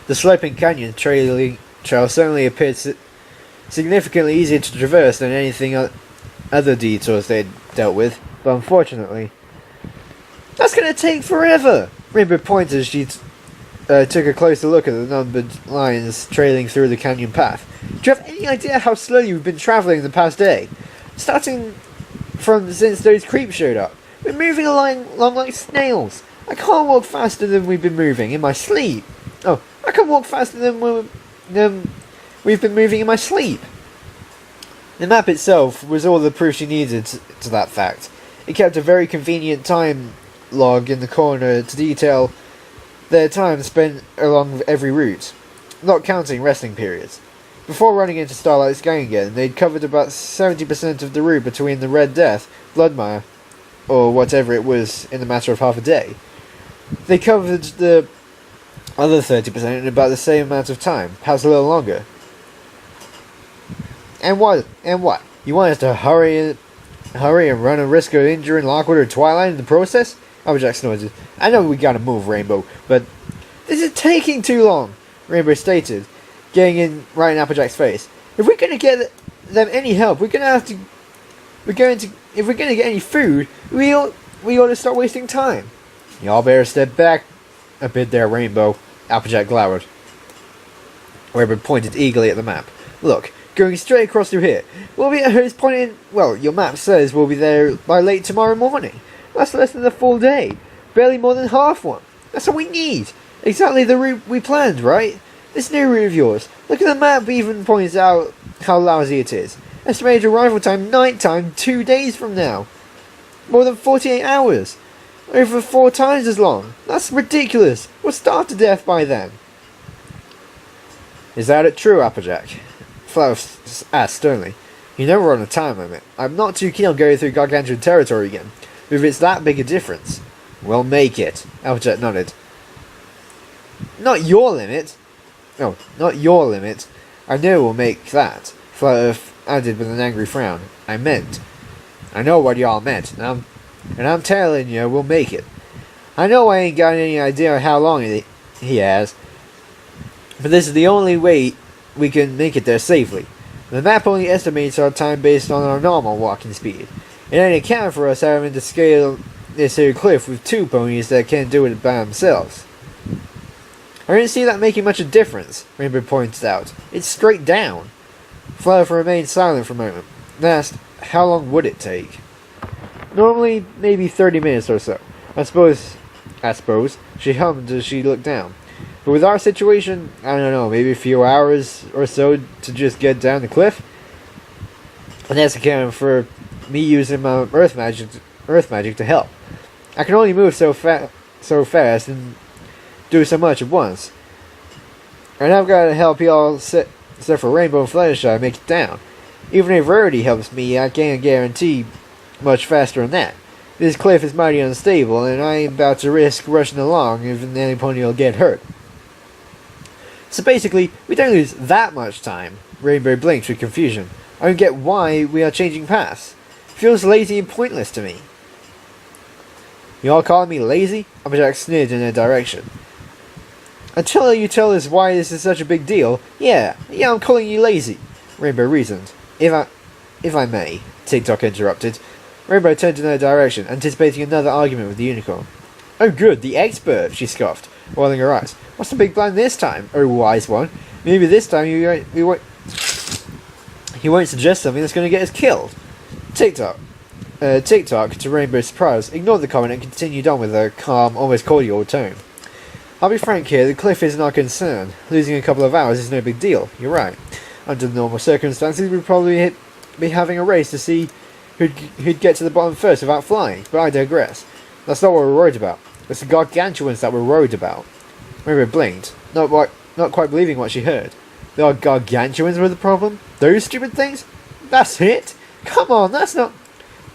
The sloping canyon trail certainly appeared significantly easier to traverse than anything other detours they had dealt with, but unfortunately, that's going to take forever! Rainbow pointed as she took a closer look at the numbered lines trailing through the canyon path. Do you have any idea how slowly we've been travelling the past day? Starting from since those creeps showed up. We're moving along like snails. I can't walk faster than we've been moving in my sleep. Oh, I can walk faster than we've been moving in my sleep. The map itself was all the proof she needed to that fact. It kept a very convenient time log in the corner to detail their time spent along every route, not counting resting periods. Before running into Starlight's gang again, they'd covered about 70% of the route between the Red Death, Bloodmire, or whatever it was in the matter of half a day. They covered the other 30% in about the same amount of time, perhaps a little longer. And what? You want us to hurry and run a risk of injuring Lockwood or Twilight in the process? Applejack snorted. I know we gotta move, Rainbow, but this is taking too long, Rainbow stated, getting in right in Applejack's face. If we're gonna get them any help, if we're gonna get any food, we ought to start wasting time. Y'all better step back a bit there, Rainbow, Applejack glowered. Rainbow pointed eagerly at the map. Look, going straight across through here. We'll be at his point well, your map says we'll be there by late tomorrow morning. That's less than a full day. Barely more than half one. That's all we need. Exactly the route we planned, right? This new route of yours. Look at the map even points out how lousy it is. Estimated arrival time night time 2 days from now. More than 48 hours. Over 4 times as long. That's ridiculous. We'll starve to death by then. Is that true, Applejack? Flowers asked sternly. You know we're on a time limit. I'm not too keen on going through Gargantuan territory again. If it's that big a difference, we'll make it. Applejack nodded. Not your limit. Oh, not your limit. I know we'll make that. Flutter added with an angry frown. I know what y'all meant, and I'm telling you, we'll make it. I know I ain't got any idea how long he has, but this is the only way we can make it there safely. The map only estimates our time based on our normal walking speed. It ain't account for us having to scale this here cliff with 2 ponies that can't do it by themselves. I didn't see that making much of a difference, Rainbow pointed out. It's straight down. Flower remained silent for a moment, and asked, how long would it take? Normally, maybe 30 minutes or so. I suppose, she hummed as she looked down. But with our situation, I don't know, maybe a few hours or so to just get down the cliff? And that's accounting for me using my earth magic to help. I can only move so fast and do so much at once. And I've got to help y'all except for Rainbow and Fluttershy make it down. Even if Rarity helps me, I can't guarantee much faster than that. This cliff is mighty unstable, and I ain't about to risk rushing along if any pony will get hurt. So basically, we don't lose that much time. Rainbow blinked with confusion. I don't get why we are changing paths. Feels lazy and pointless to me. You all calling me lazy? Applejack sneered in their direction. Until you tell us why this is such a big deal, yeah, I'm calling you lazy, Rainbow reasoned. If I may, TikTok interrupted. Rainbow turned in their direction, anticipating another argument with the unicorn. Oh good, the expert, she scoffed, rolling her eyes. What's the big plan this time, oh wise one? Maybe this time he won't suggest something that's going to get us killed. TikTok, to Rainbow's surprise, ignored the comment and continued on with a calm, almost cordial tone. I'll be frank here, the cliff isn't our concern. Losing a couple of hours is no big deal, you're right. Under normal circumstances, we'd probably be having a race to see who'd get to the bottom first without flying, but I digress. That's not what we're worried about. It's the Gargantuans that we're worried about. Rainbow blinked, not quite believing what she heard. The Gargantuans were the problem? Those stupid things? That's it? Come on, that's not...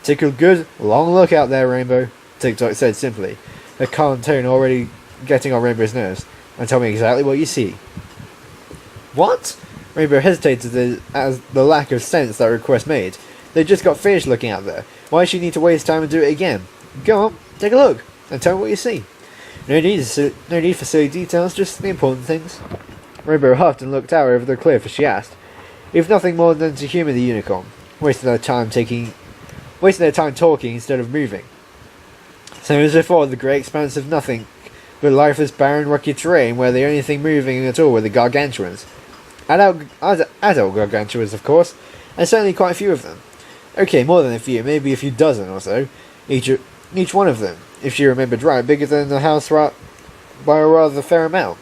Take a good, long look out there, Rainbow, TikTok said simply, her calm tone already getting on Rainbow's nerves, and tell me exactly what you see. What? Rainbow hesitated as the lack of sense that request made. They just got finished looking out there. Why should she need to waste time and do it again? Go on, take a look, and tell me what you see. No need for silly details, just the important things. Rainbow huffed and looked out over the cliff as she asked, if nothing more than to humour the unicorn. Wasted our time taking wasting their time talking instead of moving. Same as before, the great expanse of nothing but lifeless, barren, rocky terrain where the only thing moving at all were the Gargantuans. Adult Gargantuans, of course, and certainly quite a few of them. Okay, more than a few, maybe a few dozen or so. Each one of them, if she remembered right, bigger than the house by a rather fair amount.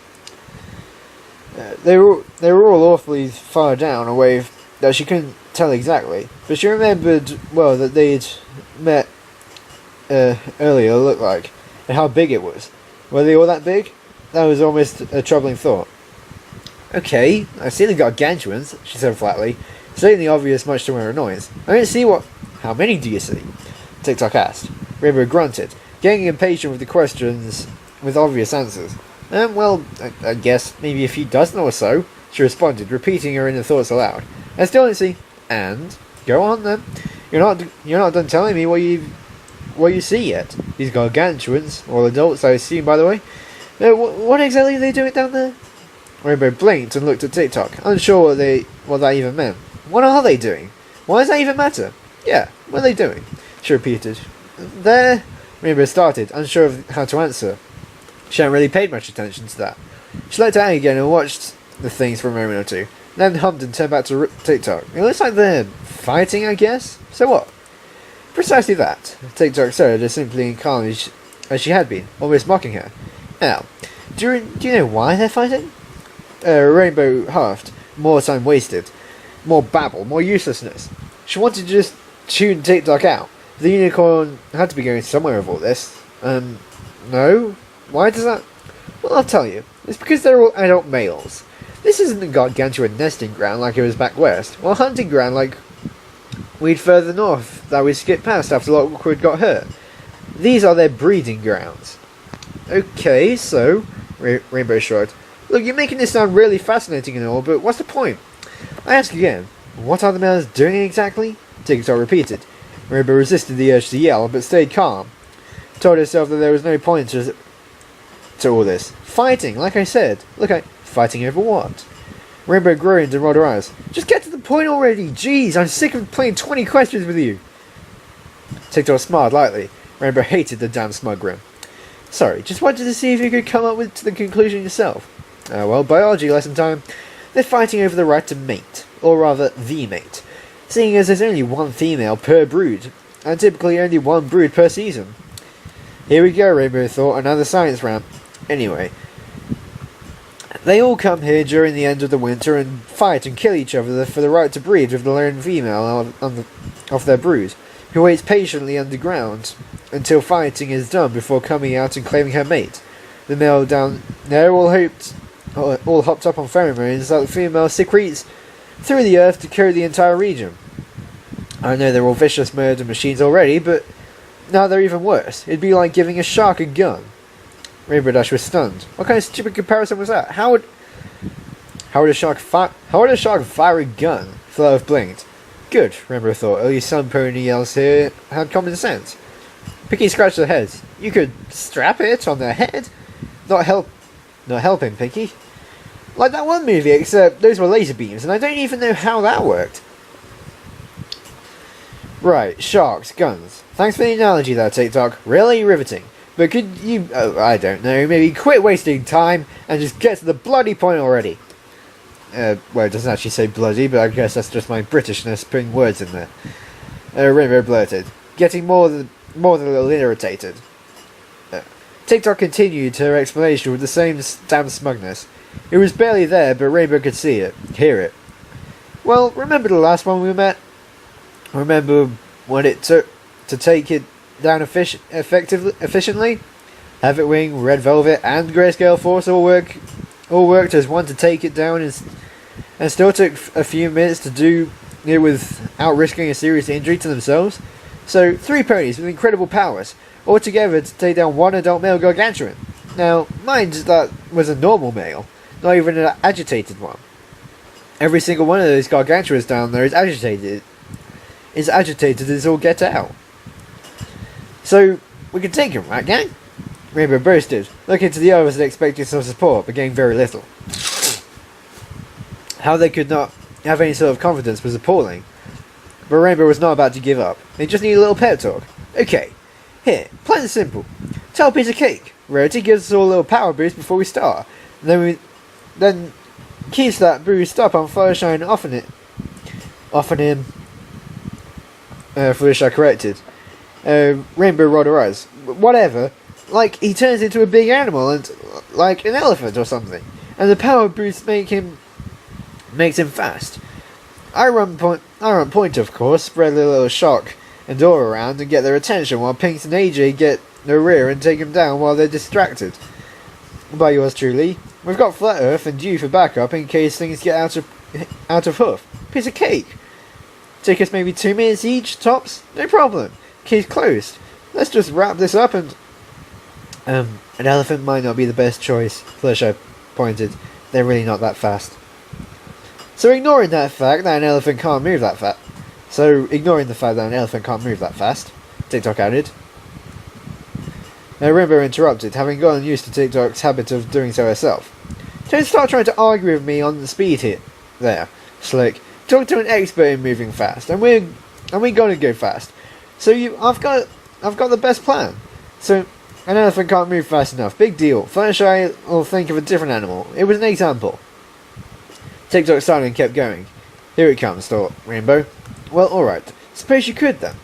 They were all awfully far down, away that she couldn't tell exactly, but she remembered well that they'd met earlier, looked like, and how big it was. Were they all that big? That was almost a troubling thought. Okay, I see the Gargantuans, she said flatly, stating the obvious much to her annoyance. I don't see what... How many do you see? TikTok asked. Rainbow grunted, getting impatient with the questions with obvious answers. Well, I guess maybe a few dozen or so, she responded, repeating her inner thoughts aloud. I still don't see... And? Go on then. You're not done telling me what you see yet. These Gargantuans, all adults I assume by the way. What exactly are they doing down there? Rainbow blinked and looked at TikTok, unsure what that even meant. What are they doing? Why does that even matter? Yeah, what are they doing? She repeated. There? Rainbow started, unsure of how to answer. She hadn't really paid much attention to that. She looked at it again and watched the things for a moment or two, then hummed and turned back to TikTok. It looks like they're fighting, I guess? So what? Precisely that, TikTok said as simply and calmly as she had been, almost mocking her. Now, do you know why they're fighting? Rainbow huffed. More time wasted. More babble. More uselessness. She wanted to just tune TikTok out. The unicorn had to be going somewhere with all this. No? Why does that... Well, I'll tell you. It's because they're all adult males. This isn't a Gargantuan nesting ground like it was back west, or a hunting ground like we'd further north that we skipped past after Lockwood got hurt. These are their breeding grounds. Okay, so... Rainbow shrugged. Look, you're making this sound really fascinating and all, but what's the point? I ask again, what are the males doing exactly? TikTok repeated. Rainbow resisted the urge to yell, but stayed calm. Told herself that there was no point to all this. Fighting, like I said. Look, fighting over what? Rainbow groaned and rolled her eyes. Just get to the point already! Jeez, I'm sick of playing 20 questions with you! TikTok smiled lightly. Rainbow hated the damn smug grin. Sorry, just wanted to see if you could come up to the conclusion yourself. Well, biology lesson time. They're fighting over the right to mate, or rather, the mate, seeing as there's only one female per brood, and typically only one brood per season. Here we go, Rainbow thought, another science rant. Anyway, they all come here during the end of the winter and fight and kill each other for the right to breed with the lone female of their brood, who waits patiently underground until fighting is done before coming out and claiming her mate. The male down there all hopped up on pheromones that the female secretes through the earth to coat the entire region. I know they're all vicious murder machines already, but now they're even worse. It'd be like giving a shark a gun. Rainbow Dash was stunned. What kind of stupid comparison was that? How would a shark fire a gun? Fleur blinked. Good, Rainbow thought. At least some pony else here had common sense. Pinkie scratched her head. You could strap it on their head? Not helping, Pinkie. Like that one movie, except those were laser beams, and I don't even know how that worked. Right, sharks, guns. Thanks for the analogy there, TikTok. Really riveting. But could you, I don't know, maybe quit wasting time and just get to the bloody point already? Well, it doesn't actually say bloody, but I guess that's just my Britishness putting words in there. Rainbow blurted, getting more than a little irritated. TikTok continued her explanation with the same damn smugness. It was barely there, but Rainbow could see it, hear it. Well, remember the last one we met? Remember what it took to take it down efficiently? Havoc Wing, Red Velvet, and Grayscale Force all worked as one to take it down, and still took a few minutes to do it without risking a serious injury to themselves. So, 3 ponies with incredible powers, all together to take down one adult male Gargantuan. Now, mind that was a normal male, not even an agitated one. Every single one of those Gargantuans down there is agitated as all get out. So, we can take him, right, gang? Rainbow boasted, looking to the others and expecting some support, but getting very little. How they could not have any sort of confidence was appalling. But Rainbow was not about to give up. They just need a little pep talk. Okay, here, plan is simple. Tell a piece of cake. Rarity gives us all a little power boost before we start. And then keeps that boost up on Fluttershy and often him. Fluttershy corrected. Rainbow rolled her eyes. Whatever. Like, he turns into a big animal, and like an elephant or something. And the power boost makes him fast. I run point, of course, spread a little shock and awe around and get their attention, while Pinks and AJ get the rear and take him down while they're distracted. By yours truly, we've got Flat Earth and you for backup in case things get out of hoof. Piece of cake. Take us maybe 2 minutes each, tops? No problem. Case closed. Let's just wrap this up and... an elephant might not be the best choice, Fluttershy pointed. They're really not that fast. So ignoring the fact that an elephant can't move that fast, TikTok added. Rainbow interrupted, having gotten used to TikTok's habit of doing so herself. Don't start trying to argue with me on the speed hit there, Slick. Talk to an expert in moving fast, and we're gonna go fast. So I've got the best plan. So an elephant can't move fast enough. Big deal. Fluttershy will think of a different animal. It was an example. TikTok started and kept going. Here it comes, thought Rainbow. Well, alright. Suppose you could then.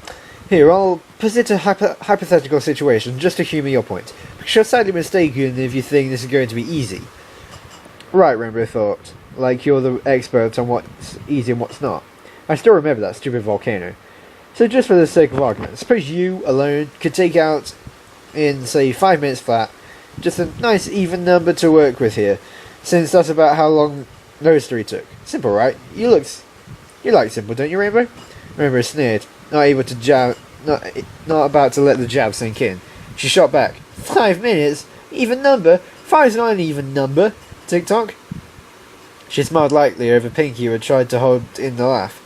Here, I'll posit a hypothetical situation just to humour your point. Because you're sadly mistaken if you think this is going to be easy. Right, Rainbow thought. Like you're the expert on what's easy and what's not. I still remember that stupid volcano. So just for the sake of argument, suppose you, alone, could take out, in say 5 minutes flat, just a nice even number to work with here. Since that's about how long those 3 took. Simple, right? You like simple, don't you, Rainbow? Rainbow sneered, not about to let the jab sink in. She shot back. 5 minutes? Even number? 5's not an even number. TikTok. She smiled lightly over Pinkie, who had tried to hold in the laugh.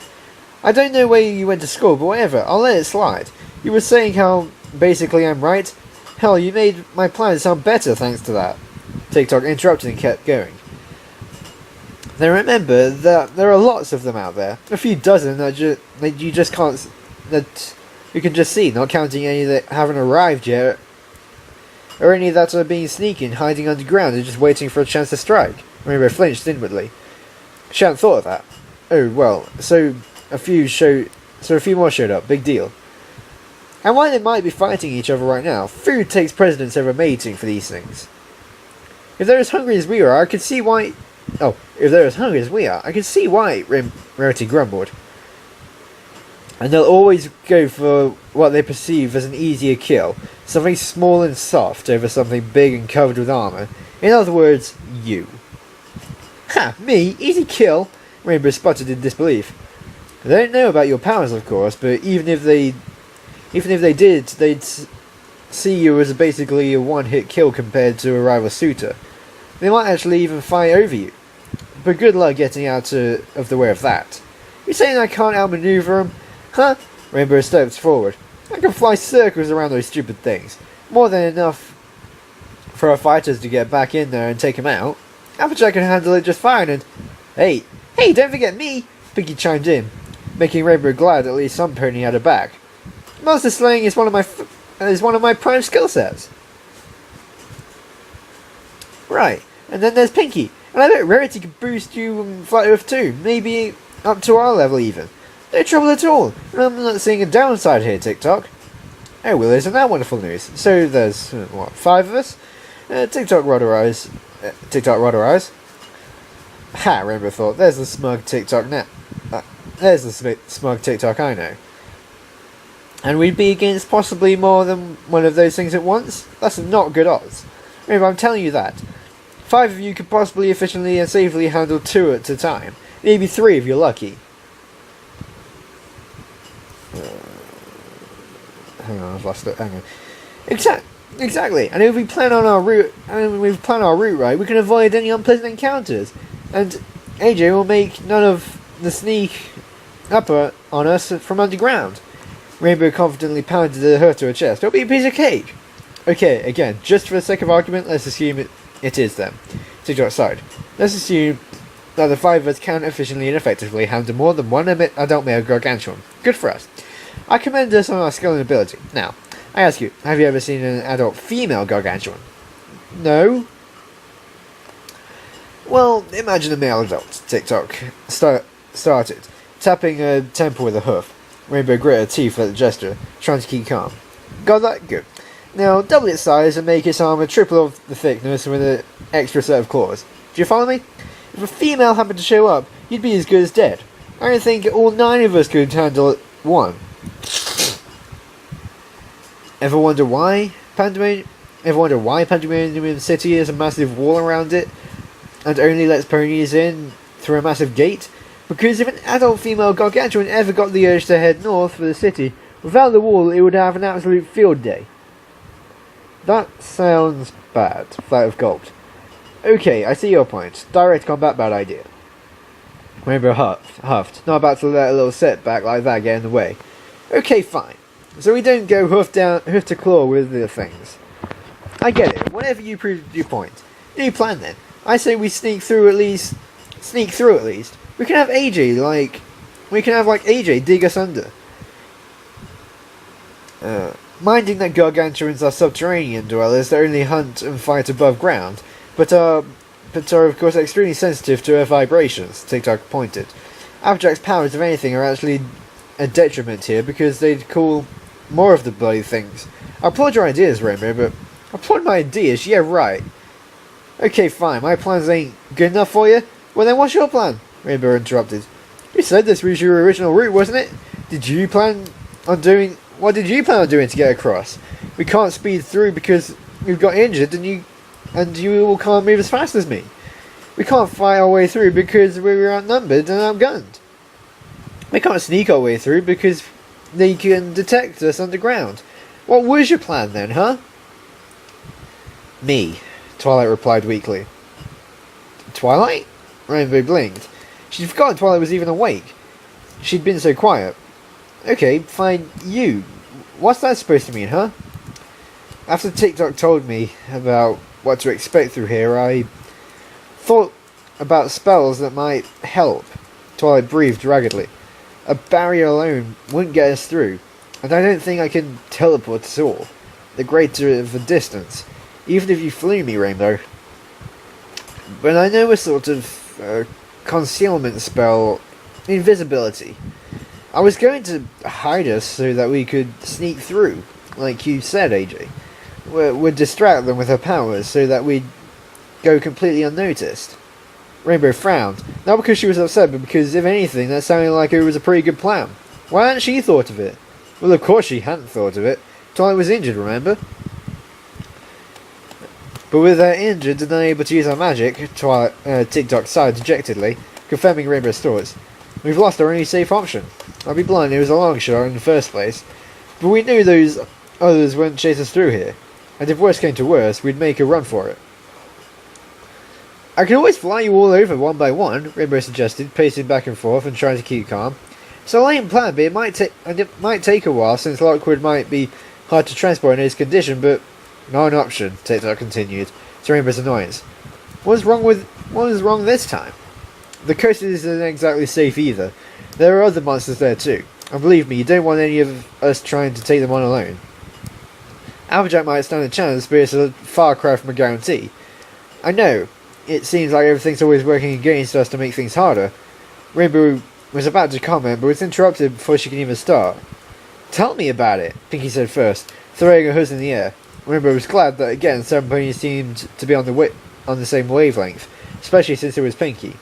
I don't know where you went to school, but whatever. I'll let it slide. You were saying how basically I'm right. Hell, you made my plan sound better thanks to that. TikTok interrupted and kept going. Then remember that there are lots of them out there. A few dozen that you can just see, not counting any that haven't arrived yet, or any that are being sneaky, hiding underground and just waiting for a chance to strike. Rainbow flinched inwardly. She hadn't thought of that. Oh well, so a few more showed up. Big deal. And while they might be fighting each other right now, food takes precedence over mating for these things. If they're as hungry as we are, I can see why. Oh, if they're as hungry as we are, I can see why. Rarity grumbled. And they'll always go for what they perceive as an easier kill, something small and soft over something big and covered with armor. In other words, you. Ha! Me? Easy kill? Rainbow sputtered in disbelief. They don't know about your powers, of course, but even if they did, they'd see you as basically a one-hit kill compared to a rival suitor. They might actually even fight over you. But good luck getting out of the way of that. You saying I can't outmaneuver them? Huh? Rainbow steps forward. I can fly circles around those stupid things. More than enough for our fighters to get back in there and take him out. Applejack can handle it just fine and... Hey, don't forget me! Pinkie chimed in, making Rainbow glad at least somepony had her back. Monster slaying is one of my prime skill sets. Right, and then there's Pinkie. And I bet Rarity can boost you and Flat Earth too, maybe up to our level even. No trouble at all, and I'm not seeing a downside here, TikTok. Oh well, isn't that wonderful news? So there's, 5 of us? TikTok rolled her eyes. Ha, Rainbow thought, there's the smug TikTok there's the smug TikTok I know. And we'd be against possibly more than one of those things at once? That's not good odds. Rainbow, I'm telling you that. 5 of you could possibly efficiently and safely handle 2 at a time. Maybe 3 if you're lucky. Hang on, I've lost it. Hang on. Exactly. And if we plan our route right, we can avoid any unpleasant encounters. And AJ will make none of the sneak upper on us from underground. Rainbow confidently pounded her to her chest. It'll be a piece of cake. Okay, again, just for the sake of argument, let's assume it is them. TikTok sighed. Let's assume that the 5 of us can efficiently and effectively handle more than one adult male Gargantuan. Good for us. I commend us on our skill and ability. Now, I ask you, have you ever seen an adult female Gargantuan? No? Well, imagine a male adult. TikTok started, tapping her temple with a hoof. Rainbow grit her teeth at the gesture, trying to keep calm. Got that? Good. Now, double its size and make its armour triple of the thickness with an extra set of claws. Do you follow me? If a female happened to show up, you'd be as good as dead. I don't think all 9 of us could handle one. Ever wonder why Pandemonium City has a massive wall around it and only lets ponies in through a massive gate? Because if an adult female Gargantuan ever got the urge to head north for the city, without the wall it would have an absolute field day. That sounds bad, Flight of Gulped. Okay, I see your point. Direct combat, bad idea. Rainbow huffed, not about to let a little setback like that get in the way. Okay, fine. So we don't go hoof to claw with the things. I get it. Whenever you prove your point. New plan then. I say we sneak through at least. We can have AJ AJ dig us under. Minding that Gargantuans are subterranean dwellers that only hunt and fight above ground, but are of course extremely sensitive to earth vibrations, TikTok pointed. Applejack's powers, if anything, are actually a detriment here because they'd call more of the bloody things. I applaud your ideas, Rainbow, but applaud my ideas? Yeah, right. Okay, fine, my plans ain't good enough for you? Well then what's your plan? Rainbow interrupted. You said this was your original route, wasn't it? What did you plan on doing to get across? We can't speed through because we've got injured and you all can't move as fast as me. We can't fight our way through because we were outnumbered and outgunned. We can't sneak our way through because they can detect us underground. What was your plan then, huh? Me, Twilight replied weakly. Twilight? Rainbow blinked. She'd forgotten Twilight was even awake. She'd been so quiet. Okay, fine, you. What's that supposed to mean, huh? After TikTok told me about what to expect through here, I thought about spells that might help. Twilight breathed raggedly. A barrier alone wouldn't get us through, and I don't think I can teleport us all. The greater the distance, even if you flew me, Rainbow. But I know a sort of concealment spell, invisibility. I was going to hide us so that we could sneak through, like you said, AJ. We'd distract them with her powers so that we'd go completely unnoticed. Rainbow frowned, not because she was upset, but because, if anything, that sounded like it was a pretty good plan. Why hadn't she thought of it? Well, of course she hadn't thought of it. Twilight was injured, remember? But with her injured and unable to use her magic, TikTok sighed dejectedly, confirming Rainbow's thoughts. We've lost our only safe option. I'll be blunt, it was a long shot in the first place. But we knew those others wouldn't chase us through here. And if worse came to worse, we'd make a run for it. I can always fly you all over one by one, Rainbow suggested, pacing back and forth and trying to keep calm. It's a lame plan, but it might take a while, since Lockwood might be hard to transport in his condition, but not an option, TikTok continued, to Rainbow's annoyance. What is wrong this time? The coast isn't exactly safe either. There are other monsters there too. And believe me, you don't want any of us trying to take them on alone. Applejack might stand a chance, but it's a far cry from a guarantee. I know, it seems like everything's always working against us to make things harder. Rainbow was about to comment, but was interrupted before she could even start. Tell me about it, Pinkie said first, throwing her hooves in the air. Rainbow was glad that again somepony seemed to be on the same wavelength, especially since it was Pinkie.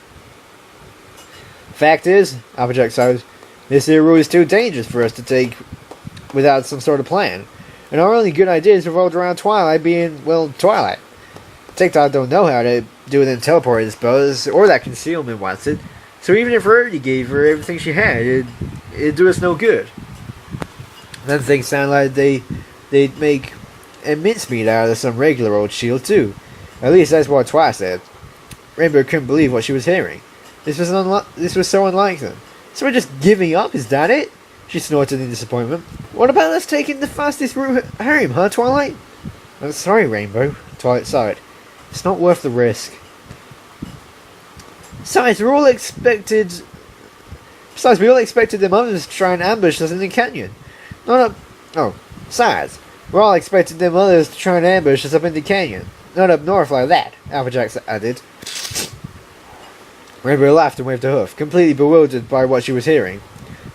Fact is, Applejack sighed, this here route is too dangerous for us to take without some sort of plan. And our only good ideas revolved around Twilight being, well, Twilight. TikTok don't know how to do them teleporting spells, or that concealment wanted, so even if Rarity gave her everything she had, it'd do us no good. Then things sound like they'd make a mincemeat out of some regular old shield too. At least that's what Twilight said. Rainbow couldn't believe what she was hearing. This was so unlike them. So we're just giving up, is that it? She snorted in disappointment. What about us taking the fastest route home, huh, Twilight? I'm sorry, Rainbow, Twilight sighed. It's not worth the risk. Besides, we all expected them others to try and ambush us in the canyon. Besides, we're all expecting them others to try and ambush us up in the canyon. Not up north like that, Applejack added. Rainbow laughed and waved a hoof, completely bewildered by what she was hearing.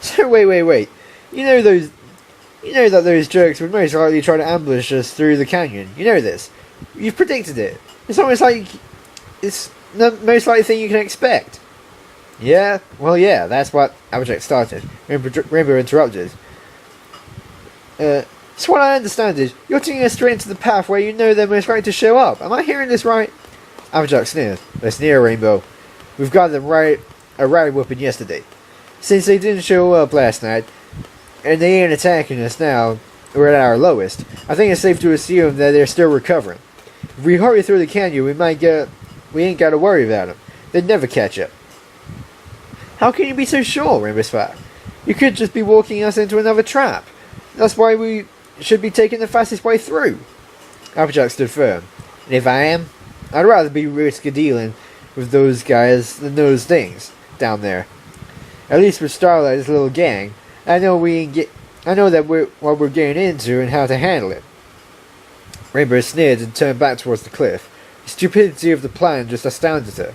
So wait. You know that those jerks would most likely try to ambush us through the canyon. You know this. You've predicted it. It's almost like it's the most likely thing you can expect. Yeah? Well, yeah, that's what Applejack started. Rainbow interrupted. So what I understand is, you're taking us straight into the path where you know they're most likely to show up. Am I hearing this right? Applejack sneered. Let's sneer, Rainbow. We've got them a rowdy whooping yesterday. Since they didn't show up last night, and they ain't attacking us now, we're at our lowest, I think it's safe to assume that they're still recovering. If we hurry through the canyon, we ain't got to worry about them. They'd never catch up. How can you be so sure, Rainbow spat? You could just be walking us into another trap. That's why we should be taking the fastest way through. Applejack stood firm. And if I am, I'd rather be risk dealing with those guys than those things down there. At least with Starlight's little gang, I know what we're getting into and how to handle it. Rainbow sneered and turned back towards the cliff. The stupidity of the plan just astounded her.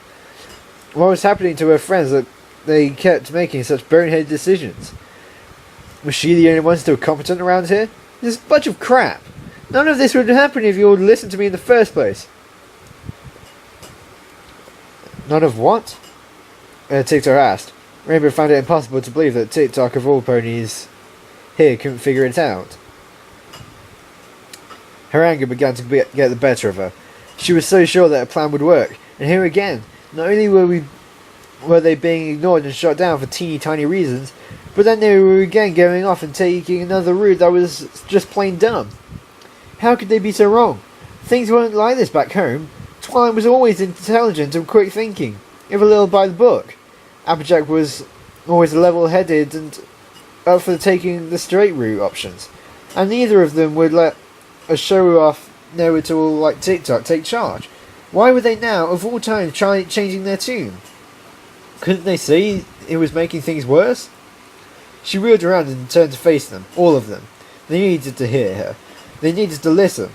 What was happening to her friends that they kept making such boneheaded decisions? Was she the only one still competent around here? This is a bunch of crap. None of this would happen if you would listen to me in the first place. None of what? TikTok asked. Rainbow found it impossible to believe that TikTok of all ponies here couldn't figure it out. Her anger began to get the better of her. She was so sure that her plan would work, and here again, not only were they being ignored and shot down for teeny tiny reasons, but then they were again going off and taking another route that was just plain dumb. How could they be so wrong? Things weren't like this back home. Twilight was always intelligent and quick thinking, if a little by the book. Applejack was always level-headed and up for taking the straight route options, and neither of them would let a show-off know-it-all like TikTok take charge. Why were they now, of all time, changing their tune? Couldn't they see it was making things worse? She wheeled around and turned to face them, all of them. They needed to hear her. They needed to listen.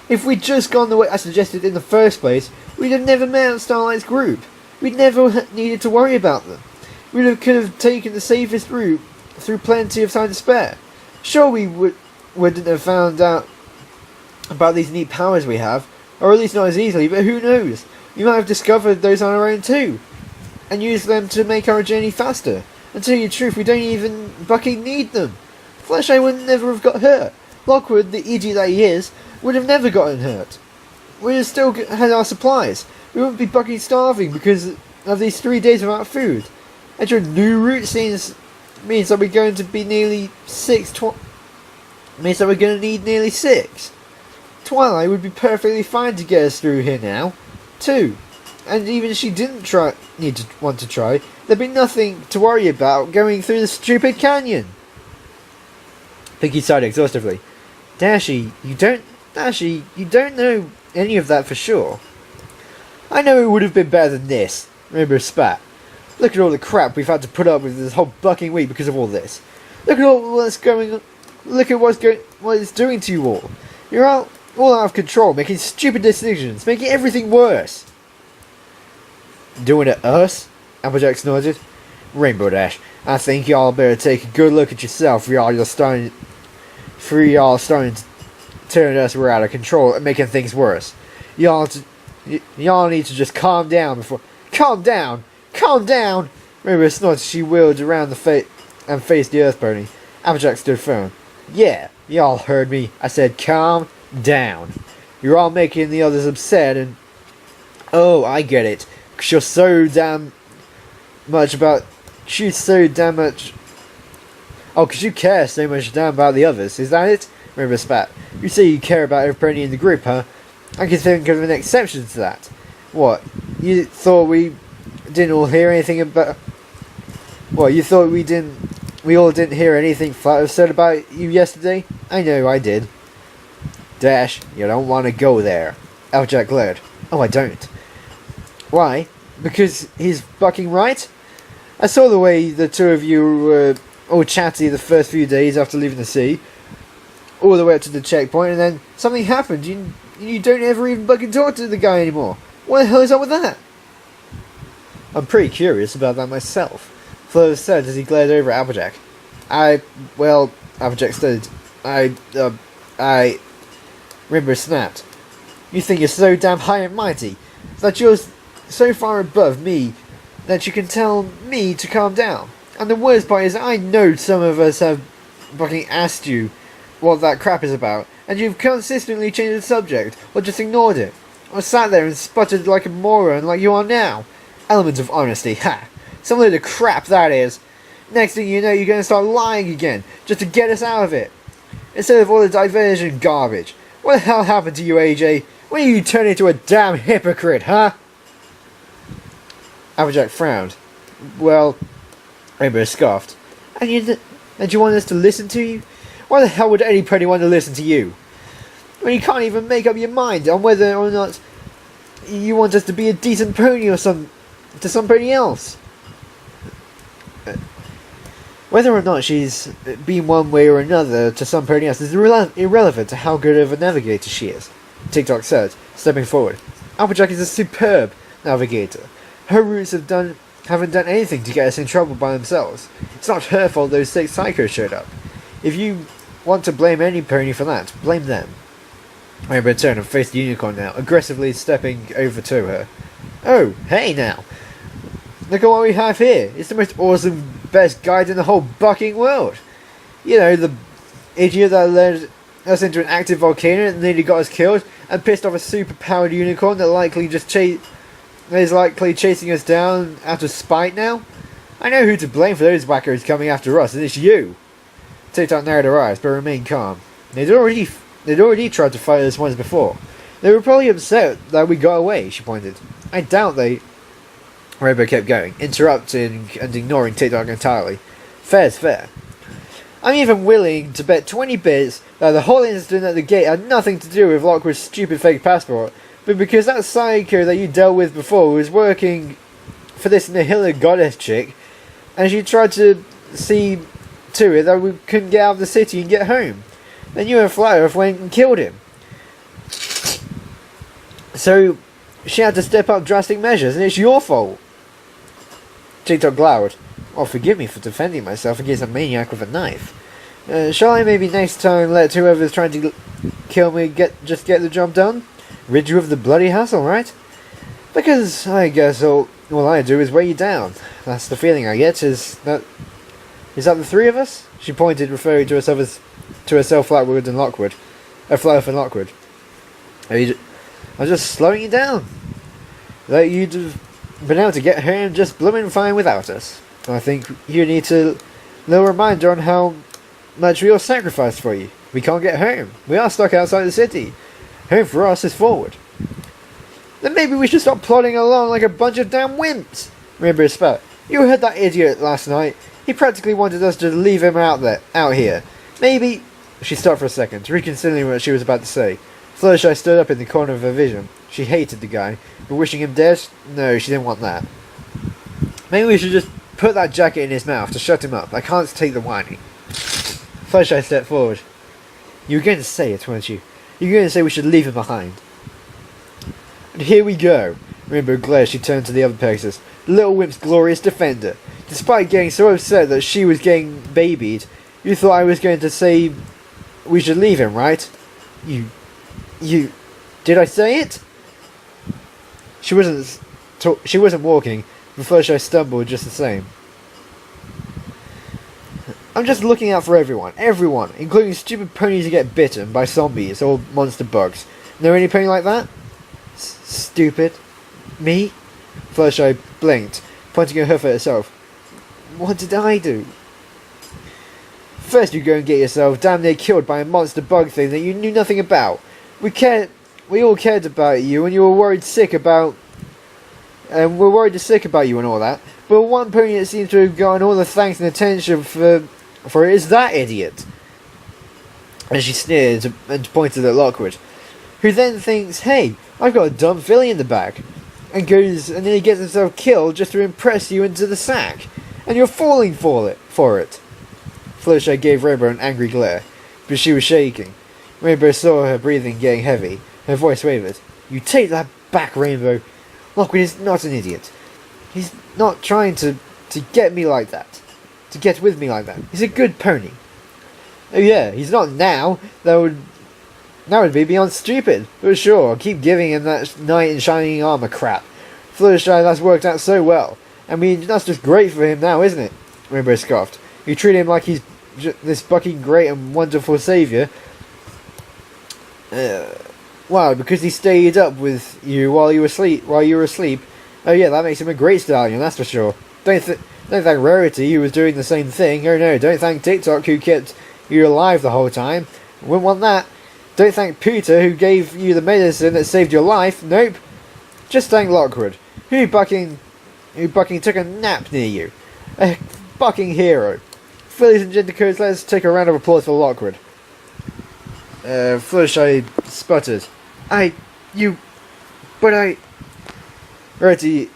If we'd just gone the way I suggested in the first place, we'd have never met Starlight's group. We'd never needed to worry about them. We could have taken the safest route through plenty of time to spare. Sure, we wouldn't have found out about these neat powers we have, or at least not as easily, but who knows? We might have discovered those on our own too, and used them to make our journey faster. And to tell you the truth, we don't even fucking need them. Fluttershy would never have got hurt. Lockwood, the idiot that he is, would have never gotten hurt. We'd have still had our supplies. We wouldn't be fucking starving because of these 3 days without food. And your new route means that we're going to be nearly means that we're going to need nearly 6. Twilight would be perfectly fine to get us through here now, too. And even if she didn't want to try, there'd be nothing to worry about going through the stupid canyon. Pinkie sighed exhaustively. Dashy, you don't know any of that for sure. I know it would have been better than this. Rainbow spat. Look at all the crap we've had to put up with this whole bucking week because of all this. Look at what it's doing to you all. You're all out of control, making stupid decisions, making everything worse. Doing it us? Applejack snorted. Rainbow Dash, I think y'all better take a good look at yourself for y'all starting to turn us we're out of control and making things worse. Y'all need to just calm down before... Calm down! Calm down! Rainbow snorted. She wheeled around and faced the earth pony. Applejack stood firm. Yeah, y'all heard me. I said calm down. You're all making the others upset and... Oh, I get it. Cause you're so damn much about... Oh, cause you care so much damn about the others. Is that it? Rainbow spat. You say you care about every pony in the group, huh? I can think of an exception to that. What? You thought we didn't all hear anything about... What, you thought we all didn't hear anything Flutter said about you yesterday? I know I did. Dash, you don't want to go there. Applejack glared. Oh, I don't. Why? because he's fucking right? I saw the way the two of you were all chatty the first few days after leaving the sea, all the way up to the checkpoint, and then something happened. You don't ever even fucking talk to the guy anymore. What the hell is up with that? I'm pretty curious about that myself, Flo said as he glared over at Applejack. Applejack stuttered. Rimber snapped. You think you're so damn high and mighty that you're so far above me that you can tell me to calm down. And the worst part is I know some of us have fucking asked you what that crap is about, and you've consistently changed the subject, or just ignored it, or sat there and sputtered like a moron like you are now. Element of honesty, ha! Some load of crap that is. Next thing you know, you're going to start lying again, just to get us out of it. Instead of all the diversion garbage. What the hell happened to you, AJ? When did you turn into a damn hypocrite, huh? Applejack frowned. Well, Rainbow scoffed. And you want us to listen to you? Why the hell would anybody want to listen to you? When you can't even make up your mind on whether or not you want us to be a decent pony or to somebody else. Whether or not she's been one way or another to somebody else is irrelevant to how good of a navigator she is, TikTok said, stepping forward. Applejack is a superb navigator. Her roots haven't done anything to get us in trouble by themselves. It's not her fault those 6 psychos showed up. If you want to blame any pony for that, blame them. Rainbow turned and faced the unicorn now, aggressively stepping over to her. Oh, hey now! Look at what we have here. It's the most awesome, best guide in the whole bucking world. You know, the idiot that led us into an active volcano and nearly got us killed, and pissed off a super-powered unicorn that is likely chasing us down out of spite now. I know who to blame for those wackos coming after us, and it's you. TikTok narrowed her eyes, but remained calm. They'd already tried to fight us once before. They were probably upset that we got away, she pointed. I doubt they... Rainbow kept going, interrupting and ignoring TikTok entirely. Fair's fair. I'm even willing to bet 20 bits that the whole incident at the gate had nothing to do with Lockwood's stupid fake passport, but because that psycho that you dealt with before was working for this Nihila goddess chick, and she tried to see to it that we couldn't get out of the city and get home. Then you and Fluttershy went and killed him. So she had to step up drastic measures, and it's your fault. TikTok glowered. Well, forgive me for defending myself against a maniac with a knife. Shall I maybe next time let whoever's trying to kill me just get the job done? Rid you of the bloody hassle, right? Because I guess all I do is weigh you down. That's the feeling I get. Is that the 3 of us? She pointed, referring to herself Lockwood and Lockwood. Fluff and Lockwood. I'm just slowing you down. That you'd have been able to get home just blooming fine without us. I think you need a little reminder on how much we all sacrificed for you. We can't get home. We are stuck outside the city. Home for us is forward. Then maybe we should stop plodding along like a bunch of damn wimps. Remember spat. You heard that idiot last night. He practically wanted us to leave him out here. Maybe... She stopped for a second, reconsidering what she was about to say. Fluttershy stood up in the corner of her vision. She hated the guy, but wishing him dead? No, she didn't want that. Maybe we should just put that jacket in his mouth to shut him up. I can't take the whining. Fluttershy stepped forward. You were going to say it, weren't you? You were going to say we should leave him behind. And here we go. Rainbow glared. She turned to the other Pegasus. The little wimp's glorious defender. Despite getting so upset that she was getting babied, you thought I was going to say we should leave him, right? You... Did I say it? She wasn't walking, but Fluttershy stumbled just the same. I'm just looking out for everyone, including stupid ponies who get bitten by zombies or monster bugs. Know any pony like that? Stupid. Me? Fluttershy blinked, pointing at her for herself. What did I do? First you go and get yourself damn near killed by a monster bug thing that you knew nothing about. We all cared about you, and you were worried sick about... And we're worried sick about you and all that. But one pony that seems to have gotten all the thanks and attention for it is that idiot. And she sneered and pointed at Lockwood, who then thinks, hey, I've got a dumb filly in the back. and then he gets himself killed just to impress you into the sack, and you're falling for it. Fluttershy gave Rainbow an angry glare, but she was shaking. Rainbow saw her breathing getting heavy. Her voice wavered. "You take that back, Rainbow. Lockwood is not an idiot. He's not trying to get me like that. To get with me like that. He's a good pony." "Oh yeah, he's not now. That would be beyond stupid. But sure, I'll keep giving him that knight in shining armor crap. Fluttershy, that's worked out so well. I mean, that's just great for him now, isn't it?" Rainbow scoffed. "You treat him like he's this fucking great and wonderful saviour. Wow, because he stayed up with you while you were asleep. Oh yeah, that makes him a great stallion, that's for sure. Don't thank Rarity, who was doing the same thing. Oh no, don't thank TikTok, who kept you alive the whole time. Wouldn't want that. Don't thank Peter, who gave you the medicine that saved your life. Nope. Just thank Lockwood, who bucking took a nap near you. A fucking hero. Ladies and gentlemen, let's take a round of applause for Lockwood." Fluttershy sputtered. Rarity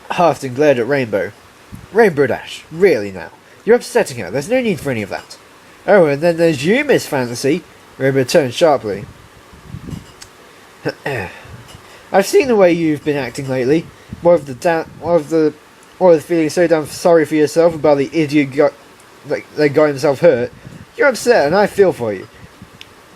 huffed and glared at Rainbow. "Rainbow Dash, really now? You're upsetting her, there's no need for any of that." "Oh, and then there's you, Miss Fantasy." Rainbow turned sharply. "I've seen the way you've been acting lately. More of the feeling so damn sorry for yourself about the idiot that got himself hurt. You're upset, and I feel for you.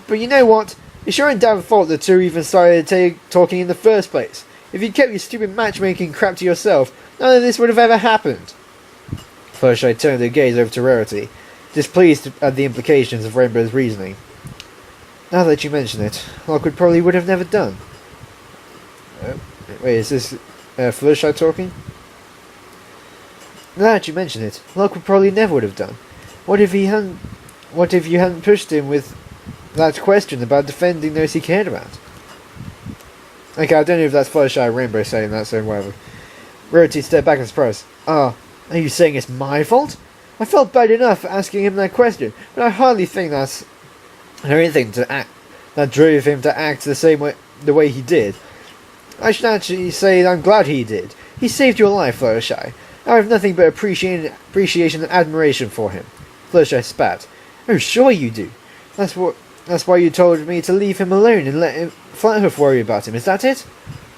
But you know what? It's your own damn fault the two even started talking in the first place. If you'd kept your stupid matchmaking crap to yourself, none of this would have ever happened." Fluttershy turned her gaze over to Rarity, displeased at the implications of Rainbow's reasoning. "Now that you mention it, Lockwood probably would have never done." Wait, is this Fluttershy talking? "Now that you mention it, Lockwood probably never would have done. What if you hadn't pushed him with that question about defending those he cared about?" Okay, I don't know if that's Fluttershy or Rainbow saying that, so whatever. Rarity stepped back in surprise. "Are you saying it's my fault? I felt bad enough for asking him that question, but I hardly think that's anything that drove him to act the way he did. I should actually say that I'm glad he did. He saved your life, Fluttershy. I have nothing but appreciation and admiration for him." Fluttershy spat. "Oh, sure you do. That's why you told me to leave him alone and let Flutterhoof worry about him, is that it?"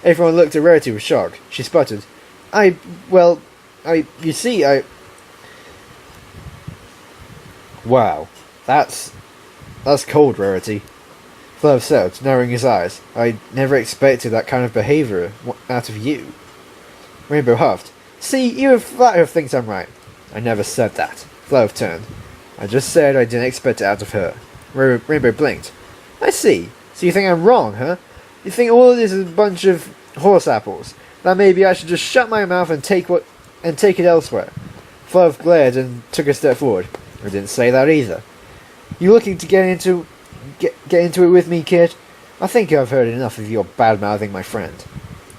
Everyone looked at Rarity with shock. She sputtered. "Wow, that's cold, Rarity," Flutterhoof said, narrowing his eyes. "I never expected that kind of behaviour out of you." Rainbow huffed. "See, even Flutterhoof thinks I'm right." "I never said that." Flutterhoof turned. "I just said I didn't expect it out of her." Rainbow blinked. "I see. So you think I'm wrong, huh? You think all of this is a bunch of horse apples? That maybe I should just shut my mouth and take it elsewhere." Flutterhoof glared and took a step forward. "I didn't say that either. You looking to get into it with me, kid? I think I've heard enough of your bad-mouthing my friend."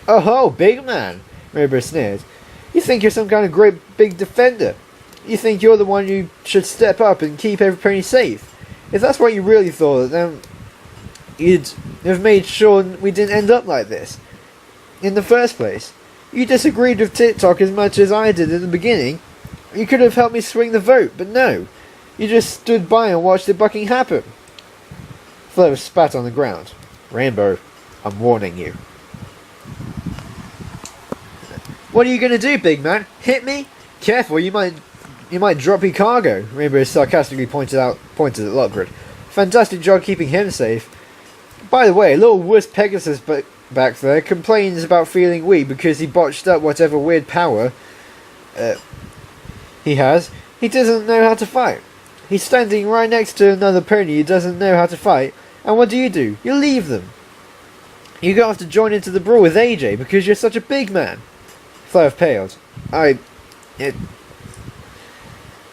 "Oh, big man!" Rainbow sneered. "You think you're some kind of great big defender? You think you're the one who should step up and keep every pony safe? If that's what you really thought, then you'd have made sure we didn't end up like this in the first place. You disagreed with TikTok as much as I did in the beginning. You could have helped me swing the vote, but no. You just stood by and watched the bucking happen." Fluttershy spat on the ground. "Rainbow, I'm warning you." "What are you going to do, big man? Hit me? Careful, you might drop your cargo," Rainbow sarcastically pointed at Lockwood. "Fantastic job keeping him safe. By the way, little wuss Pegasus back there complains about feeling weak because he botched up whatever weird power he has. He doesn't know how to fight. He's standing right next to another pony who doesn't know how to fight, and what do? You leave them. You go off to join into the brawl with AJ because you're such a big man." Fluttershy paled. At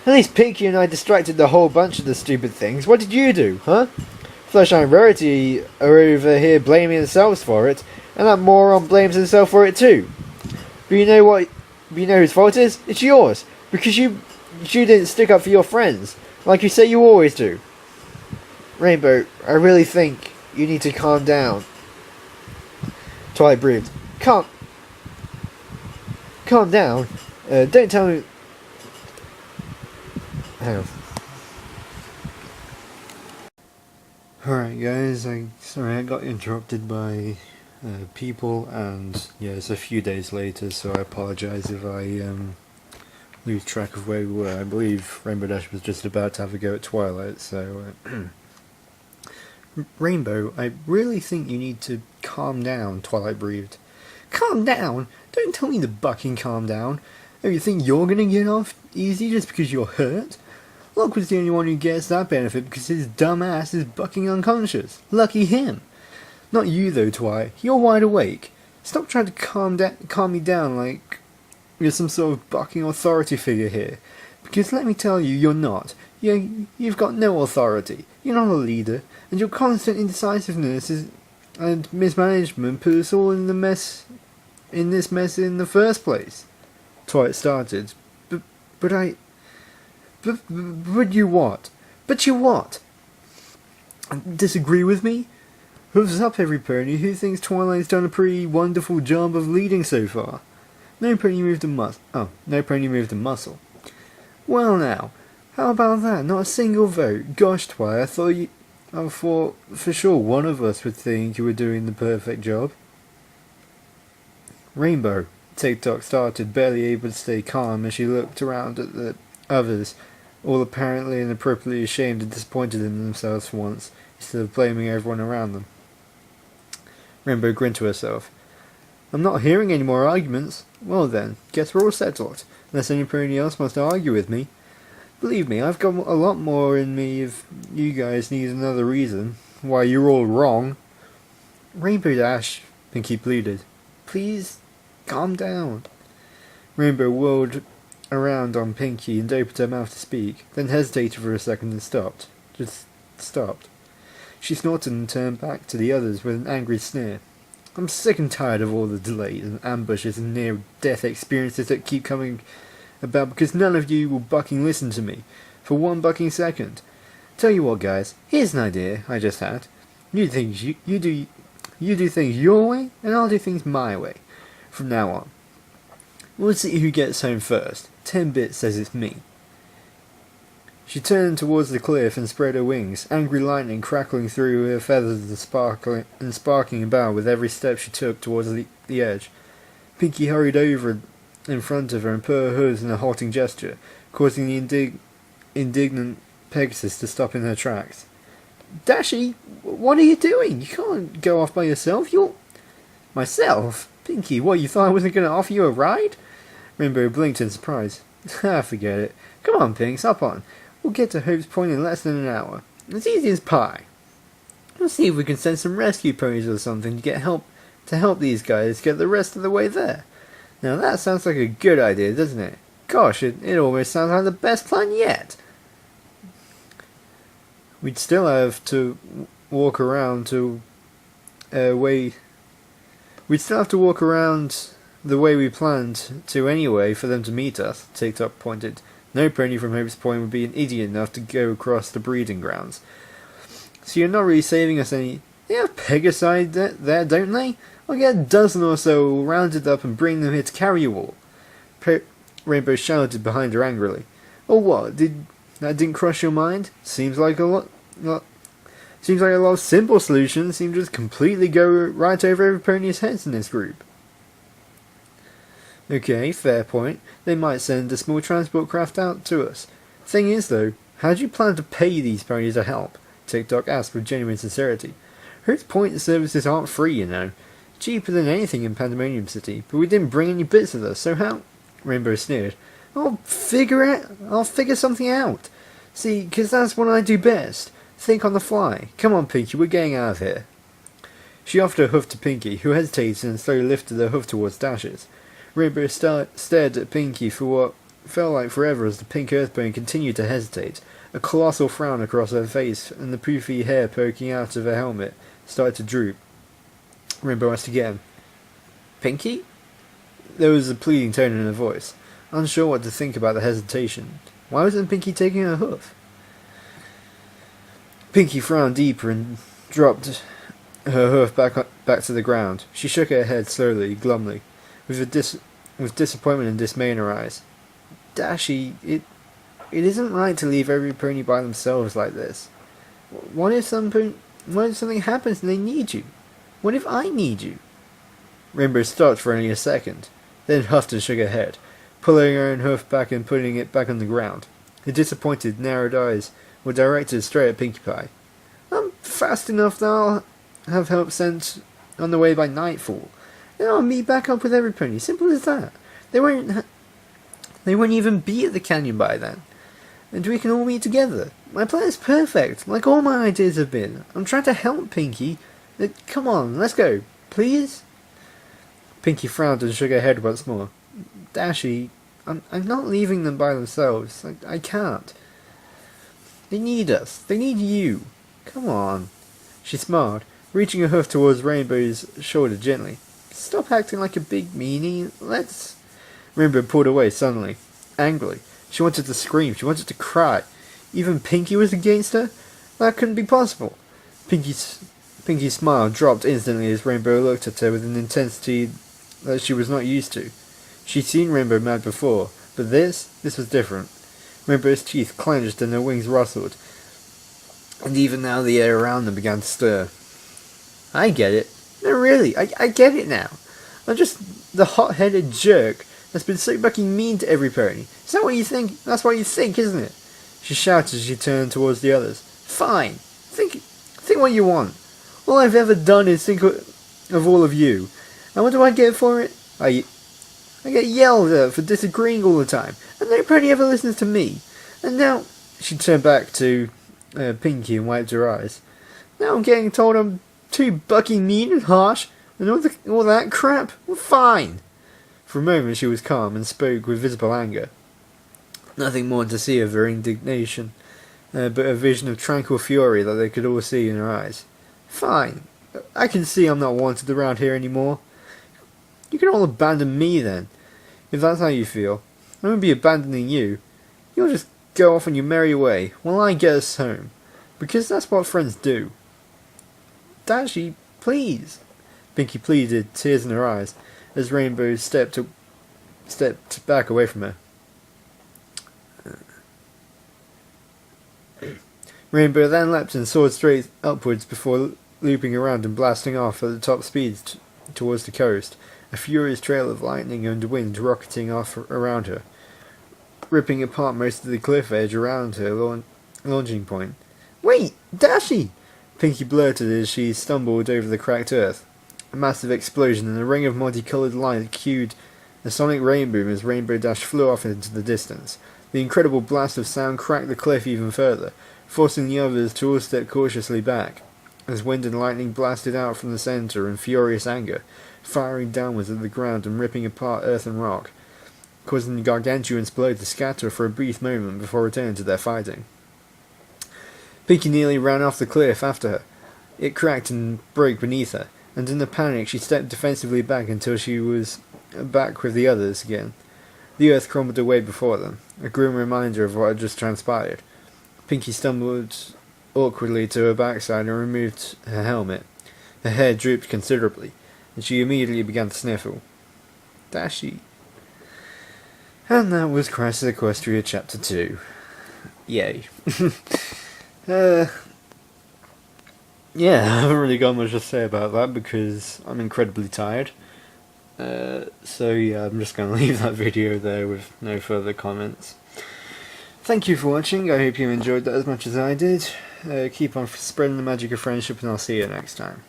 least Pinkie and I distracted the whole bunch of the stupid things. What did you do, huh? Fluttershy and Rarity are over here blaming themselves for it, and that moron blames himself for it too. But you know what? You know whose fault it is? It's yours, because you didn't stick up for your friends, like you say you always do. Rainbow, I really think you need to calm down. Twilight breathed. calm down. Don't tell me. Hang on. Alright guys, sorry I got interrupted by people, and yeah, it's a few days later, so I apologise if I lose track of where we were. I believe Rainbow Dash was just about to have a go at Twilight, so Rainbow, I really think you need to calm down, Twilight breathed. Calm down? Don't tell me to bucking calm down. Oh, you think you're gonna get off easy just because you're hurt? Lockwood's the only one who gets that benefit because his dumb ass is bucking unconscious. Lucky him. Not you though, Twilight. You're wide awake. Stop trying to calm me down like you're some sort of bucking authority figure here. Because let me tell you, you're not. You've got no authority. You're not a leader, and your constant indecisiveness and mismanagement put us all in this mess in the first place. Twilight started. But you what? But you what? Disagree with me? Hooves up, every pony who thinks Twilight's done a pretty wonderful job of leading so far. No pony moved a muscle. Well now, how about that? Not a single vote. Gosh, Twilight, I thought for sure one of us would think you were doing the perfect job. Rainbow, TikTok started, barely able to stay calm as she looked around at the others, all apparently and appropriately ashamed and disappointed in themselves for once, instead of blaming everyone around them. Rainbow grinned to herself. I'm not hearing any more arguments. Well then, guess we're all settled, unless anybody else wants to argue with me. Believe me, I've got a lot more in me if you guys need another reason why you're all wrong. Rainbow Dash, Pinkie pleaded. Please, calm down. Rainbow whirled around on Pinkie and opened her mouth to speak, then hesitated for a second and stopped. Just stopped. She snorted and turned back to the others with an angry sneer. I'm sick and tired of all the delays and ambushes and near-death experiences that keep coming about because none of you will bucking listen to me for one bucking second. Tell you what, guys, here's an idea I just had. You do things your way, and I'll do things my way from now on. We'll see who gets home first. 10-bit says it's me. She turned towards the cliff and spread her wings, angry lightning crackling through her feathers and sparking about with every step she took towards the edge. Pinkie hurried over in front of her and put her hooves in a halting gesture, causing the indignant Pegasus to stop in her tracks. Dashy, what are you doing? You can't go off by yourself. Myself? Pinkie, what, you thought I wasn't going to offer you a ride? Rainbow blinked in surprise. Forget it. Come on, Pinks, hop on. We'll get to Hope's Point in less than an hour. It's easy as pie. We'll see if we can send some rescue ponies or something to help these guys get the rest of the way there. Now that sounds like a good idea, doesn't it? Gosh, it almost sounds like the best plan yet. We'd still have to walk around the way we planned to anyway for them to meet us, TikTok pointed. No pony from Hope's Point would be an idiot enough to go across the breeding grounds. So you're not really saving us any... They have Pegasi there, don't they? I'll get a dozen or so rounded up and bring them here to carry you all. Rainbow shouted behind her angrily. Oh what, that didn't cross your mind? Seems like a lot of simple solutions seem to just completely go right over every pony's heads in this group. Okay, fair point. They might send a small transport craft out to us. Thing is though, how do you plan to pay these ponies to help? TikTok asked with genuine sincerity. Hope's Point services aren't free, you know. Cheaper than anything in Pandemonium City, but we didn't bring any bits with us, so how? Rainbow sneered. I'll figure something out. See, 'cause that's what I do best. Think on the fly. Come on, Pinkie, we're getting out of here. She offered her hoof to Pinkie, who hesitated and slowly lifted her hoof towards Dash's. Rainbow stared at Pinkie for what felt like forever as the pink earthbone continued to hesitate. A colossal frown across her face, and the poofy hair poking out of her helmet started to droop. Rainbow asked again. Pinkie? There was a pleading tone in her voice, unsure what to think about the hesitation. Why wasn't Pinkie taking her hoof? Pinkie frowned deeper and dropped her hoof back to the ground. She shook her head slowly, glumly, with disappointment and dismay in her eyes. Dashy, it isn't right to leave every pony by themselves like this. What if something happens and they need you? What if I need you? Rainbow stopped for only a second, then huffed and shook her head, pulling her own hoof back and putting it back on the ground. Her disappointed, narrowed eyes were directed straight at Pinkie Pie. I'm fast enough that I'll have help sent on the way by nightfall, and I'll meet back up with every pony. Simple as that. They won't even be at the canyon by then, and we can all meet together. My plan is perfect, like all my ideas have been. I'm trying to help Pinkie. Come on, let's go, please. Pinkie frowned and shook her head once more. Dashy, I'm not leaving them by themselves. I can't. They need us. They need you. Come on. She smiled, reaching her hoof towards Rainbow's shoulder gently. Stop acting like a big meanie. Let's... Rainbow pulled away suddenly, angrily. She wanted to scream. She wanted to cry. Even Pinkie was against her? That couldn't be possible. Pinkie's smile dropped instantly as Rainbow looked at her with an intensity that she was not used to. She'd seen Rainbow mad before, but this was different. Rainbow's teeth clenched and her wings rustled, and even now the air around them began to stir. I get it. No, really, I get it now. I'm just the hot-headed jerk that's been so fucking mean to every pony. Is that what you think? That's what you think, isn't it? She shouted as she turned towards the others. Fine. Think what you want. All I've ever done is think of all of you. And what do I get for it? I get yelled at for disagreeing all the time, and nobody ever listens to me. And now... She turned back to Pinkie and wiped her eyes. Now I'm getting told I'm too bucking mean and harsh, and all that crap. Well, fine. For a moment she was calm and spoke with visible anger. Nothing more to see of her indignation, but a vision of tranquil fury that they could all see in her eyes. Fine. I can see I'm not wanted around here anymore. You can all abandon me then, if that's how you feel. I won't be abandoning you. You'll just go off on your merry way, while I get us home. Because that's what friends do. Dashy, please. Pinkie pleaded, tears in her eyes, as Rainbow stepped back away from her. Rainbow then leapt and soared straight upwards before looping around and blasting off at the top speed towards the coast, a furious trail of lightning and wind rocketing off around her, ripping apart most of the cliff edge around her launching point. Wait, Dashy! Pinkie blurted as she stumbled over the cracked earth. A massive explosion and a ring of multicoloured light cued a sonic rainbow as Rainbow Dash flew off into the distance. The incredible blast of sound cracked the cliff even further, forcing the others to all step cautiously back, as wind and lightning blasted out from the centre in furious anger, firing downwards at the ground and ripping apart earth and rock, causing the Gargantuans below to scatter for a brief moment before returning to their fighting. Pinkie nearly ran off the cliff after her. It cracked and broke beneath her, and in a panic she stepped defensively back until she was back with the others again. The earth crumbled away before them, a grim reminder of what had just transpired. Pinkie stumbled awkwardly to her backside and removed her helmet. Her hair drooped considerably, and she immediately began to sniffle. Dashy. And that was Crisis Equestria Chapter 2. Yay. Yeah, I haven't really got much to say about that because I'm incredibly tired. So yeah, I'm just going to leave that video there with no further comments. Thank you for watching, I hope you enjoyed that as much as I did. Keep on spreading the magic of friendship and I'll see you next time.